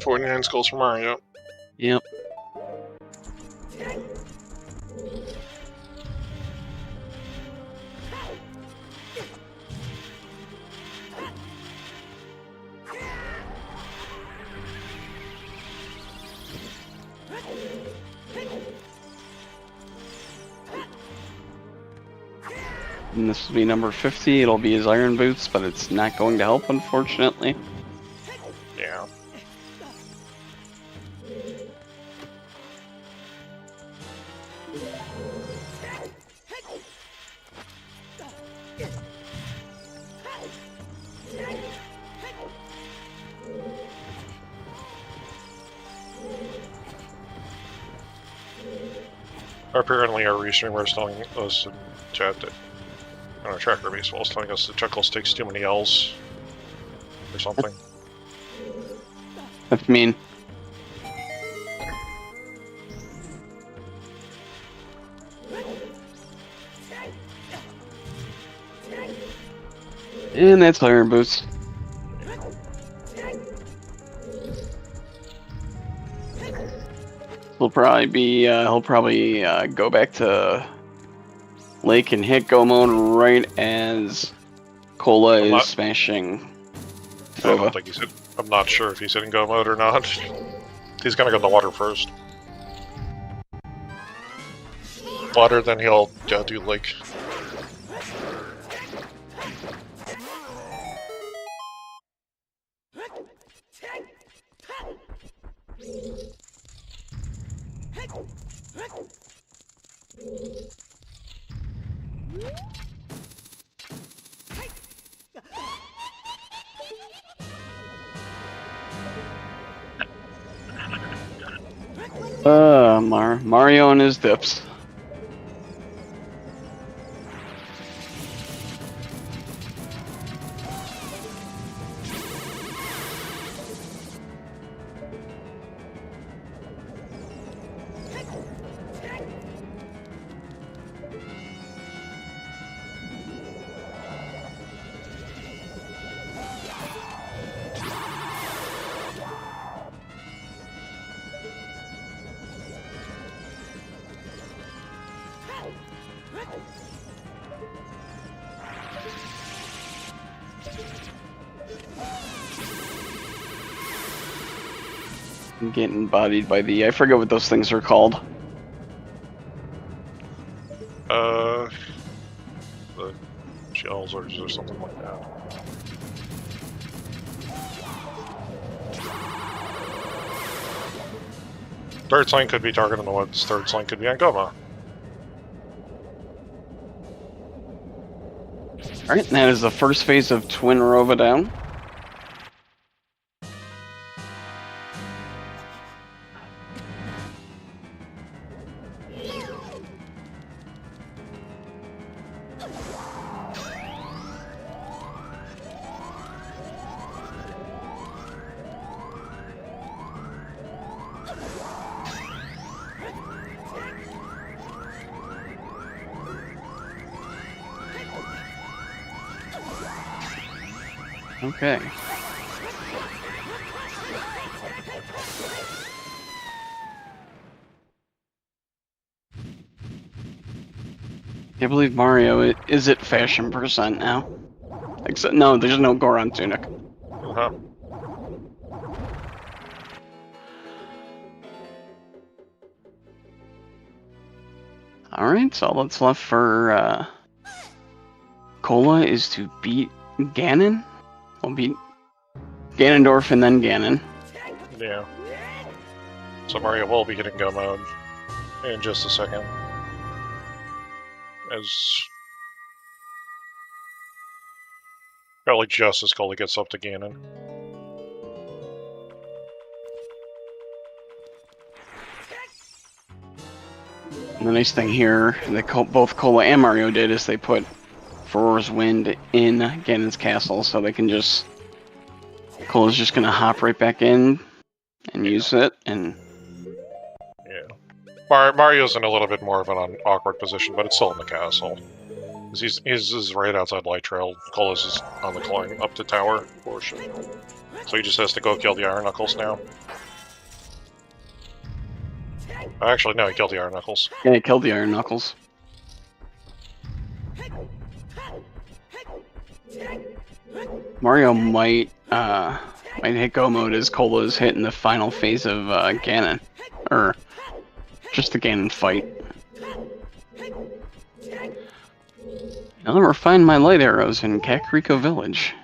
$49 skulls for Mario. Yep. And this will be number 50. It'll be his iron boots, but it's not going to help, unfortunately. Yeah. Apparently our restreamer is telling us in chat that on our tracker baseball is telling us that Chuckles takes too many L's or something. That's mean. And that's iron boots. He'll probably go back to Lake and hit go mode right as Cola is smashing. I don't think he's hit. I'm not sure if he's hitting go mode or not. He's gonna go in the water first. Water, then he'll do Lake. Mario and his dips. Getting bodied by the... I forget what those things are called. The shells or something like that. Third Slink could be Target in the Woods. Third Slink could be Angoma. Alright, that is the first phase of Twin Rova down. Okay. I believe Mario is at fashion percent now. Except no, there's no Goron tunic. Uh-huh. Alright, so all that's left for Cola is to beat Ganon. We'll beat Ganondorf and then Ganon. Yeah. So Mario will be getting go mode in just a second. As probably just as Cola gets up to Ganon. And the nice thing here that both Cola and Mario did is they put Furor's Wind in Ganon's castle, so they can just... Cola's just gonna hop right back in and use it, and... Yeah. Mario's in a little bit more of an awkward position, but it's still in the castle. He's right outside Light Trail. Cola's is on the climb up to tower portion. So he just has to go kill the Iron Knuckles now. Actually, no, he killed the Iron Knuckles. Yeah, he killed the Iron Knuckles. Mario might hit go mode as Cola is hitting the final phase of Ganon. Or just the Ganon fight. I'll never find my light arrows in Kakariko Village.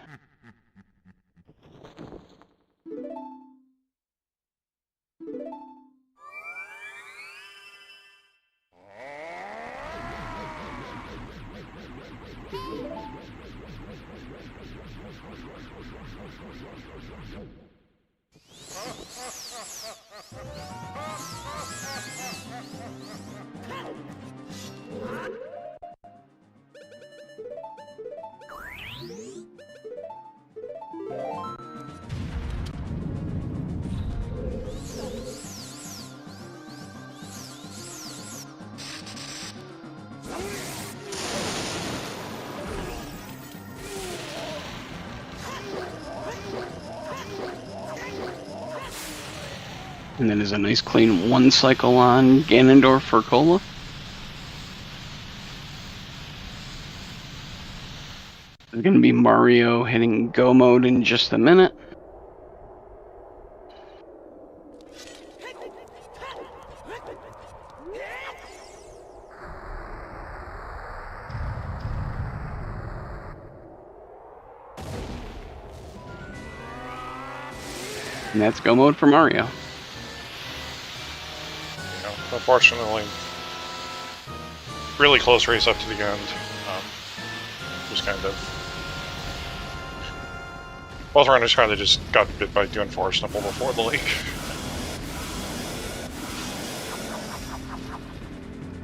And then there's a nice clean one cycle on Ganondorf for Cola. There's going to be Mario hitting go mode in just a minute. And that's go mode for Mario. Unfortunately, really close race up to the end. Just kind of... Both runners kind of just got bit by doing Forest Temple before the lake.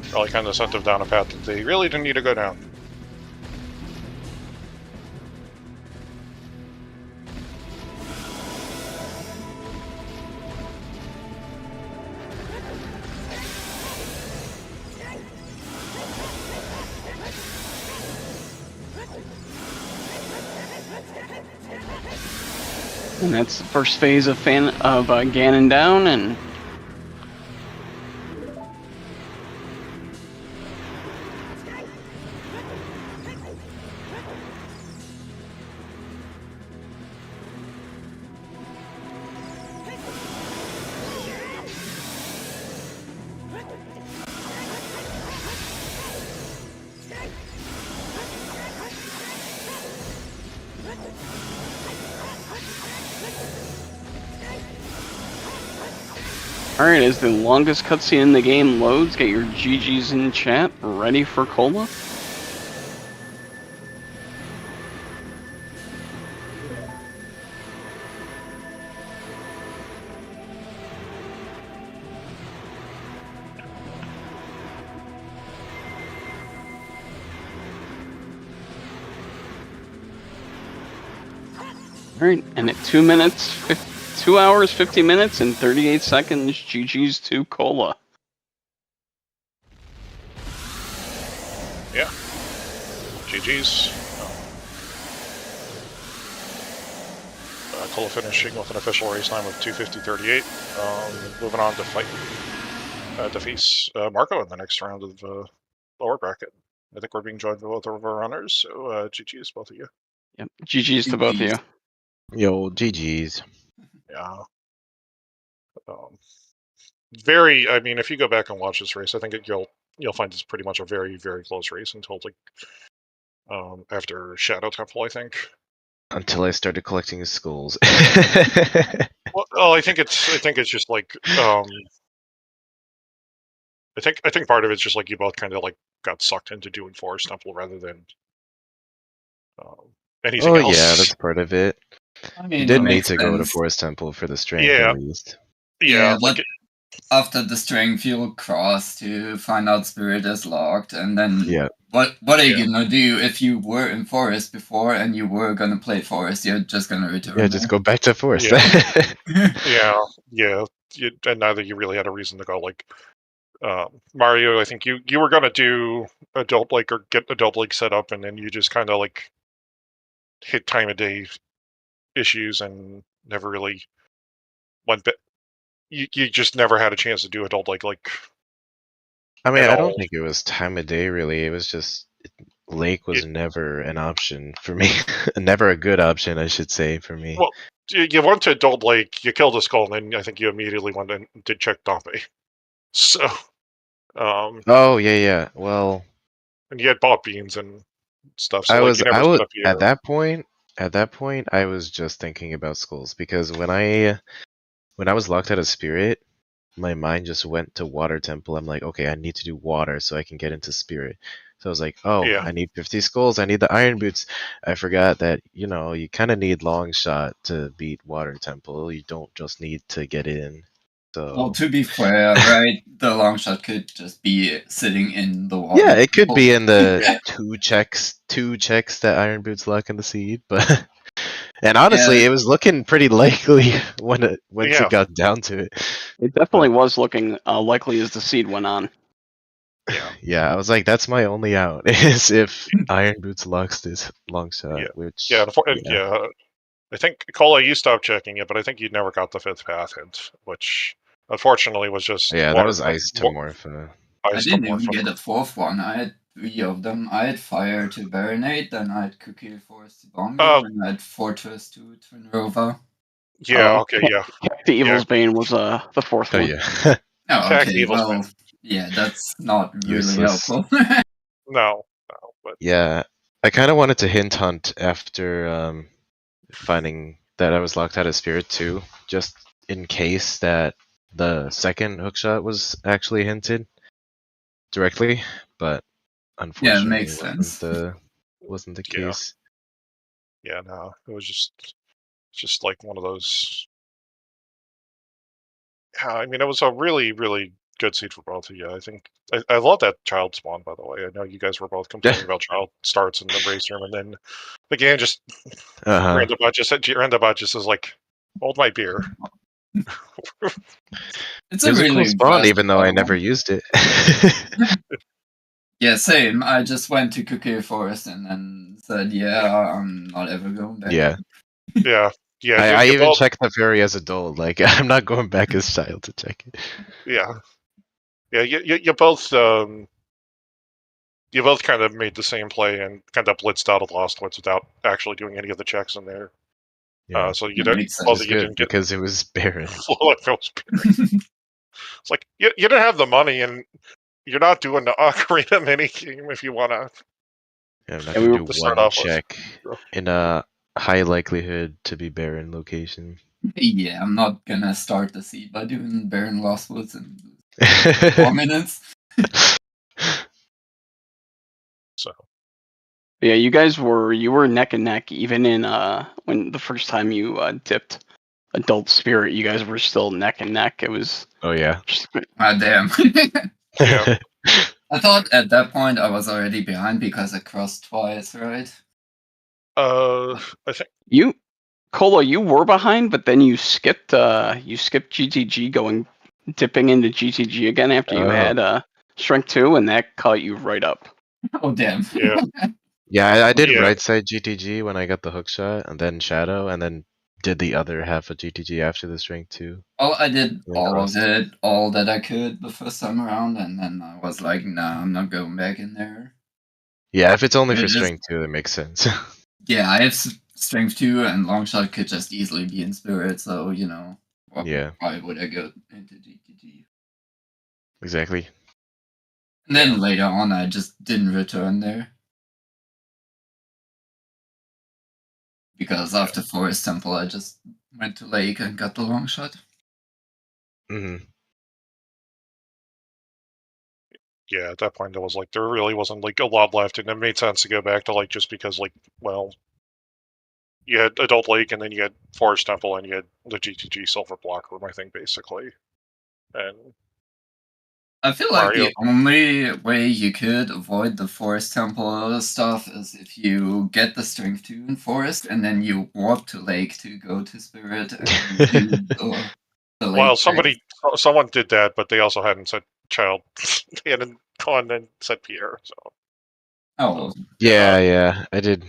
Probably kind of sent them down a path that they really didn't need to go down. And that's the first phase of Ganon down, and Alright, as the longest cutscene in the game loads, get your GGs in chat, ready for Cola. Alright, and at 2 hours, 50 minutes, and 38 seconds, GG's to Cola. Yeah. GG's. Cola finishing with an official race time of 2:50:38. Moving on to fight to face Marco in the next round of lower bracket. I think we're being joined by both of our runners, so GG's both of you. Yep, GG's to both of you. Yo, GG's. Yeah. Very. I mean, if you go back and watch this race, I think you'll find it's pretty much a very, very close race until like after Shadow Temple, I think. Until I started collecting skulls. Well, I think it's just like I think part of it's just like you both kind of like got sucked into doing Forest Temple rather than anything else. Yeah, that's part of it. I mean, You did that need makes to go to sense. Forest Temple for the strength Yeah. at least. Yeah, but after the strength, you'll cross to find out Spirit is locked, and then Yeah. what are you gonna do if you were in Forest before and you were gonna play Forest? You're just gonna return. Yeah, just go back to Forest. Yeah. And neither you really had a reason to go. Like Mario, I think you were gonna do Adult Lake or get Adult Lake set up, and then you just kind of like hit time of day issues and never really went. You just never had a chance to do Adult Lake. Like I mean, at I don't all. think it was time of day really. It was just Lake was never an option for me. Never a good option, I should say, for me. Well, you went to Adult Lake, you killed a skull, and then I think you immediately went and did check Dompe. So, Oh yeah. Well, and you had bought beans and stuff. So I like, was you never set up your... at that point I was just thinking about skulls because when I was locked out of Spirit, my mind just went to Water Temple. I'm like, okay, I need to do water so I can get into Spirit. So I was like, oh, Yeah. I need 50 skulls. I need the Iron Boots. I forgot that, you kind of need Long Shot to beat Water Temple. You don't just need to get in. So. Well, to be fair, right, the long shot could just be sitting in the water. Yeah, it could be in the two checks that Iron Boots lock in the seed, but and honestly, it was looking pretty likely once it got down to it. It definitely was looking likely as the seed went on. Yeah, I was like, that's my only out is if Iron Boots locks this Long Shot, which I think Cola, you stopped checking it, but I think you never got the 5th path hint, which unfortunately was just that was Ice to Morpha. I didn't even get a 4th one. I had 3 of them. I had Fire to Baronade, then I had Cookie Forest to Bongo, and I had Fortress to Twin Rover. Yeah, okay, yeah. The Evil's Bane was the 4th one. Yeah. Oh, okay, well, yeah, that's not really helpful. No, but... Yeah, I kind of wanted to hint hunt after finding that I was locked out of Spirit too, just in case that the second hookshot was actually hinted directly, but unfortunately, it makes sense. wasn't the case. Yeah, no, it was just like one of those. Yeah, I mean, it was a really, really good seed for both of you. I think I love that child spawn, by the way. I know you guys were both complaining about child starts in the race room, and then the game just Randomized just is like, hold my beer. It's a really cool spawn, even though I never used it. Yeah, same. I just went to Cookie Forest and then said, I'm not ever going back. Yeah. I even checked the fairy as adult. Like, I'm not going back as child to check it. Yeah. You both kind of made the same play and kind of blitzed out of Lost Woods without actually doing any of the checks in there. Yeah. So you didn't get because it was barren. It's like you didn't have the money, and you're not doing the Ocarina mini game if you want to. Yeah, I'm not going to do one check in a high likelihood to be barren location. Yeah, I'm not gonna start the seed by doing Baron Lost Woods in 4 minutes. So Yeah, you were neck and neck even in when the first time you dipped Adult Spirit, you guys were still neck and neck. It was Oh yeah. just, Ah, damn. yeah, I thought at that point I was already behind because I crossed twice, right? I think you Cola, you were behind, but then you skipped GTG dipping into GTG again after you Oh. had Strength 2, and that caught you right up. Oh, damn. yeah, Yeah, I did Yeah. right side GTG when I got the hook shot, and then Shadow, and then did the other half of GTG after the string too. Oh, I did Then all of crossed. it, all that I could the first time around, and then I was like, nah, I'm not going back in there. Yeah, if it's only It for is- string two, that makes sense. Yeah, I have strength 2, and Longshot could just easily be in Spirit, so, Yeah. why would I go into GTG? Exactly. And then later on, I just didn't return there. Because after Forest Temple, I just went to Lake and got the long shot. hmm yeah. At that point, there really wasn't like a lot left, and it made sense to go back to like just because you had Adult Lake, and then you had Forest Temple, and you had the GTG Silver Block Room, I think, basically, and I feel like Mario. the only way you could avoid the Forest Temple stuff is if you get the Strength 2 in Forest, and then you warp to Lake to go to Spirit and do the Lake. Well, someone did that, but they also hadn't said child. They hadn't gone and said Pierre. So Oh. Yeah, I did.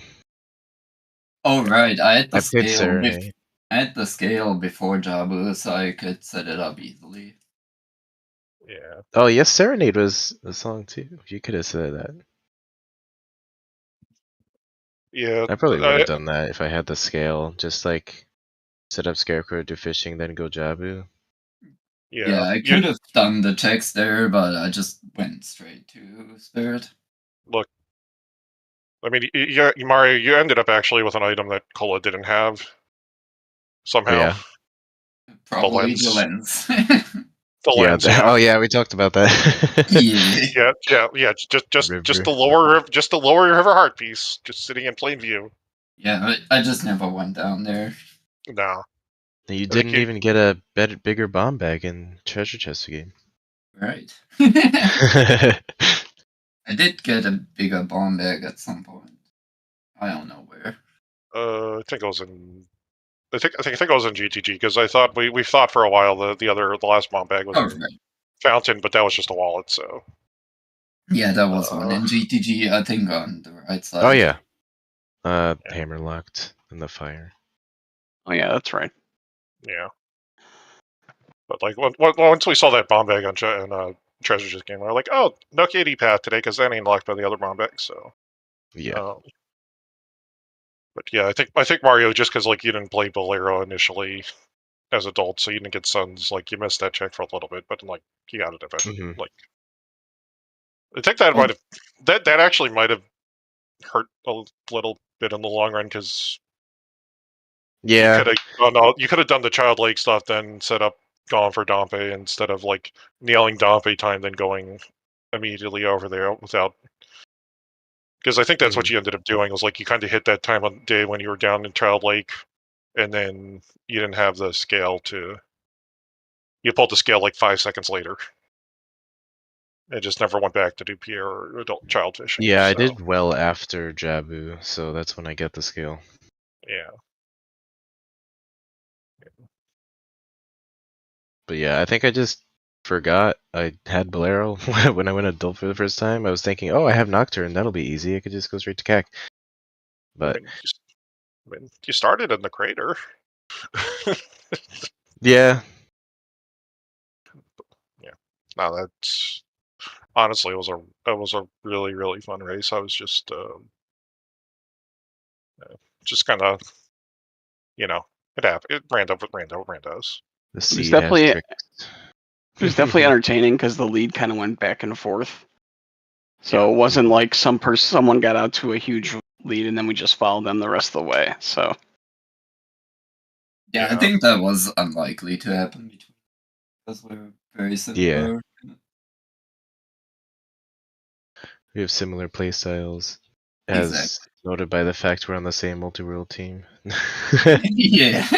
Oh, right. I had the I played scale. Serenade. I had the scale before Jabu, so I could set it up easily. yeah, Oh yes, Serenade was a song too. You could have said that. yeah. I probably would have done that if I had the scale. Just like set up Scarecrow, do fishing, then go Jabu. Yeah, I You- could have done the checks there, but I just went straight to Spirit. Look, I mean, Mario, you ended up actually with an item that Cola didn't have somehow. Yeah. Probably lens. the lens. The Yeah. lens, yeah. Oh yeah, we talked about that. Yeah. Just River. the lower river heart piece, just sitting in plain view. Yeah, I just never went down there. Nah. You think didn't you- even get a bigger bomb bag in Treasure Chest game. Right. I I did get a bigger bomb bag at some point. I don't know where. I think it was in. I think it was in GTG because I thought we thought for a while the last bomb bag was Oh, in right. Fountain, but that was just a wallet. So Yeah, that was one in GTG, I think, on the right side. Oh yeah. Hammer locked in the fire. Oh yeah, that's right. yeah. But like once we saw that bomb bag on Treasure Chest game, we were like, oh, no KD path today because that ain't locked by the other bomb bag. So Yeah. but yeah, I think Mario, just because like you didn't play Bolero initially as adult, so you didn't get Suns, like you missed that check for a little bit, but like you got it eventually. Mhm. Like I think that might have that actually might have hurt a little bit in the long run because Yeah. you could have done the Child Lake stuff, then set up Gone for Dompe instead of like nailing Dompe time, then going immediately over there without. Because I think that's what you ended up doing was like you kind of hit that time of day when you were down in Child Lake, and then you didn't have the scale to. You pulled the scale like 5 seconds later. It just never went back to do Pierre or adult child fishing. Yeah, I so, did well after Jabu, so that's when I get the skill. Yeah. But yeah, I think I just forgot I had Bolero when I went adult for the first time. I was thinking, oh, I have Nocturne, that'll be easy. I could just go straight to CAC. But I mean, you started in the crater. yeah. Yeah. No, that's honestly it was a really, really fun race. I was just kind of, it happened. It ran up with randos. The It was seed definitely has tricks. it was definitely entertaining because the lead kind of went back and forth. So it wasn't like someone got out to a huge lead and then we just followed them the rest of the way. So Yeah, I Yeah. think that was unlikely to happen between because we're very similar. We have similar playstyles, as Exactly. noted by the fact we're on the same multi-world team. Yeah.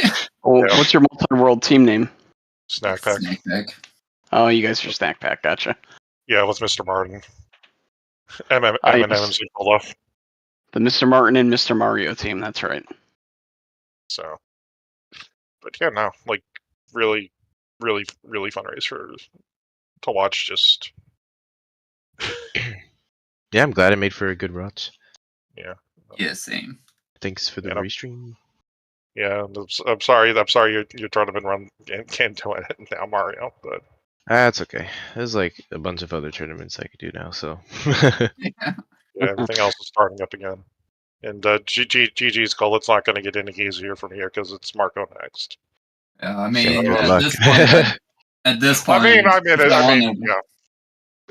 Oh, Yeah. what's your multi-world team name? Snack pack. Snack pack. Oh, you guys are Snack Pack. Gotcha. Yeah, with Mr. Martin. M&M's Yes. and cola. The Mr. Martin and Mr. Mario team. That's right. So, but yeah, no, like really, really, really fun race to watch. Just Yeah, I'm glad I made for a good watch. yeah, Yeah, same. Thanks for the And restream. yeah. I'm sorry your tournament run can't do it now, Mario. But That's okay. There's like a bunch of other tournaments I could do now, so. Yeah. yeah, everything else is starting up again. And GG's call. It's not going to get any easier from here because it's Marco next. I So, mean, good at luck. this point, at this point,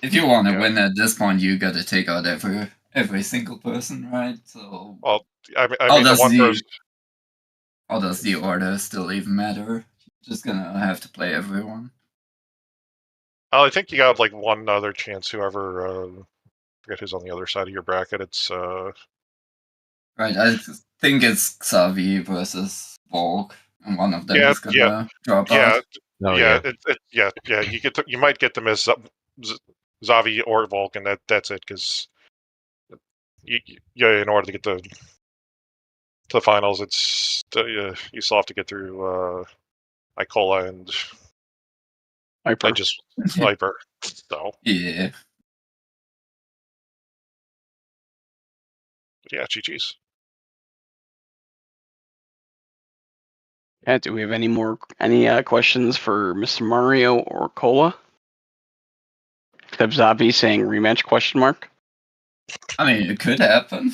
if you want to Yeah. win at this point, you got to take out every single person, right? So, Well, I mean, how the does one person. how does the order still even matter? Just gonna have to play everyone. Oh, I think you got like one other chance. Whoever, forget who's on the other side of your bracket. It's Right, I think it's Xavi versus Volk, and one of them Yeah, is gonna drop yeah, out. Oh yeah, yeah. yeah. You might get them as Xavi or Volk, and that's it. Because in order to get to the finals, it's you still have to get through Icola and Hyper. just Sniper. So Yeah. yeah, GG's. Yeah, do we have any questions for Mr. Mario or Cola? Except Zabi saying rematch question mark. I mean, it could happen.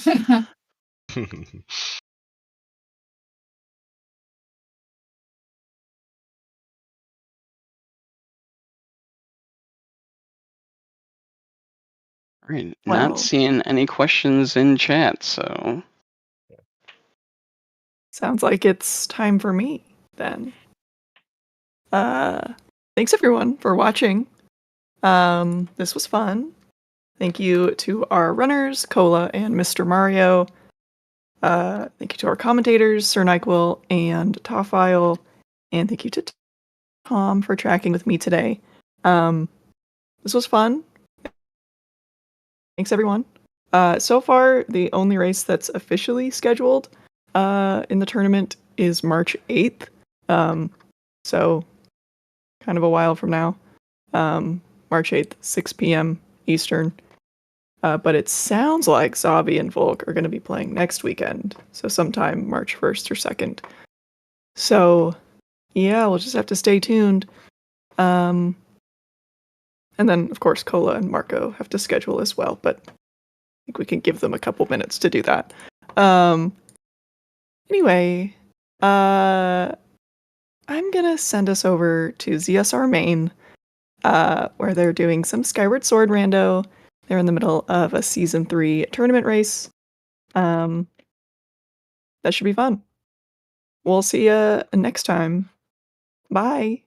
All right, Well. not seeing any questions in chat, so Sounds like it's time for me then. Thanks everyone for watching. This was fun. Thank you to our runners, Cola and Mr. Mario. Thank you to our commentators, Sir Nyquil and Toffile. And thank you to Tom for tracking with me today. This was fun. Thanks everyone. So far, the only race that's officially scheduled in the tournament is March 8th. So kind of a while from now. March 8th, 6 p.m. Eastern. But it sounds like Zabi and Volk are going to be playing next weekend. So sometime March 1st or 2nd. So yeah, we'll just have to stay tuned. And then, of course, Cola and Marco have to schedule as well. But I think we can give them a couple minutes to do that. Anyway, I'm gonna send us over to ZSR Main, where they're doing some Skyward Sword rando. They're in the middle of a Season 3 tournament race. That should be fun. We'll see you next time. Bye.